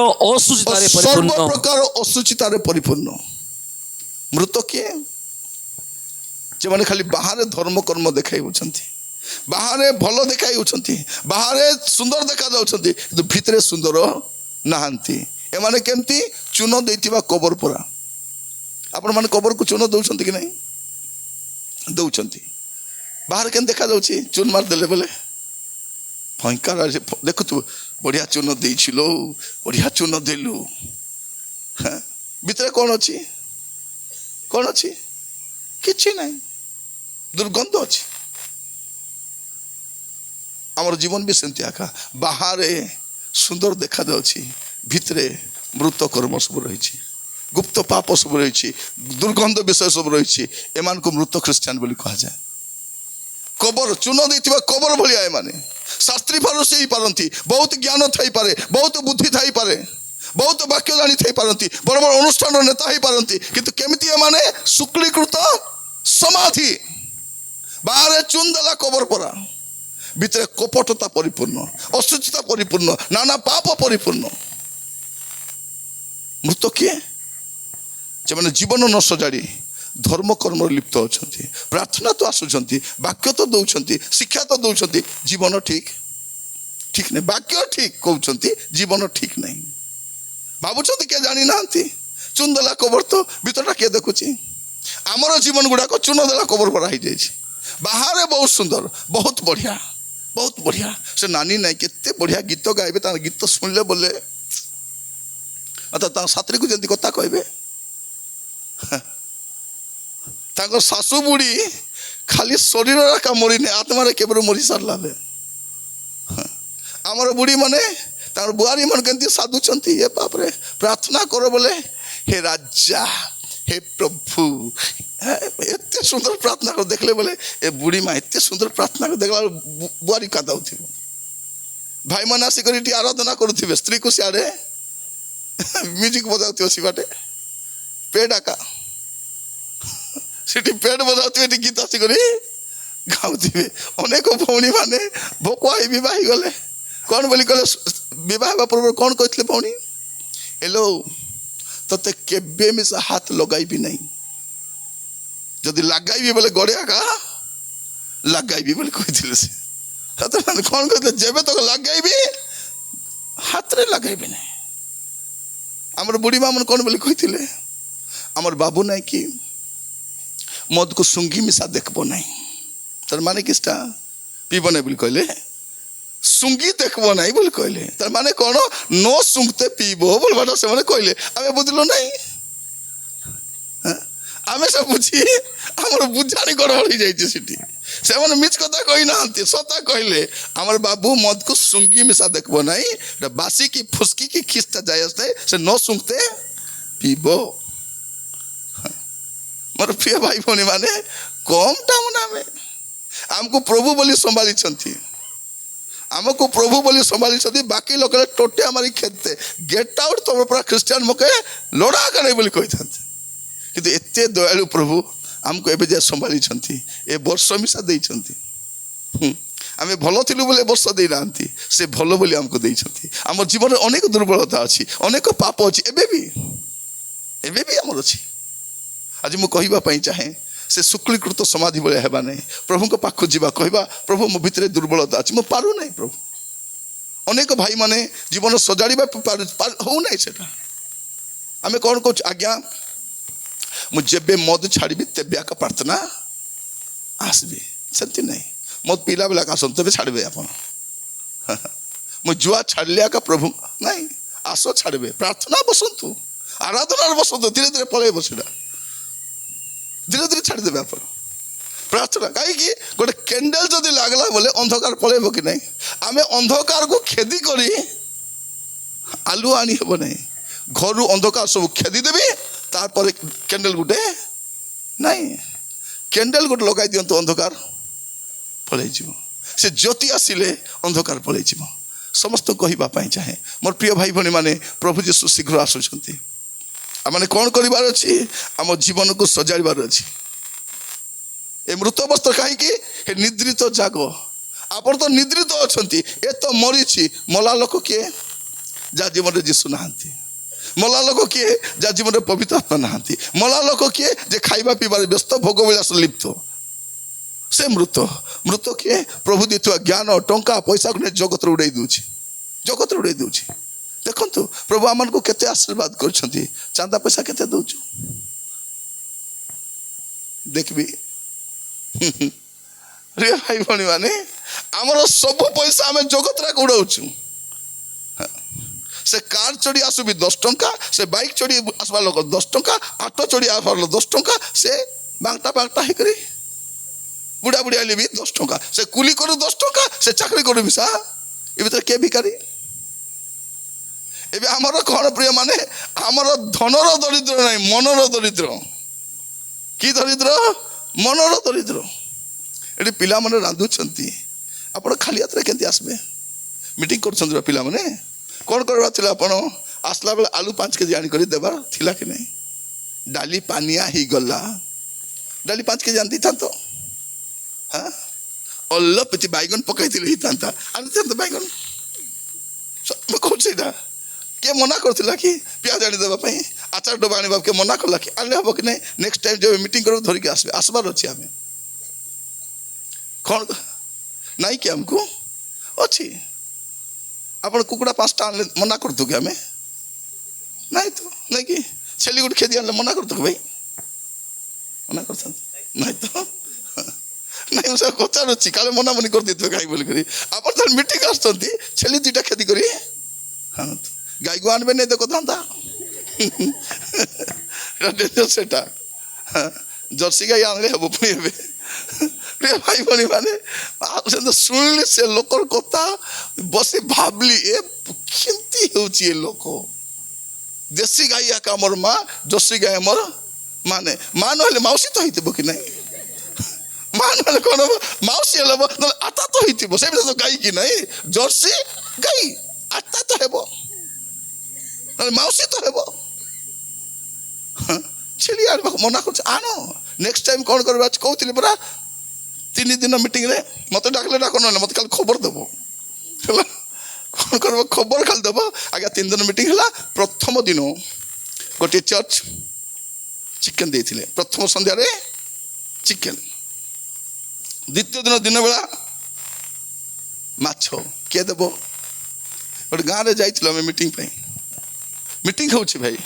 ଅଶୁଚିତାରେ ପରିପୂର୍ଣ୍ଣ। ମୃତ କିଏ? ଯେଉଁମାନେ ଖାଲି ବାହାରେ ଧର୍ମ କର୍ମ ଦେଖାଇଉଛନ୍ତି, ବାହାରେ ଭଲ ଦେଖାଇଉଛନ୍ତି, ବାହାରେ ସୁନ୍ଦର ଦେଖାଯାଉଛନ୍ତି, କିନ୍ତୁ ଭିତରେ ସୁନ୍ଦର ନାହାନ୍ତି। ଏମାନେ କେମିତି? ଚୂନ ଦେଇଥିବା କବର ପରା। ଆପଣମାନେ କବରକୁ ଚୂନ ଦେଉଛନ୍ତି କି ନାହିଁ? ଦେଉଛନ୍ତି। ବାହାରେ କେମିତି ଦେଖାଯାଉଛି? ଚୂନ ମାରିଦେଲେ ବୋଲେ ଭୟଙ୍କର ଦେଖୁଥିବୁ, ବଢ଼ିଆ ଚୂନ ଦେଇଥିଲୁ, ବଢ଼ିଆ ଚୂନ ଦେଲୁ। ଭିତରେ କ'ଣ ଅଛି? କ'ଣ ଅଛି? କିଛି ନାହିଁ, ଦୁର୍ଗନ୍ଧ ଅଛି। ଆମର ଜୀବନ ବି ସେମିତି ଆକା। ବାହାରେ ସୁନ୍ଦର ଦେଖାଯାଉଛି, ଭିତରେ ମୃତ କର୍ମ ସବୁ ରହିଛି, ଗୁପ୍ତ ପାପ ସବୁ ରହିଛି, ଦୁର୍ଗନ୍ଧ ବିଷୟ ସବୁ ରହିଛି। ଏମାନଙ୍କୁ ମୃତ ଖ୍ରୀଷ୍ଟିଆନ ବୋଲି କୁହାଯାଏ। କବର, ଚୂନ ଦେଇଥିବା କବର ଭଳିଆ ଏମାନେ। ଶାସ୍ତ୍ରୀ ଫାରୁସୀ ହେଇପାରନ୍ତି, ବହୁତ ଜ୍ଞାନ ଥାଇପାରେ, ବହୁତ ବୁଦ୍ଧି ଥାଇପାରେ, ବହୁତ ବାକ୍ୟ ଜାଣି ଥାଇପାରନ୍ତି, ବଡ଼ ବଡ଼ ଅନୁଷ୍ଠାନର ନେତା ହେଇପାରନ୍ତି, କିନ୍ତୁ କେମିତି ଏମାନେ? ଶୁକ୍ଳୀକୃତ ସମାଧି, ବାହାରେ ଚୂନ ଦେଲା କବର ପରା, ଭିତରେ କପଟତା ପରିପୂର୍ଣ୍ଣ, ଅଶୁଚିତା ପରିପୂର୍ଣ୍ଣ, ନାନା ପାପ ପରିପୂର୍ଣ୍ଣ। ମୃତ କିଏ? ସେମାନେ ଜୀବନ ନ ସଜାଡ଼ି ଧର୍ମ କର୍ମରେ ଲିପ୍ତ ଅଛନ୍ତି। ପ୍ରାର୍ଥନା ତ ଆସୁଛନ୍ତି, ବାକ୍ୟ ତ ଦେଉଛନ୍ତି, ଶିକ୍ଷା ତ ଦେଉଛନ୍ତି, ଜୀବନ ଠିକ୍ ନାହିଁ। ବାକ୍ୟ ଠିକ୍ କହୁଛନ୍ତି, ଜୀବନ ଠିକ୍ ନାହିଁ। ଭାବୁଛନ୍ତି କିଏ ଜାଣିନାହାନ୍ତି? ଚୂନ ଦେଲା କବର, ତ ଭିତରଟା କିଏ ଦେଖୁଛି? ଆମର ଜୀବନ ଗୁଡ଼ାକ ଚୂନ ଦେଲା କବର ପରା ହେଇଯାଇଛି। ବାହାରେ ବହୁତ ସୁନ୍ଦର, ବହୁତ ବଢ଼ିଆ, ବହୁତ ବଢ଼ିଆ। ସେ ନାନୀ ନାହିଁ କେତେ ବଢ଼ିଆ ଗୀତ ଗାଇବେ, ତାଙ୍କ ଗୀତ ଶୁଣିଲେ ବୋଲେ ତାଙ୍କ ସାଥିରୀକୁ ଯେମିତି କଥା କହିବେ। ତାଙ୍କ ଶାଶୁ ବୁଢ଼ୀ ଖାଲି ଶରୀରରେ ଏକା ମରିନି, ଆତ୍ମାରେ କେବେ ମରି ସାରିଲାରେ। ଆମର ବୁଢ଼ୀ ମାନେ ତାଙ୍କର ବୁଆରୀ ମାନେ କେମିତି ସାଧୁଛନ୍ତି। ଏ ବାପରେ, ପ୍ରାର୍ଥନା କର ବୋଲେ ହେ ରାଜା, ହେ ପ୍ରଭୁ, ଏତେ ସୁନ୍ଦର ପ୍ରାର୍ଥନା କର। ଦେଖିଲେ ବୋଲେ ଏ ବୁଢ଼ୀ ମା ଏତେ ସୁନ୍ଦର ପ୍ରାର୍ଥନା କରି ଦେଖିଲା ବୁଆରୀ କାଦାଉଥିବ। ଭାଇମାନେ ଆସିକରି ଏଠି ଆରାଧନା କରୁଥିବେ, ସ୍ତ୍ରୀକୁ ସିଆଡ଼େ ମ୍ୟୁଜିକ୍ ବଜାଉଥିବ, ସିବାଟେ ପେଡ଼ ଆକା ସେଠି ପେଡ଼ ବଜାଉଥିବେ, ଏଠି ଗୀତ ଆସିକରି ଗାଉଥିବେ। ଅନେକ ଭଉଣୀ ମାନେ ଭୋକୁଆ ହେଇ ବିବାହ ହେଇଗଲେ। କ'ଣ ବୋଲି କହିଲେ? ବିବାହ ହେବା ପୂର୍ବରୁ କ'ଣ କହିଥିଲେ ଭଉଣୀ? ହେଲୋ, ତତେ କେବେ ମିଶା ହାତ ଲଗାଇବି ନାହିଁ, ଯଦି ଲଗାଇବି ବୋଲେ ଗଡ଼େ ଆକା ଲଗାଇବି ବୋଲି କହିଥିଲେ। ସେ କ'ଣ କହିଥିଲେ? ଯେବେ ତକ ଲଗାଇବି ହାତରେ ଲଗାଇବି ନାହିଁ। ଆମର ବୁଢ଼ୀ ମା ମାନେ କ'ଣ ବୋଲି କହିଥିଲେ? ଆମର ବାବୁ ନାହିଁ କି ମଦକୁ ଶୁଙ୍ଘି ମିଶା ଦେଖବ ନାହିଁ। ତାର ମାନେ କିଛିଟା ପିଇବ ନାହିଁ ବୋଲି କହିଲେ, ଶୁଙ୍ଘି ଦେଖବ ନାହିଁ ବୋଲି କହିଲେ। ତାର ମାନେ କ'ଣ? ନ ଶୁଙ୍ଘତେ ପିଇବ ବୋଲବାଟା ସେମାନେ କହିଲେ। ଆମେ ବୁଝିଲୁ ନାହିଁ, ଆମେ ସବୁ ବୁଝି ଆମର ବୁଝାଣି ଗଡ଼ବଡ଼ ହେଇଯାଇଛି ସେଠି। ସେମାନେ ମିଛ କଥା କହିନାହାନ୍ତି, ସତା କହିଲେ। ଆମର ବାବୁ ମଦକୁ ଶୁଙ୍ଘି ମିଶା ଦେଖବ ନାହିଁ, ବାସି କି ଫୁସ୍କି କି ଖିସ୍ଟା ଯାଇ ଆସିଥାଏ, ସେ ନ ଶୁଙ୍ଘତେ ପିଇବ। ମୋର ପ୍ରିୟ ଭାଇ ଭଉଣୀ ମାନେ, କମଟା ମାନେ ଆମକୁ ପ୍ରଭୁ ବୋଲି ସମ୍ଭାଳିଛନ୍ତି, ଆମକୁ ପ୍ରଭୁ ବୋଲି ସମ୍ଭାଳିଛନ୍ତି। ବାକି ଲୋକ ଟୋଟେ ଆମରି ଖେତେ ଗେଟ୍ ଆଉଟ୍, ତମ ପୁରା ଖ୍ରୀଷ୍ଟିଆନ ମୋକେ ଲୋଡ଼ା କାଢ଼େ ବୋଲି କହିଥାନ୍ତି। କିନ୍ତୁ ଏତେ ଦୟାଳୁ ପ୍ରଭୁ ଆମକୁ ଏବେ ଯାଏ ସମ୍ଭାଳିଛନ୍ତି, ଏ ବର୍ଷ ମିଶା ଦେଇଛନ୍ତି। ଆମେ ଭଲ ଥିଲୁ ବୋଲି ବର୍ଷ ଦେଇନାହାନ୍ତି, ସେ ଭଲ ବୋଲି ଆମକୁ ଦେଇଛନ୍ତି। ଆମ ଜୀବନରେ ଅନେକ ଦୁର୍ବଳତା ଅଛି, ଅନେକ ପାପ ଅଛି, ଏବେ ବି ଆମର ଅଛି। ଆଜି ମୁଁ କହିବା ପାଇଁ ଚାହେଁ, से शुक्लीकृत समाधि भाया हेबा नहीं प्रभु को पाखु जीवा कहवा प्रभु मो भितर दुर्बलता अच्छी मो पारू नहीं प्रभु अनेक भाई माने जीवन सजाड़ा हो ना से आम कौन कह आज्ञा मुझे मद छाड़ी तेबे आका प्रार्थना आसबी सेमती नहीं मद पीला बेला आस तेज छाड़े आप जुआ छाड़िले आका प्रभु नहीं आस छाड़े प्रार्थना बसतु आराधना बसतु धीरे धीरे पलैब से धीरे धीरे छाड़देवे आप प्रार्थना कहीं गोटे कैंडल जदि लगला बोले अंधकार पलैब कि नहीं आम अंधकार को खेदी करी आलू आनी हेब नहीं घर अंधकार सब खेदी देवी तापर कैंडल गोटे नहीं कैंडल गोटे लगे दिंतु अंधकार पलि से ज्योति आसिले अंधकार पलि समस्त कहवाई चाहे मोर प्रिय भाई भाई माने प्रभु जीशु शीघ्र आसुंच आमने कौन करार अच्छी आम जीवन को सजाड़ अच्छी ए मृत अवस्था कहीं निद्रित जाग आप तो निद्रित अच्छा ए तो मरीची मला लोक किए जहाँ जीवन जीशु ना मला लोक किए जहाँ जीवन पवित्र आत्मा ना मला लोक किए जे खाइबा पीबार व्यस्त भोग विलास लिप्त से मृत मृत किए प्रभु देता ज्ञान टंका पैसा को जगत उड़ाई दूची जगत उड़ाई दूची देखु प्रभु आम को केते आशीर्वाद कर चांदा पैसा केते दौचु देखबी रे भाई भाई माने आमर सब पैसा आम जगत उड़ाऊँ से कार चढ़ी आसु भी 10 टंका से बाइक चढ़ी आसवा लोक 10 टंका ऑटो चढ़ी आसवार 10 टंका से बांगटा बांगटा ही करी बुढ़ा बुढ़ी आइले भी 10 टंका से कुली करू 10 टंका से चाकरी करू भी सा ये भीतर के भिखारी एबे आमर कौन प्रिय माने आमर धनर दरिद्र नहीं मनर दरिद्र कि दरिद्र मनर दरिद्र ये पिला माने रांधुचंती आपण खाली यात्रा केंती आसबे मीटिंग कर पिला माने कौन करवा थिला आपण आसला बेला आलू 5 केजी आनी करी देबा थिला कि नहीं डाली पानिया ही गला डाली 5 केजी आनती था तो हाँ अल्ल पति बैगन पकई थिले ही था आनी था बैगन मैं कौन से किए मना करथिला कि प्याज आनी देबा पई आचार डबा आनी के मना करला कि आले हबो कि नहीं नेक्स्ट टाइम जब मीटिंग करू धरि के आसबे आसबार अछि आमे कौन नहीं कि हमको अच्छी आप कुकुड़ा 5टा आनले मना करतु कि आमे नहीं तो नहीं कि छेली गुट खेदी आनले मना करतु भाई मना करथन नहीं तो नहीं मुझे पचार अच्छी काले मना मनी कर देते गाई बोल करी आप मीटिंग आसती छेली 2टा खेती करी हाँ गाई को आनबे नहीं देखो था सेटा जर्सी गाई आनले हम पुणी प्रिय भाई भाई माने से तो शुणिले से लोकर कथा बसी भाबली ए केमती होची ए लोक देसी गाई आका मोर माँ जर्सी गाई मोर माने माँ नहले माउसी तो हितबो कि नहीं माँ नहले कोन माउसी हेलब आता तो हितबो से तो गाई कि नहीं जर्सी गाई आता तो हेबो माउसी तो हेबो छेली आन मना कर आनो नेक्स्ट टाइम कौन करबा कहउथिले परा 3 दिन मीटिंग रे मत डाकले डाक न मत काल खबर देबो कौन करबो खबर खाल देबो आगे 3 दिन मीटिंग हला प्रथम दिन गोटे चर्च चिकन देथिले प्रथम संध्या रे चिकन द्वितीय दिन दिन बेला माछो के देबो गोटे गाँव रे जाइथिलो हम मीटिंग पे मीटिंग होछि भाई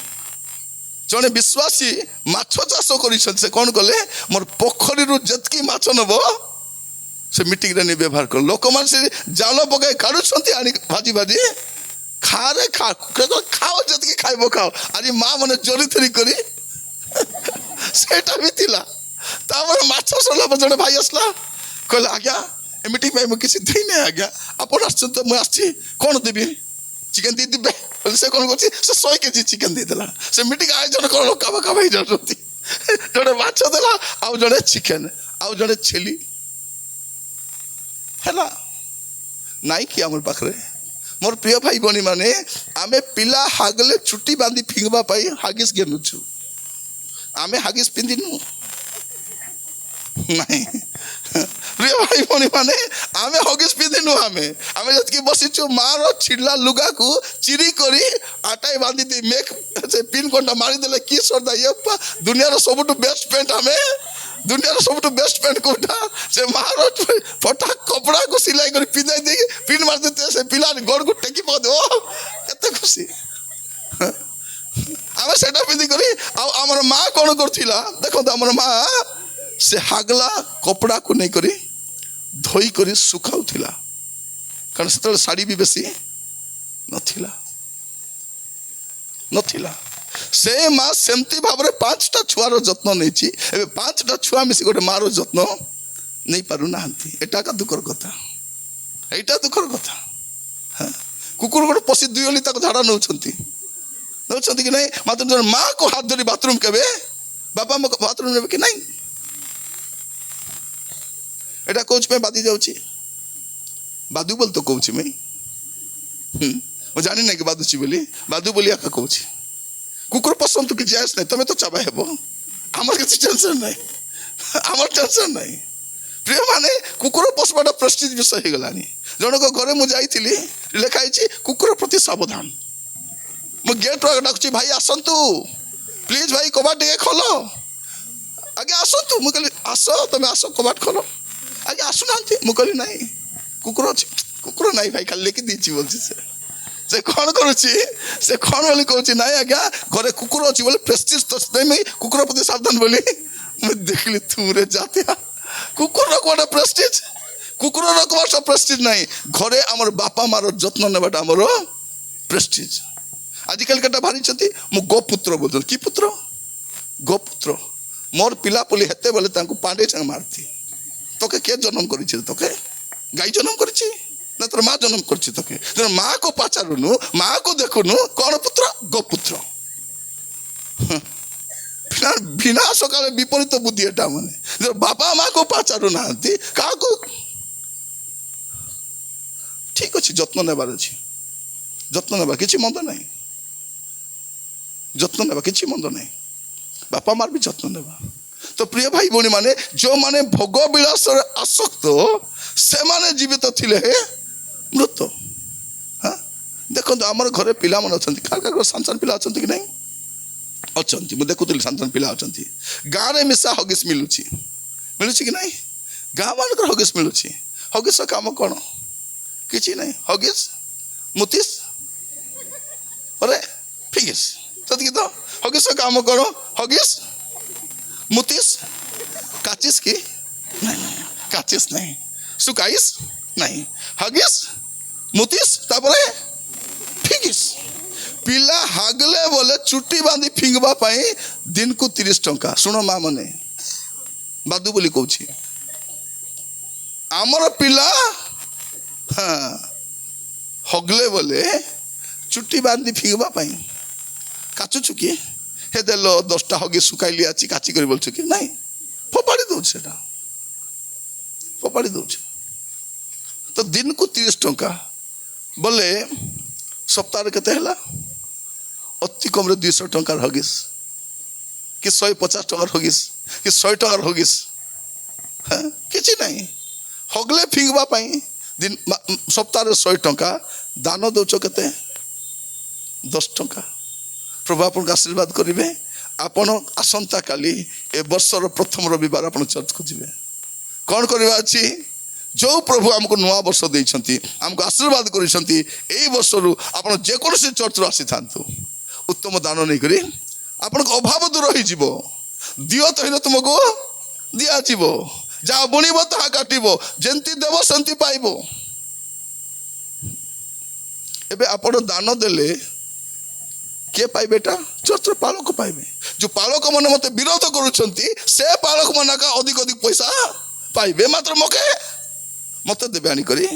जड़े विश्वासी माछ चाष कर कौन कले मोर पोखरी जितकी माछ नब से मीटिंग रे व्यवहार कर लोक मान से जाल पकाई काढ़ुंट आनी भाजी भाजी खा रे खा खाओ जितकी खाइब खाओ आज माँ मैंने जोरी थोरी करी सेटा भी थिला तापर माछ सरला जड़े भाई आसला कहले आज्ञा ए मीटिंग में किसी दे नहीं आज्ञा आप तो मुझे आसी कौन देवी चिकेन दी दिबे से कौन कर 100 केजी चिकेन दे देला से मीटिंग आयोजन कर लोक काबा भाई जाती जड़े माछ देला आउ जड़े चिकेन आउ जड़े छेली हैला नाई कि हमर पाखरे मोर प्रिय भाई बनी माने आमे पिला हागले छुट्टी बांधी फिंगबा पाई हागिस गेनुछु आमे हागिस पिंदिनु नहीं प्रिय भाई बनी माने आमे हगिस पिंदिनु आमे जतकी बसिछु मार छिडला लुगा को चिरी करी आटाई बांधी दी मेक से पिन कोंडा मारी देले की सरदा ये दुनिया रो सबटु बेस्ट पेंट आमे ଦୁନିଆର ସବୁଠୁ ବେଷ୍ଟ ପ୍ୟାଣ୍ଟ କୋଉଟା? ସେ ମାର ଫଟା କପଡ଼ାକୁ ସିଲାଇ କରି ପିନ୍ଧାଇ ଦେଇକି ପିନ୍ ମାରି ଦେଇଥିବେ, ସେ ପିଲା ଗୋଡ଼କୁ ଟେକି ପକାଉଥିବ। ଓ କେତେ ଖୁସି। ଆମେ ସେଟା ପିନ୍ଧିକରି ଆଉ ଆମର ମା କ'ଣ କରୁଥିଲା ଦେଖନ୍ତୁ, ଆମର ମା ସେ ହାଗଲା କପଡ଼ାକୁ ନେଇକରି ଧୋଇକରି ଶୁଖାଉଥିଲା, କାରଣ ସେତେବେଳେ ଶାଢ଼ୀ ବି ବେଶୀ ନଥିଲା। ସେ ମା ସେମିତି ଭାବରେ 5ଟା ଛୁଆର ଯତ୍ନ ନେଇଛି। ଏବେ 5ଟା ଛୁଆ ମିଶି ଗୋଟେ ମାର ଯତ୍ନ ନେଇପାରୁନାହାନ୍ତି। ଏଟା ଏକା ଦୁଃଖର କଥା, ଏଇଟା ଦୁଃଖର କଥା। କୁକୁର ଗୋଟେ ପଶି 2 ଓଳି ତାକୁ ଝାଡ଼ା ନେଉଛନ୍ତି କି ନାହିଁ? ମାତ୍ର ଜଣେ ମାଆକୁ ହାତ ଧରି ବାଥରୁମ୍ କେବେ ବାପା ବାଥରୁମ୍ ନେବେ କି ନାହିଁ? ଏଟା କହୁଛି ପାଇଁ ବାଦି ଯାଉଛି, ବାଦୁ ବୋଲି ତ କହୁଛି ମୁଁ ଜାଣି ନାହିଁ କି ବାଦୁଛି ବୋଲି, ବାଦୁ ବୋଲି ଆକା କହୁଛି। କୁକୁର ପସନ୍ଦ କିଛି ଆସ ନାହିଁ, ତମେ ତ ଚାବା ହେବ, ଆମର କିଛି ଟେନସନ୍ ନାହିଁ, ଆମର ଟେନସନ୍ ନାହିଁ। ପ୍ରିୟ ମାନେ କୁକୁର ପୋଷବାଟା ପ୍ରେଷ୍ଟିଜ୍ ବିଷୟ ହେଇଗଲାଣି। ଜଣଙ୍କ ଘରେ ମୁଁ ଯାଇଥିଲି, ଲେଖା ହେଇଛି କୁକୁର ପ୍ରତି ସାବଧାନ। ମୁଁ ଗେଟ୍ ଡାକୁଛି, ଭାଇ ଆସନ୍ତୁ ପ୍ଲିଜ୍, ଭାଇ କବାଟ ଟିକେ ଖୋଲ, ଆଜ୍ଞା ଆସନ୍ତୁ। ମୁଁ କହିଲି ଆସ, ତମେ ଆସ, କବାଟ ଖୋଲ। ଆଜ୍ଞା ଆସୁନାହାନ୍ତି। ମୁଁ କହିଲି ନାହିଁ କୁକୁର ଅଛି। କୁକୁର ନାହିଁ ଭାଇ, ଖାଲି ଲେଖି ଦେଇଛି ବଲଛି। ସେ କ'ଣ କରୁଛି, ସେ କ'ଣ ବୋଲି କହୁଛି, ନାଇଁ ଆଜ୍ଞା ଘରେ କୁକୁର ଅଛି ବୋଲି ପ୍ରେଷ୍ଟିଜ୍, ତ କୁକୁର ପ୍ରତି ସାବଧାନ ବୋଲି। ମୁଁ ଦେଖିଲି ତୁମରେ ଜାତିଆ, କୁକୁରର ଗୋଟେ ପ୍ରେଷ୍ଟିଜ୍, କୁକୁରର କୌଣସି ପ୍ରେଷ୍ଟିଜ୍ ନାହିଁ। ଘରେ ଆମର ବାପା ମାର ଯତ୍ନ ନେବାଟା ଆମର ପ୍ରେଷ୍ଟିଜ୍। ଆଜିକାଲି କେଟା ବାହାରିଛନ୍ତି, ମୁଁ ଗୋପୁତ୍ର ବୋଲୁଛନ୍ତି। କି ପୁତ୍ର? ଗୋପୁତ୍ର। ମୋର ପିଲା ପୋଲି ହେତେ ବେଲେ ତାଙ୍କୁ ପାଣ୍ଡେ ସାଙ୍ଗେ ମାରତି। তোকে কে জন্ম করেছে? তোকে গাই জন্ম করেছি না তোর মা জন্ম করছে? তোকে মাকে পাচারুনু, মাকে দেখুনু, কোন পুত্র? গোপুত্র। বিনা সকালে বিপরীত বুদ্ধি এটা, মানে বাবা মাকে পাচারু না কাহাকে। ঠিক আছে, যত্ন নেবার আছে, যত্ন নেবা কিছু মন্দ নাই, যত্ন নেবা কিছু মন্দ নাই, বাপা মার বি যত্ন নেবা। তো প্রিয় ভাই ভଉଣୀ ମାନେ ଯେଉଁମାନେ ଭୋଗ ବିଳାସରେ ଆସକ୍ତ ସେମାନେ ଜୀବିତ ଥିଲେ ମୃତ। ଦେଖନ୍ତୁ ଆମର ଘରେ ପିଲାମାନେ ଅଛନ୍ତି, କାହାର କାହାର ସାନ ସାନ ପିଲା ଅଛନ୍ତି କି ନାହିଁ? ଅଛନ୍ତି, ମୁଁ ଦେଖୁଥିଲି ସାନ ସାନ ପିଲା ଅଛନ୍ତି। ଗାଁରେ ମିଶା ହଗିସ୍ ମିଳୁଛି କି ନାହିଁ? ଗାଁ ମାନଙ୍କର ହଗିସ୍ ମିଳୁଛି। ହଗିସ୍ର କାମ କ'ଣ? କିଛି ନାହିଁ। ହଗିସ୍ ମୁତିସ୍ ଅରେ ଫିଗିସ୍, ସେତିକି ତ। ହଗିସ୍ର କାମ କ'ଣ? ହଗିସ୍ मुतिस काचिस की नहीं, काचिस नहीं, सुकाइस नहीं, हगिस मुतिस तापरे फिगिस। पिला हागले बोले चुट्टी बांधी फिंगबा पाई दिन को 30 टंका। सुनो माँ मने, बादू बोली कहूची आमर पिला हगले बोले चुट्टी बांधी फिंगबा पाई काचु चुकी हे देल 10टा हगी सुखाइली आछि काची करी बोलछु कि नहीं? फोपाड़ी दउछ, सेटा फोपाड़ी दउछ। तो दिन को 30 टंका बोले सप्ताह केते हला? अति कम रे 200 टंकार हगिस कि 150 टंकार हगिस कि 100 टंकार हगिस, किछि नहीं। हगले फिंगबा पाई दिन सप्ताह रे 100 टंका दान दउछ केते? 10 टंका। प्रभु आपको आशीर्वाद करेंगे। आपण आसंता काली ए वर्षर प्रथम रविवार आप चर्च को जीवे। कौन करवा अच्छी? जो प्रभु आमको नुआ वर्ष देइछंती, आमको आशीर्वाद करिसंती, एई वर्षरु आपण जेकोसी चर्च रु आसी थांतु, उत्तम दान नहीं करी आपण अभाव दूर होई जीवो। दियो तहिन तुमको दिया जीवो, जा बुणीबो ताहा काटिबो, जेंती देबो सेंती पाइबो। एबे आपण दान देले किए पाइबे? एटा चर्चर पालक पाइबे। जो पालक मैंने मत विरोध करुछंती से पालक मन का अधिक अधिक पैसा पाइबे, मात्र मके मत देबे आनी करी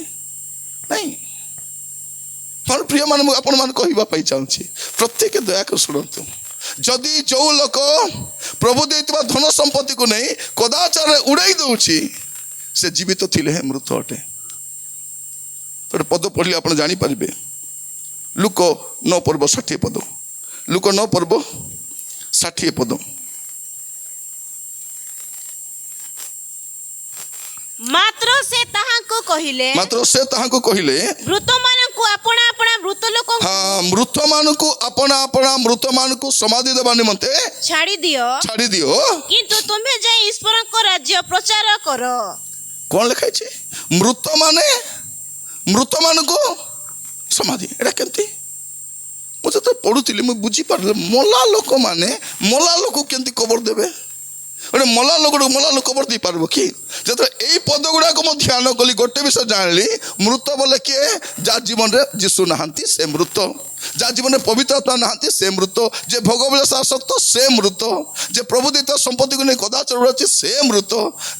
नहीं। मोर प्रिय मान आपण मान कहबा पाई चाहूची, प्रत्येक दया कर सुनतु। जदि जो लोक प्रभु देइतबा धन संपत्ति को नहीं कदाचार उड़ाई दउची, से जीवित थिले हे मृत अटे। तो पद पढ़ले आपण जानि परिबे। लुक 9 पर्व 60 पद, लुक 9 पर्व 60 पद। मात्र से ताहाको कहिले मृत मानकु अपना अपना ମୃତ ଲୋକଙ୍କୁ ହଁ ମୃତ ମାନଙ୍କୁ ଆପଣା ଆପଣା ମୃତ ମାନଙ୍କୁ ସମାଧି ଦେବା ନିମନ୍ତେ ଛାଡ଼ି ଦିଅ କିନ୍ତୁ ତୁମେ ଯାଇ ଈଶ୍ୱରଙ୍କ ରାଜ୍ୟ ପ୍ରଚାର କର। କଣ ଲେଖା ହେଇଛି? ମୃତ ମାନଙ୍କୁ ସମାଧି। ଏଇଟା କେମିତି? ମୁଁ ଯେତେବେଳେ ପଢୁଥିଲି ମୁଁ ବୁଝିପାରିଲି ମଲା ଲୋକମାନେ ମଲା ଲୋକ କେମିତି କବର ଦେବେ? ଗୋଟେ ମଲା ଲୋକ କବର ଦେଇପାରିବ କି? ଯେତେବେଳେ ଏଇ ପଦ ଗୁଡାକ ମୁଁ ଧ୍ୟାନ କଲି ଗୋଟେ ବିଷୟ ଜାଣିଲି, ମୃତ ବୋଲେ କିଏ? ଯାହା ଜୀବନରେ ଯୀଶୁ ନାହାନ୍ତି ସେ ମୃତ, ଯାହା ଜୀବନରେ ପବିତ୍ର ଆତ୍ମା ନାହାନ୍ତି ସେ ମୃତ, ଯେ ଭୋଗ ବିଳାସ ଆସକ୍ତ ସେ ମୃତ, ଯେ ପ୍ରଭୁ ଦେଇଥିବା ସମ୍ପତ୍ତିକୁ ନେଇ କଦାଚାର ଅଛି ସେ ମୃତ,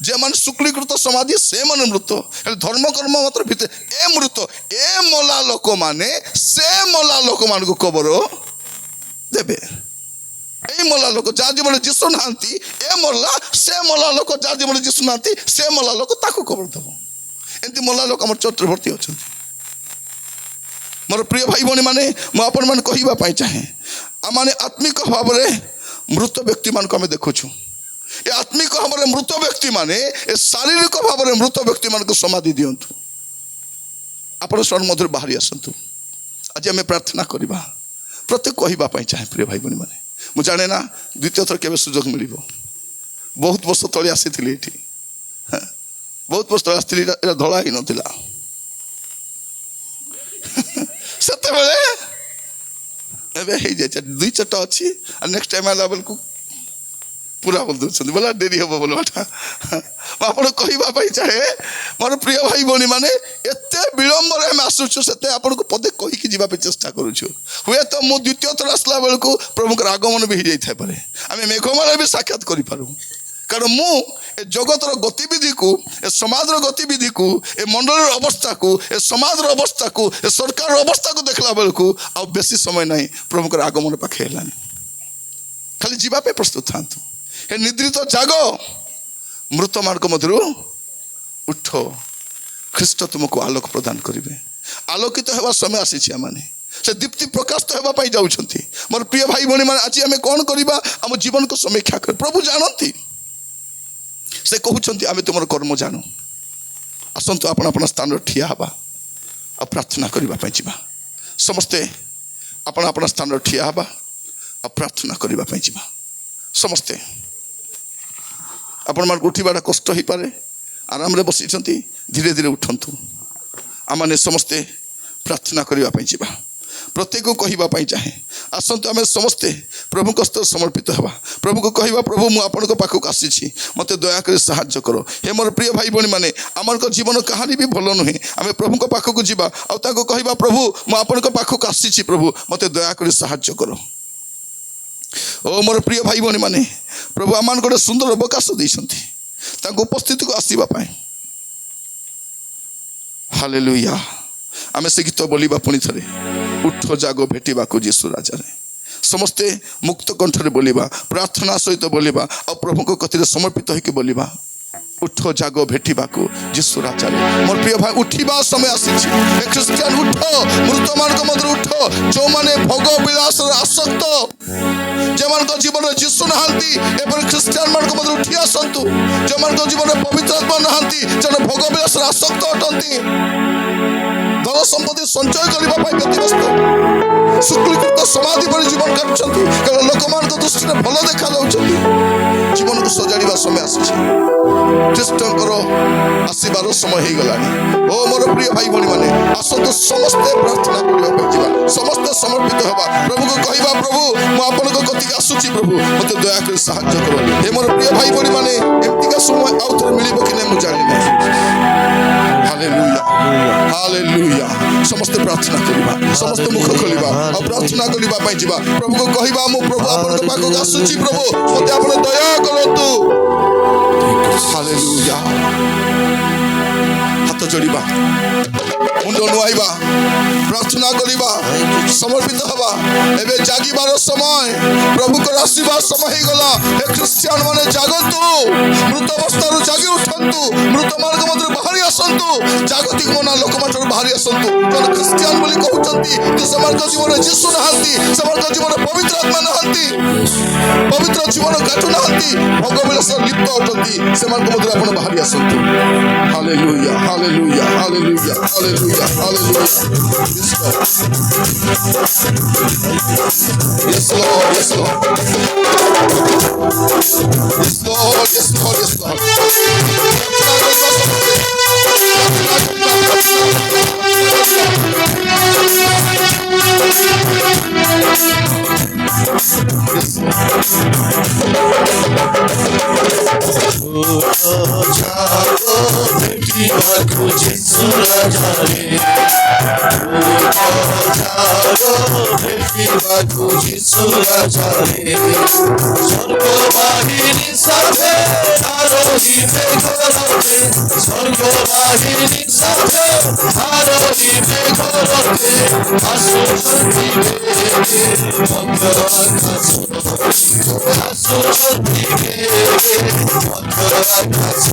ଯେମାନେ ଶୁକ୍ଳୀକୃତ ସମାଧି ସେମାନେ ମୃତ। ହେଲେ ଧର୍ମ କର୍ମ ମାତ୍ର ଭିତରେ ଏ ମୃତ, ଏ ମଲା ଲୋକମାନେ ସେ ମଲା ଲୋକମାନଙ୍କୁ କବର ଦେବେ। এই মলা লোক যার জীবনে যিশু নাহান্তি এ মলা, সে মলা লোক যার জীবনে যিশু নাহান্তি সে মলা লোক তাকে কবর দেব। এমতি মলা লোক আমার চর্চରେ ভর্তি অଛନ୍ତି। ମୋର ପ୍ରିୟ ଭାଇ ଭଉଣୀ ମାନେ ମୁଁ ଆପଣମାନେ କହିବା ପାଇଁ ଚାହେଁ, ଆମମାନେ ଆତ୍ମିକ ଭାବରେ ମୃତ ବ୍ୟକ୍ତିମାନଙ୍କୁ ଆମେ ଦେଖୁଛୁ। ଏ ଆତ୍ମିକ ଭାବରେ ମୃତ ବ୍ୟକ୍ତିମାନେ ଏ ଶାରୀରିକ ଭାବରେ ମୃତ ବ୍ୟକ୍ତିମାନଙ୍କୁ ସମାଧି ଦିଅନ୍ତୁ। ଆପଣ ସ୍ୱର ମଧ୍ୟରୁ ବାହାରି ଆସନ୍ତୁ। ଆଜି ଆମେ ପ୍ରାର୍ଥନା କରିବା। ପ୍ରତ୍ୟେକ କହିବା ପାଇଁ ଚାହେଁ ପ୍ରିୟ ଭାଇ ଭଉଣୀ ମାନେ, ମୁଁ ଜାଣେ ନା ଦ୍ୱିତୀୟ ଥର କେବେ ସୁଯୋଗ ମିଳିବ। ବହୁତ ବର୍ଷ ତଳେ ଆସିଥିଲି ଏଠି, ବହୁତ ବର୍ଷ ତଳେ ଆସିଥିଲି, ଏଇଟା ଧଳା ହେଇନଥିଲା ସେତେବେଳେ। ଏବେ ହେଇଯାଇଛି, 2-4ଟା ଅଛି। ଆଉ ନେକ୍ସଟ ଟାଇମ୍ ଆଇଲା ବେଳକୁ ପୁରା ବୋଲ ଦେଉଛନ୍ତି, ବୋଲା ଡେରି ହବ ବୋଲବାଟା। ମୁଁ ଆପଣ କହିବା ପାଇଁ ଚାହେଁ ମୋର ପ୍ରିୟ ଭାଇ ଭଉଣୀ ମାନେ, ଏତେ ବିଳମ୍ବରେ ଆମେ ଆସୁଛୁ ସେତେ ଆପଣଙ୍କୁ ପଦେ କହିକି ଯିବା ପାଇଁ ଚେଷ୍ଟା କରୁଛୁ। ହୁଏତ ମୁଁ ଦ୍ୱିତୀୟ ଥର ଆସିଲା ବେଳକୁ ପ୍ରଭୁଙ୍କର ଆଗମନ ବି ହେଇଯାଇଥାଇପାରେ, ଆମେ ମେଘମାଳ ବି ସାକ୍ଷାତ କରିପାରୁ। କାରଣ ମୁଁ ଏ ଜଗତର ଗତିବିଧିକୁ, ଏ ସମାଜର ଗତିବିଧିକୁ, ଏ ମଣ୍ଡଳୀର ଅବସ୍ଥାକୁ, ଏ ସମାଜର ଅବସ୍ଥାକୁ, ଏ ସରକାରର ଅବସ୍ଥାକୁ ଦେଖିଲା ବେଳକୁ ଆଉ ବେଶୀ ସମୟ ନାହିଁ, ପ୍ରଭୁଙ୍କର ଆଗମନ ପାଖେ ହେଲାନି। ଖାଲି ଯିବା ପାଇଁ ପ୍ରସ୍ତୁତ ଥାନ୍ତୁ। ଏ ନିଦ୍ରିତ ଜାଗ, ମୃତମାନଙ୍କ ମଧ୍ୟରୁ ଉଠ, ଖ୍ରୀଷ୍ଟ ତୁମକୁ ଆଲୋକ ପ୍ରଦାନ କରିବେ। ଆଲୋକିତ ହେବା ସମୟ ଆସିଛି। ଆମମାନେ ସେ ଦୀପ୍ତି ପ୍ରକାଶିତ ହେବା ପାଇଁ ଯାଉଛନ୍ତି। ମୋର ପ୍ରିୟ ଭାଇ ଭଉଣୀ ମାନେ, ଆଜି ଆମେ କ'ଣ କରିବା? ଆମ ଜୀବନକୁ ସମୀକ୍ଷା କରି ପ୍ରଭୁ ଜାଣନ୍ତି। ସେ କହୁଛନ୍ତି ଆମେ ତୁମର କର୍ମ ଜାଣୁ। ଆସନ୍ତୁ ଆପଣ ଆପଣ ସ୍ଥାନରେ ଠିଆ ହେବା ଆଉ ପ୍ରାର୍ଥନା କରିବା ପାଇଁ ଯିବା। ସମସ୍ତେ ଆପଣ ଆପଣ ସ୍ଥାନରେ ଠିଆ ହେବା ଆଉ ପ୍ରାର୍ଥନା କରିବା ପାଇଁ ଯିବା। ସମସ୍ତେ ଆପଣମାନଙ୍କୁ ଉଠିବାଟା କଷ୍ଟ ହେଇପାରେ, ଆରାମରେ ବସିଛନ୍ତି, ଧୀରେ ଧୀରେ ଉଠନ୍ତୁ। ଆମମାନେ ସମସ୍ତେ ପ୍ରାର୍ଥନା କରିବା ପାଇଁ ଯିବା। ପ୍ରତ୍ୟେକ କହିବା ପାଇଁ ଚାହେଁ, ଆସନ୍ତୁ ଆମେ ସମସ୍ତେ ପ୍ରଭୁଙ୍କ ହସ୍ତରେ ସମର୍ପିତ ହେବା। ପ୍ରଭୁଙ୍କୁ କହିବା, ପ୍ରଭୁ ମୁଁ ଆପଣଙ୍କ ପାଖକୁ ଆସିଛି, ମୋତେ ଦୟାକରି ସାହାଯ୍ୟ କର। ହେ ମୋର ପ୍ରିୟ ଭାଇ ଭଉଣୀ ମାନେ, ଆମର ଜୀବନ କାହାରି ବି ଭଲ ନୁହେଁ। ଆମେ ପ୍ରଭୁଙ୍କ ପାଖକୁ ଯିବା ଆଉ ତାଙ୍କୁ କହିବା, ପ୍ରଭୁ ମୁଁ ଆପଣଙ୍କ ପାଖକୁ ଆସିଛି, ପ୍ରଭୁ ମୋତେ ଦୟାକରି ସାହାଯ୍ୟ କର। ଓ ମୋର ପ୍ରିୟ ଭାଇ ଭଉଣୀ ମାନେ, ପ୍ରଭୁ ଆମମାନଙ୍କୁ ଗୋଟେ ସୁନ୍ଦର ଅବକାଶ ଦେଇଛନ୍ତି ତାଙ୍କ ଉପସ୍ଥିତିକୁ ଆସିବା ପାଇଁ। ହାଲେଲୁୟା। ଆମେ ସେ ଗୀତ ବୋଲିବା ପୁଣି ଥରେ, ଉଠ ଜାଗ ଭେଟିବାକୁ ଯୀଶୁ ରାଜାରେ। ସମସ୍ତେ ମୁକ୍ତ କଣ୍ଠରେ ବୋଲିବା, ପ୍ରାର୍ଥନା ସହିତ ବୋଲିବା ଆଉ ପ୍ରଭୁଙ୍କ କତିରେ ସମର୍ପିତ ହେଇକି ବୋଲିବା, ଉଠ ଜାଗ ଭେଟିବାକୁ ଯୀଶୁ ରାଜାରେ। ମୋର ପ୍ରିୟ ଭାଇ, ଉଠିବା ସମୟ ଆସିଛି। ଏ ଖ୍ରୀଷ୍ଟିଆନ ଉଠ, ମୃତମାନଙ୍କ ମଧ୍ୟରୁ ଉଠ, ଯେଉଁମାନେ ଭୋଗ ବିଳାସରେ ଆସକ୍ତ, ଯେଉଁମାନଙ୍କ ଜୀବନରେ ଯୀଶୁ ନାହାନ୍ତି, ଏପରି ଖ୍ରୀଷ୍ଟିଆନ ମାନଙ୍କ ମଧ୍ୟରୁ ଉଠି ଆସନ୍ତୁ। ଯେଉଁମାନଙ୍କ ଜୀବନରେ ପବିତ୍ର ଆତ୍ମା ନାହାନ୍ତି, ସେମାନେ ଭୋଗ ବିଳାସରେ ଆସକ୍ତ ଅଟନ୍ତି, ଧନ ସମ୍ପତ୍ତି ସଞ୍ଚୟ କରିବା ପାଇଁ ବ୍ୟତିବ୍ୟସ୍ତ, ଶୁକ୍ଳୀକୃତ ସମାଧି ପରି ଜୀବନ କାଟୁଛନ୍ତି। କାରଣ ଲୋକମାନଙ୍କ ଦୃଷ୍ଟିରେ ଭଲ ଦେଖାଯାଉଛନ୍ତି। ଜୀବନକୁ ସଜାଡ଼ିବା ସମୟ ଆସିଛି। ଖ୍ରୀଷ୍ଟଙ୍କର ଆସିବାର ସମୟ ହେଇଗଲାଣି। ଓ ମୋର ପ୍ରିୟ ଭାଇ ଭଉଣୀ ମାନେ, ଆସନ୍ତୁ ସମସ୍ତେ ପ୍ରାର୍ଥନା କରିବା ପାଇଁ ଯିବା, ସମସ୍ତେ ସମର୍ପିତ ହେବା। ପ୍ରଭୁକୁ କହିବା, ପ୍ରଭୁ ମୁଁ ଆପଣଙ୍କ କତିକି ଆସୁଛି, ପ୍ରଭୁ ମୋତେ ଦୟାକରି ସାହାଯ୍ୟ କର। ହେ ମୋର ପ୍ରିୟ ଭାଇ ଭଉଣୀ ମାନେ, ଏମିତିକା ସମୟ ଆଉ ଥରେ ମିଳିବ କି ନାହିଁ ମୁଁ ଜାଣିନି। Hallelujah, hallelujah. ସମସ୍ତେ ପ୍ରାର୍ଥନା କରିବା, ସମସ୍ତେ ମୁଖ ଖୋଲିବା ଆଉ ପ୍ରାର୍ଥନା କରିବା ପାଇଁ ଯିବା। ପ୍ରଭୁକୁ କହିବା, ମୁଁ ପ୍ରଭୁ ଆପଣଙ୍କ ପାଖକୁ ଆସୁଛି, ପ୍ରଭୁ ମୋତେ ଆପଣ ଦୟା କରନ୍ତୁ। ହାଲେଲୁୟା। ହାତ ଯୋଡ଼ିବା, ମୁଣ୍ଡ ନୁଆଇବା, ପ୍ରାର୍ଥନା କରିବା, ସମର୍ପିତ ହେବା। ଏବେ ଜାଗିବାର ସମୟ, ପ୍ରଭୁଙ୍କର ଆସିବାର ସମୟ ହେଇଗଲା। ଏ ଖ୍ରୀଷ୍ଟିଆନ ମାନେ ଜାଗନ୍ତୁ, ମୃତ ଅବସ୍ଥାରୁ ଜାଗି ଉଠନ୍ତୁ, ମୃତମାନଙ୍କ ମଧ୍ୟରୁ ବାହାରି ଆସନ୍ତୁ। ଆସନ୍ତୁ, ଜାଗତିକ ମନା ଲୋକମାନଙ୍କ ବାହାରି ଆସନ୍ତୁ। ଜଣେ ଖ୍ରୀଷ୍ଟିଆନ ବୋଲି କହୁଛନ୍ତି କିନ୍ତୁ ସେମାନଙ୍କ ଜୀବନରେ ଯୀଶୁ ନାହାନ୍ତି, ସେମାନଙ୍କ ଜୀବନରେ ପବିତ୍ର ଆତ୍ମା ନାହାନ୍ତି, ପବିତ୍ର ଜୀବନ କାଟୁନାହାନ୍ତି, ଭୋଗବିଳାସ ଲିପ୍ତ ଅଟନ୍ତି। ସେମାନଙ୍କ ମଧ୍ୟରେ ଆପଣ ବାହାରି ଆସନ୍ତୁ। Hallelujah, hallelujah, hallelujah, hallelujah, hallelujah. Yes, Lord. Yes, Lord. Yes, Lord. Yes, Lord. Yes, Lord. স্বর্গবাহিনী সাথে আরোহীতে ঘরতে, স্বর্গবাহিনী সাথে আরোহীতে ঘরতে, আসো শান্তি বেগে মধ্য আকাশ, আসো শান্তি বেগে মধ্য আকাশ,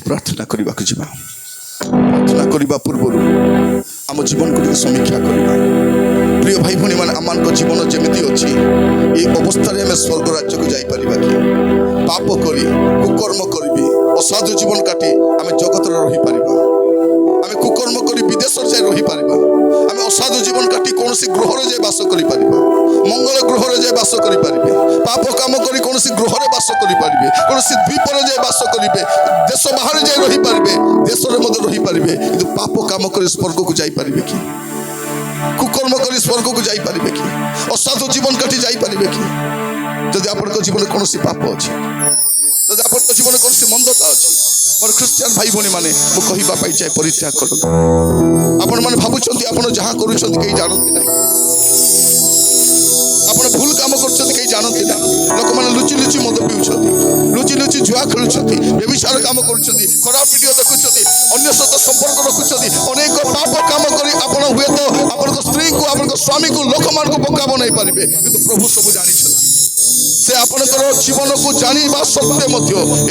प्रार्थना करने को जीवा प्रार्थना करने पूर्व आम जीवन को समीक्षा करवा प्रिय भाई भौणी मैंने आम जीवन जमी अच्छी ये अवस्था आम स्वर्ग राज्य को जापर कि पाप करी कुकर्म करी असाधु जीवन काटी आम जगत रही पार आम कुकर्म कर विदेश जाए रही पार आम असाधु जीवन काटी कौन गृह जाए बास कर मंगल गृह जाए बास करें पाप काम कर कौन गृह बास करें कौन द्वीपर जाए बास करेंगे देश बाहर जाए रही पारे देश रही पारे कि पाप काम कर स्वर्ग को जापर कि कुकर्म कर स्वर्ग को जापर कि असाधु जीवन काटी जापर कि जदि आप जीवन कौन पाप अच्छी जदि आप जीवन कौन मंदता अच्छी मोर ख्रीस्टियान भाई भौणी मैंने कहवाई चाहे परित्याग कर आपण मैंने भावुं आप जहाँ करुँच कहीं जानती ना आप भूल कम कर जानती ना लोक मैंने लुचि लुचि मद पीऊँ लुचि लुचि जुआ खेलुंट व्यभिचार कम कर खराब वीडियो देखुं अन्य सहित संपर्क रखुंट अनेक पाप कम कर हुए तो आप स्त्री को आप स्वामी को लोक मान को बोका बनई पारे कि प्रभु सब जानी से आपणकर जीवन को जाना सत्वे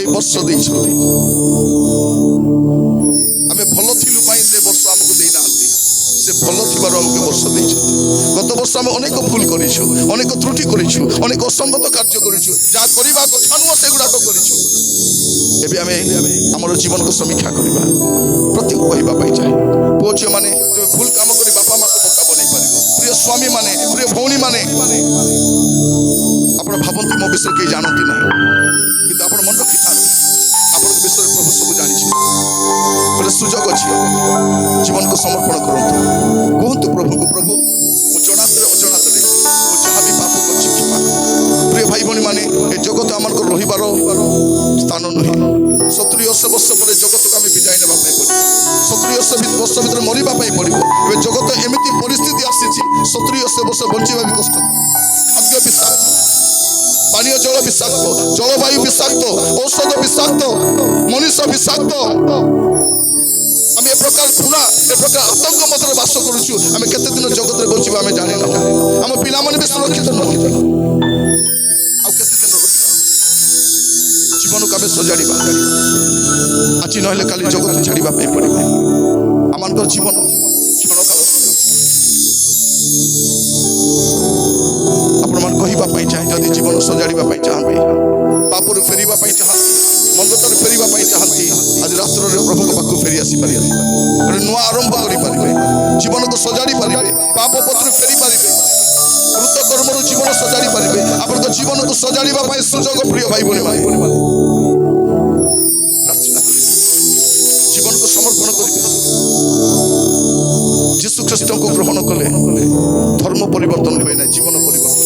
वर्ष दे आम भल थिलु से वर्ष आमको देना से भल थी आमको वर्ष दे गत वर्ष आम अनेक भूल करूँ अनेक त्रुटि करूँ अनेक असंगत कार्य करूँ जहाँ करवा कथा नुह से गुड़ाक करें आम जीवन को समीक्षा करवा प्रत्येक कहवाई चाहे पुओ झी मैंने भूल कम कर बापा माँ को बोका बनई पार प्रिय स्वामी मैंने प्रिय भौणी मैंने आप भावती मो विषय कहीं जानती ना कि आप मन रखी था आप विषय प्रभु सब जानी गोटे सुजोग अच्छी जीवन को समर्पण करूँ कहतु प्रभु को प्रभु जनात अजनात जहाँ भी पाप कर प्रिय भाई भौणी मैंने ये जगत आम रही स्थान नुहे 70-80 वर्ष पर जगत को आम विदाय ना पड़ो 70-80 वर्ष भर मरवा पड़ो ए जगत एमती परिस्थिति आसी 70-80 वर्ष बंचा भी कष्ट खाद्य विषाक्त पानीय जल विषाक्त जलवायु विषाक्त औषध विषाक्त मनुष्य विषाक्त आम ए प्रकार घृणा ए प्रकार आतंक मत बास करुचु आम केते दिन जगत में बचवा आम जानी ना आम पिला माने भी सुरक्षित नुह जीवन को आम सजाड़ा आज ना काली जगत छाड़ा पड़े आम जीवन क्षणकाल आपण कहवाई चाहे जदि जीवन सजाड़ा चाहते पापर फेरवा चाहते मंदतर फेरवा चाहती आज राष्ट्र प्रभु पाक फेरी आसी पारे गोटे नुआ आरंभ करें जीवन को सजाड़ी पारे पाप पत्र फेरी पारे मृत कर्म जीवन सजाड़ी पारे आप जीवन को सजाड़ा सुजोग प्रिय भाई भौणी प्रार्थना जीवन को समर्पण कर जीशु ख्रीस्ट को ग्रहण कले धर्म परिवर्तन हुए ना जीवन परिवर्तन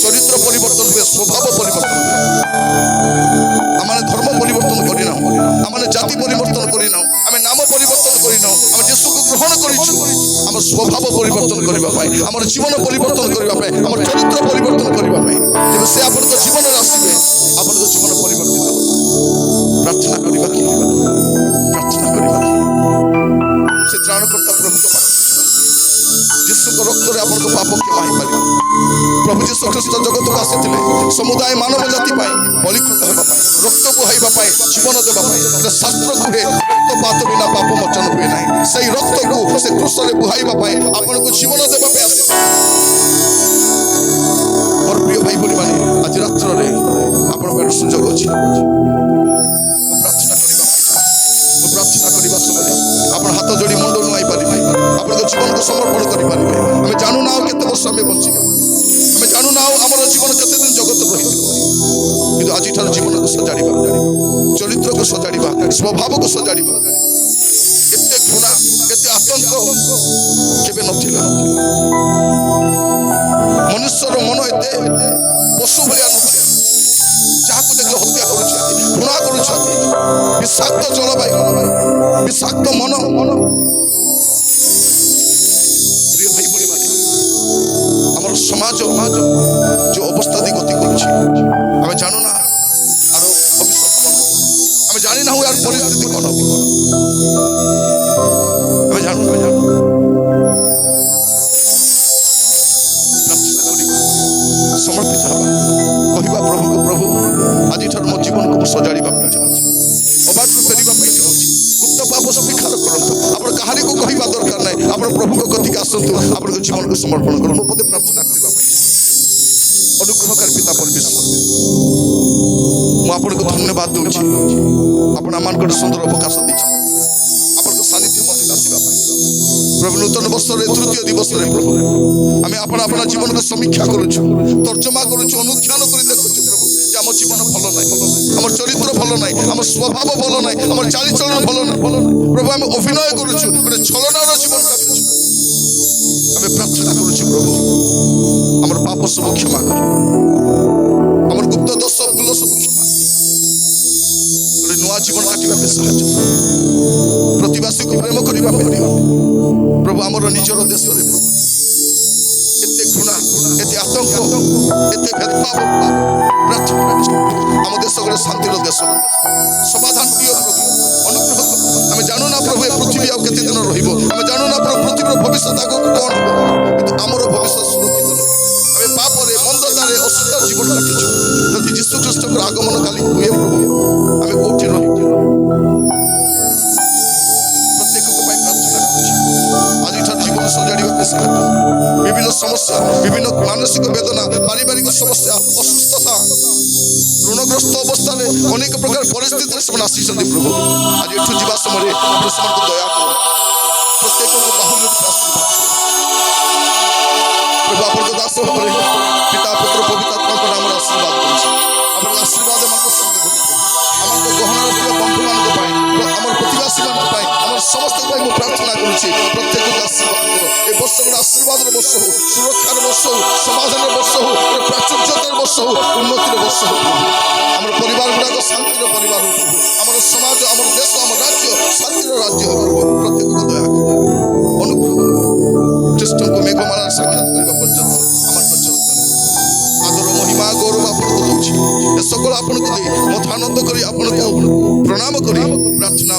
चरित्र परिवर्तन हुए स्वभाव परिवर्तन हुए आम धर्म परिवर्तन करना आम जाति परिवर्तन करना आम नाम परिवर्तन करना आम जीशु को ग्रहण कर स्वभाव परिवर्तन करने आम जीवन परिवर्तन करने आम चरित्र परिवर्तन करने जब से आप जीवन आसवे आप जीवन परिवर्तित ଯୀଶୁଙ୍କ ରକ୍ତରେ ଆପଣଙ୍କ ପାପ କ୍ଷମା ହେଇପାରିବ। ପ୍ରଭୁ ଯୀଶୁ ଖ୍ରୀଷ୍ଟ ଜଗତକୁ ଆସିଥିଲେ ସମୁଦାୟ ମାନବ ଜାତି ପାଇଁ ବଳିକୃତ ହେବା ପାଇଁ, ରକ୍ତ ବୁହାଇବା ପାଇଁ, ଜୀବନ ଦେବା ପାଇଁ। ଶାସ୍ତ୍ର କୁହେ ରକ୍ତପାତ ବିନା ପାପ ମୋଚନ ହୁଏ ନାହିଁ। ସେଇ ରକ୍ତକୁ ସେ କ୍ରୁଶରେ ବୁହାଇବା ପାଇଁ ଆପଣଙ୍କୁ ଜୀବନ ଦେବା ପାଇଁ ଆସିଥିଲେ। ମୋର ପ୍ରିୟ ଭାଇ ଭଉଣୀ ମାନେ, ଆଜି ରାତ୍ରରେ ଆପଣଙ୍କ ପାଇଁ ସୁଯୋଗ ଅଛି। ପ୍ରାର୍ଥନା କରିବା ସମୟରେ ଆପଣ ହାତ ଯୋଡ଼ି ମୁଣ୍ଡ ନୁଆଇ ପାରିବେ, ଆପଣଙ୍କ ଜୀବନକୁ ସମର୍ପଣ କରିପାରିବେ। ଆମେ ଜାଣୁନା ଆଉ କେତେ ବର୍ଷ ଆମେ ବଞ୍ଚିବା, ଆମେ ଜାଣୁନା ଆଉ ଆମର ଜୀବନ କେତେ ଦିନ ଜଗତ ରହିଥିବ, କିନ୍ତୁ ଆଜିଠାରୁ ଜୀବନକୁ ସଜାଡ଼ିବା, ଚରିତ୍ରକୁ ସଜାଡ଼ିବା, ସ୍ୱଭାବକୁ ସଜାଡ଼ିବା। ଏତେ ଘୃଣା, ଏତେ ଆତଙ୍କ କେବେ ନଥିଲା। ମନୁଷ୍ୟର ମନ ଏତେ ପଶୁ ଭଳିଆ ନଥିଲା। ଯାହାକୁ ଦେଖିଲେ ହତ୍ୟା କରୁଛନ୍ତି, ଘୃଣା କରୁଛନ୍ତି, ବିଷାକ୍ତ ଜଳବାୟୁ, ବିଷାକ୍ତ ମନ। ପ୍ରିୟ ଭାଇ ଭଉଣୀ ମାନେ, ଆମର ସମାଜ ଯୋଉ ଅବସ୍ଥା ଦେଇ ଗତି କରୁଛି, ଆମେ ଜାଣୁନା ଆର ଭବିଷ୍ୟତ କଣ ହବ, ଆମେ ଜାଣିନାହୁଁ ଏହାର ପରିସ୍ଥିତି କଣ ହବ, ଆମେ ଜାଣୁ। ପ୍ରାର୍ଥନା କରିବା, ସମର୍ପିତ ହେବା, କହିବା ପ୍ରଭୁଙ୍କୁ, ପ୍ରଭୁ ଆଜିଠାରୁ ମୋ ଜୀବନକୁ ମୁଁ ସଜାଡ଼ିବା ପାଇଁ ଚାହୁଁଛି, ଅବାଟରୁ ଫେରିବା ପାଇଁ ଚାହୁଁଛି। ଗୁପ୍ତ ପାପ ସ୍ୱୀକାର କରନ୍ତୁ। ଆପଣ କାହାରିକୁ କହିବା ଦରକାର ନାହିଁ, ଆପଣ ପ୍ରଭୁଙ୍କ କତିକି ଆସନ୍ତୁ, ଆପଣଙ୍କ ଜୀବନକୁ ସମର୍ପଣ କରନ୍ତୁ। ମୋତେ ପ୍ରାର୍ଥନା କରିବା ପାଇଁ ଅନୁଗ୍ରହକାରୀ ପିତା ପରମେଶ୍ୱର, ମୁଁ ଆପଣଙ୍କୁ ଧନ୍ୟବାଦ ଦେଉଛି। ଆପଣ ଆମମାନଙ୍କର ସୁନ୍ଦର ଅବକାଶ ଦେଇଛନ୍ତି ଆପଣଙ୍କ ସାନ୍ନିଧ୍ୟ ମଧ୍ୟକୁ ଆସିବା ପାଇଁ। ପ୍ରଭୁ ନୂତନ ବର୍ଷରେ ତୃତୀୟ ଦିବସରେ ପ୍ରଭୁ ଆମେ ଆପଣ ଜୀବନକୁ ସମୀକ୍ଷା କରୁଛୁ, ତର୍ଜମା କରୁଛୁ, ଅନୁଧ୍ୟାନ କରି ଦେଖୁଛୁ ପ୍ରଭୁ ଯେ ଆମ ଜୀବନ ଭଲ ନାହିଁ, ଆମର ଚରିତ୍ର ଭଲ ନାହିଁ, ଆମର ସ୍ୱଭାବ ଭଲ ନାହିଁ, ଆମର ଚାଲିଚଳନ ଭଲ ନାହିଁ। ପ୍ରଭୁ ଆମେ ଅଭିନୟ କରୁଛୁ, ଗୋଟେ ଛଳନାର ଜୀବନ କାଟୁଛୁ। ଆମେ ପ୍ରାର୍ଥନା କରୁଛୁ ପ୍ରଭୁ ଆମର ପାପ ସବୁ କ୍ଷମା କର, ଆମର ଗୁପ୍ତ ଦୋଷ ଭୁଲ ସବୁ କ୍ଷମା, ଗୋଟେ ନୂଆ ଜୀବନ କାଟିବା ପାଇଁ ସାହାଯ୍ୟ, ପ୍ରତିବାସୀକୁ ପ୍ରେମ କରିବା ପାଇଁ ଦିଅ ପ୍ରଭୁ। ଆମର ନିଜର ଦେଶରେ ପ୍ରଭୁ ଏତେ ଘୃଣା, ଏତେ ଆତଙ୍କ, ଏତେ ଭେଦଭାବ, ପ୍ରାର୍ଥନା ଆମ ଦେଶ ଗୋଟେ ଶାନ୍ତିର ଦେଶ, ସମାଧାନ ଦିଅ ପ୍ରଭୁ, ଅନୁଗ୍ରହ କର। ଆମେ ଜାଣୁନା ପ୍ରଭୁ ଏ ପୃଥିବୀ ଆଉ କେତେ ଦିନ ରହିବ, ଆମେ ଜାଣୁନା ପ୍ରଭୁ ପୃଥିବୀର ଭବିଷ୍ୟତ ଆଗକୁ କଣ ହେବ, କିନ୍ତୁ ଆମର ଭବିଷ୍ୟତ ସୁରକ୍ଷିତ ନୁହେଁ। ଆମେ ପାପରେ, ମନ୍ଦତାରେ, ଅସୁସ୍ଥ ଜୀବନ କାଟୁଛୁ। ଯଦି ଯୀଶୁ ଖ୍ରୀଷ୍ଟଙ୍କର ଆଗମନ କାଲି ହୁଏ ପ୍ରଭୁ, ଆମେ କୋଉଠି ରହିବୁ? ପ୍ରତ୍ୟେକଙ୍କ ପାଇଁ ପ୍ରାର୍ଥନା କରୁଛି, ଆଜିଠାରୁ ଜୀବନ ସଜାଡ଼ିବା ପାଇଁ ସାହାଯ୍ୟ। ବିଭିନ୍ନ ସମସ୍ୟା, ବିଭିନ୍ନ ମାନସିକ ବେଦନା, ପାରିବାରିକ ସମସ୍ୟା, ଅସୁସ୍ଥତା, ଋଣଗ୍ରସ୍ତ ଅବସ୍ଥାରେ ଅନେକ ପ୍ରକାର ପରିସ୍ଥିତିରେ ସେମାନେ ଆସିଛନ୍ତି ପ୍ରଭୁ। ଆଜି ଏଠୁ ଯିବା ସମୟରେ ଆପଣ ସେମାନଙ୍କୁ ଦୟା କର, ପ୍ରତ୍ୟେକଙ୍କୁ ବାହୁଲ୍ୟରେ ଆଶୀର୍ବାଦ ପ୍ରଭୁ। ଆପଣଙ୍କ ଦାସ ଭାବରେ ପିତା, ପୁତ୍ର, ପବିତ୍ର ଆତ୍ମାଙ୍କ ନାମରେ ଆଶୀର୍ବାଦ କରୁଛି। ଆପଣଙ୍କ ଆଶୀର୍ବାଦ ଏମାନଙ୍କ ସଙ୍ଗେ ଧରି ପ୍ରଭୁ, ଆମମାନଙ୍କ ଗହଣରେ ଥିବା ବନ୍ଧୁମାନଙ୍କ ପାଇଁ, ଆମର ପ୍ରତିବାସୀମାନଙ୍କ ପାଇଁ, ଆମର ସମସ୍ତଙ୍କ ପାଇଁ ମୁଁ ପ୍ରାର୍ଥନା କରୁଛି। ପ୍ରତ୍ୟେକଙ୍କୁ ଆଶୀର୍ବାଦ କର। ଏ ବର୍ଷ ଗୋଟେ ଆଶୀର୍ବାଦର ବର୍ଷ ହଉ, ସୁରକ୍ଷାର ବର୍ଷ ହଉ, ସମାଧାନର ବର୍ଷ ହଉ, ପ୍ରାଚୁର୍ଯ୍ୟତାର ବର୍ଷ ହଉ, ଉନ୍ନତିର ବର୍ଷ ହଉ। ଆମର ପରିବାର ଗୁଡ଼ାକ ଶାନ୍ତିର ପରିବାର ହଉ ପ୍ରଭୁ। ଆମର ସମାଜ, ଆମର ଦେଶ, ଆମ ରାଜ୍ୟ ଶାନ୍ତିର ରାଜ୍ୟ ହଉ ପ୍ରଭୁ। ପ୍ରତ୍ୟେକଙ୍କୁ ଦୟା କର, ଅନୁଗ୍ରହ କର। ଖ୍ରୀଷ୍ଟଙ୍କୁ ମେଘମାଳାର ସାକ୍ଷାତ କରିବା ପର୍ଯ୍ୟନ୍ତ ଆମର ଆଦର, ମହିମା, ଗୌରବ ଆପଣଙ୍କୁ ଦଉଛି। ଏ সকল ଆପଣଙ୍କୁ ଦେଇ ମୋତେ ଆନନ୍ଦ କରି ଆପଣଙ୍କୁ ପ୍ରଣାମ କରି ପ୍ରାର୍ଥନା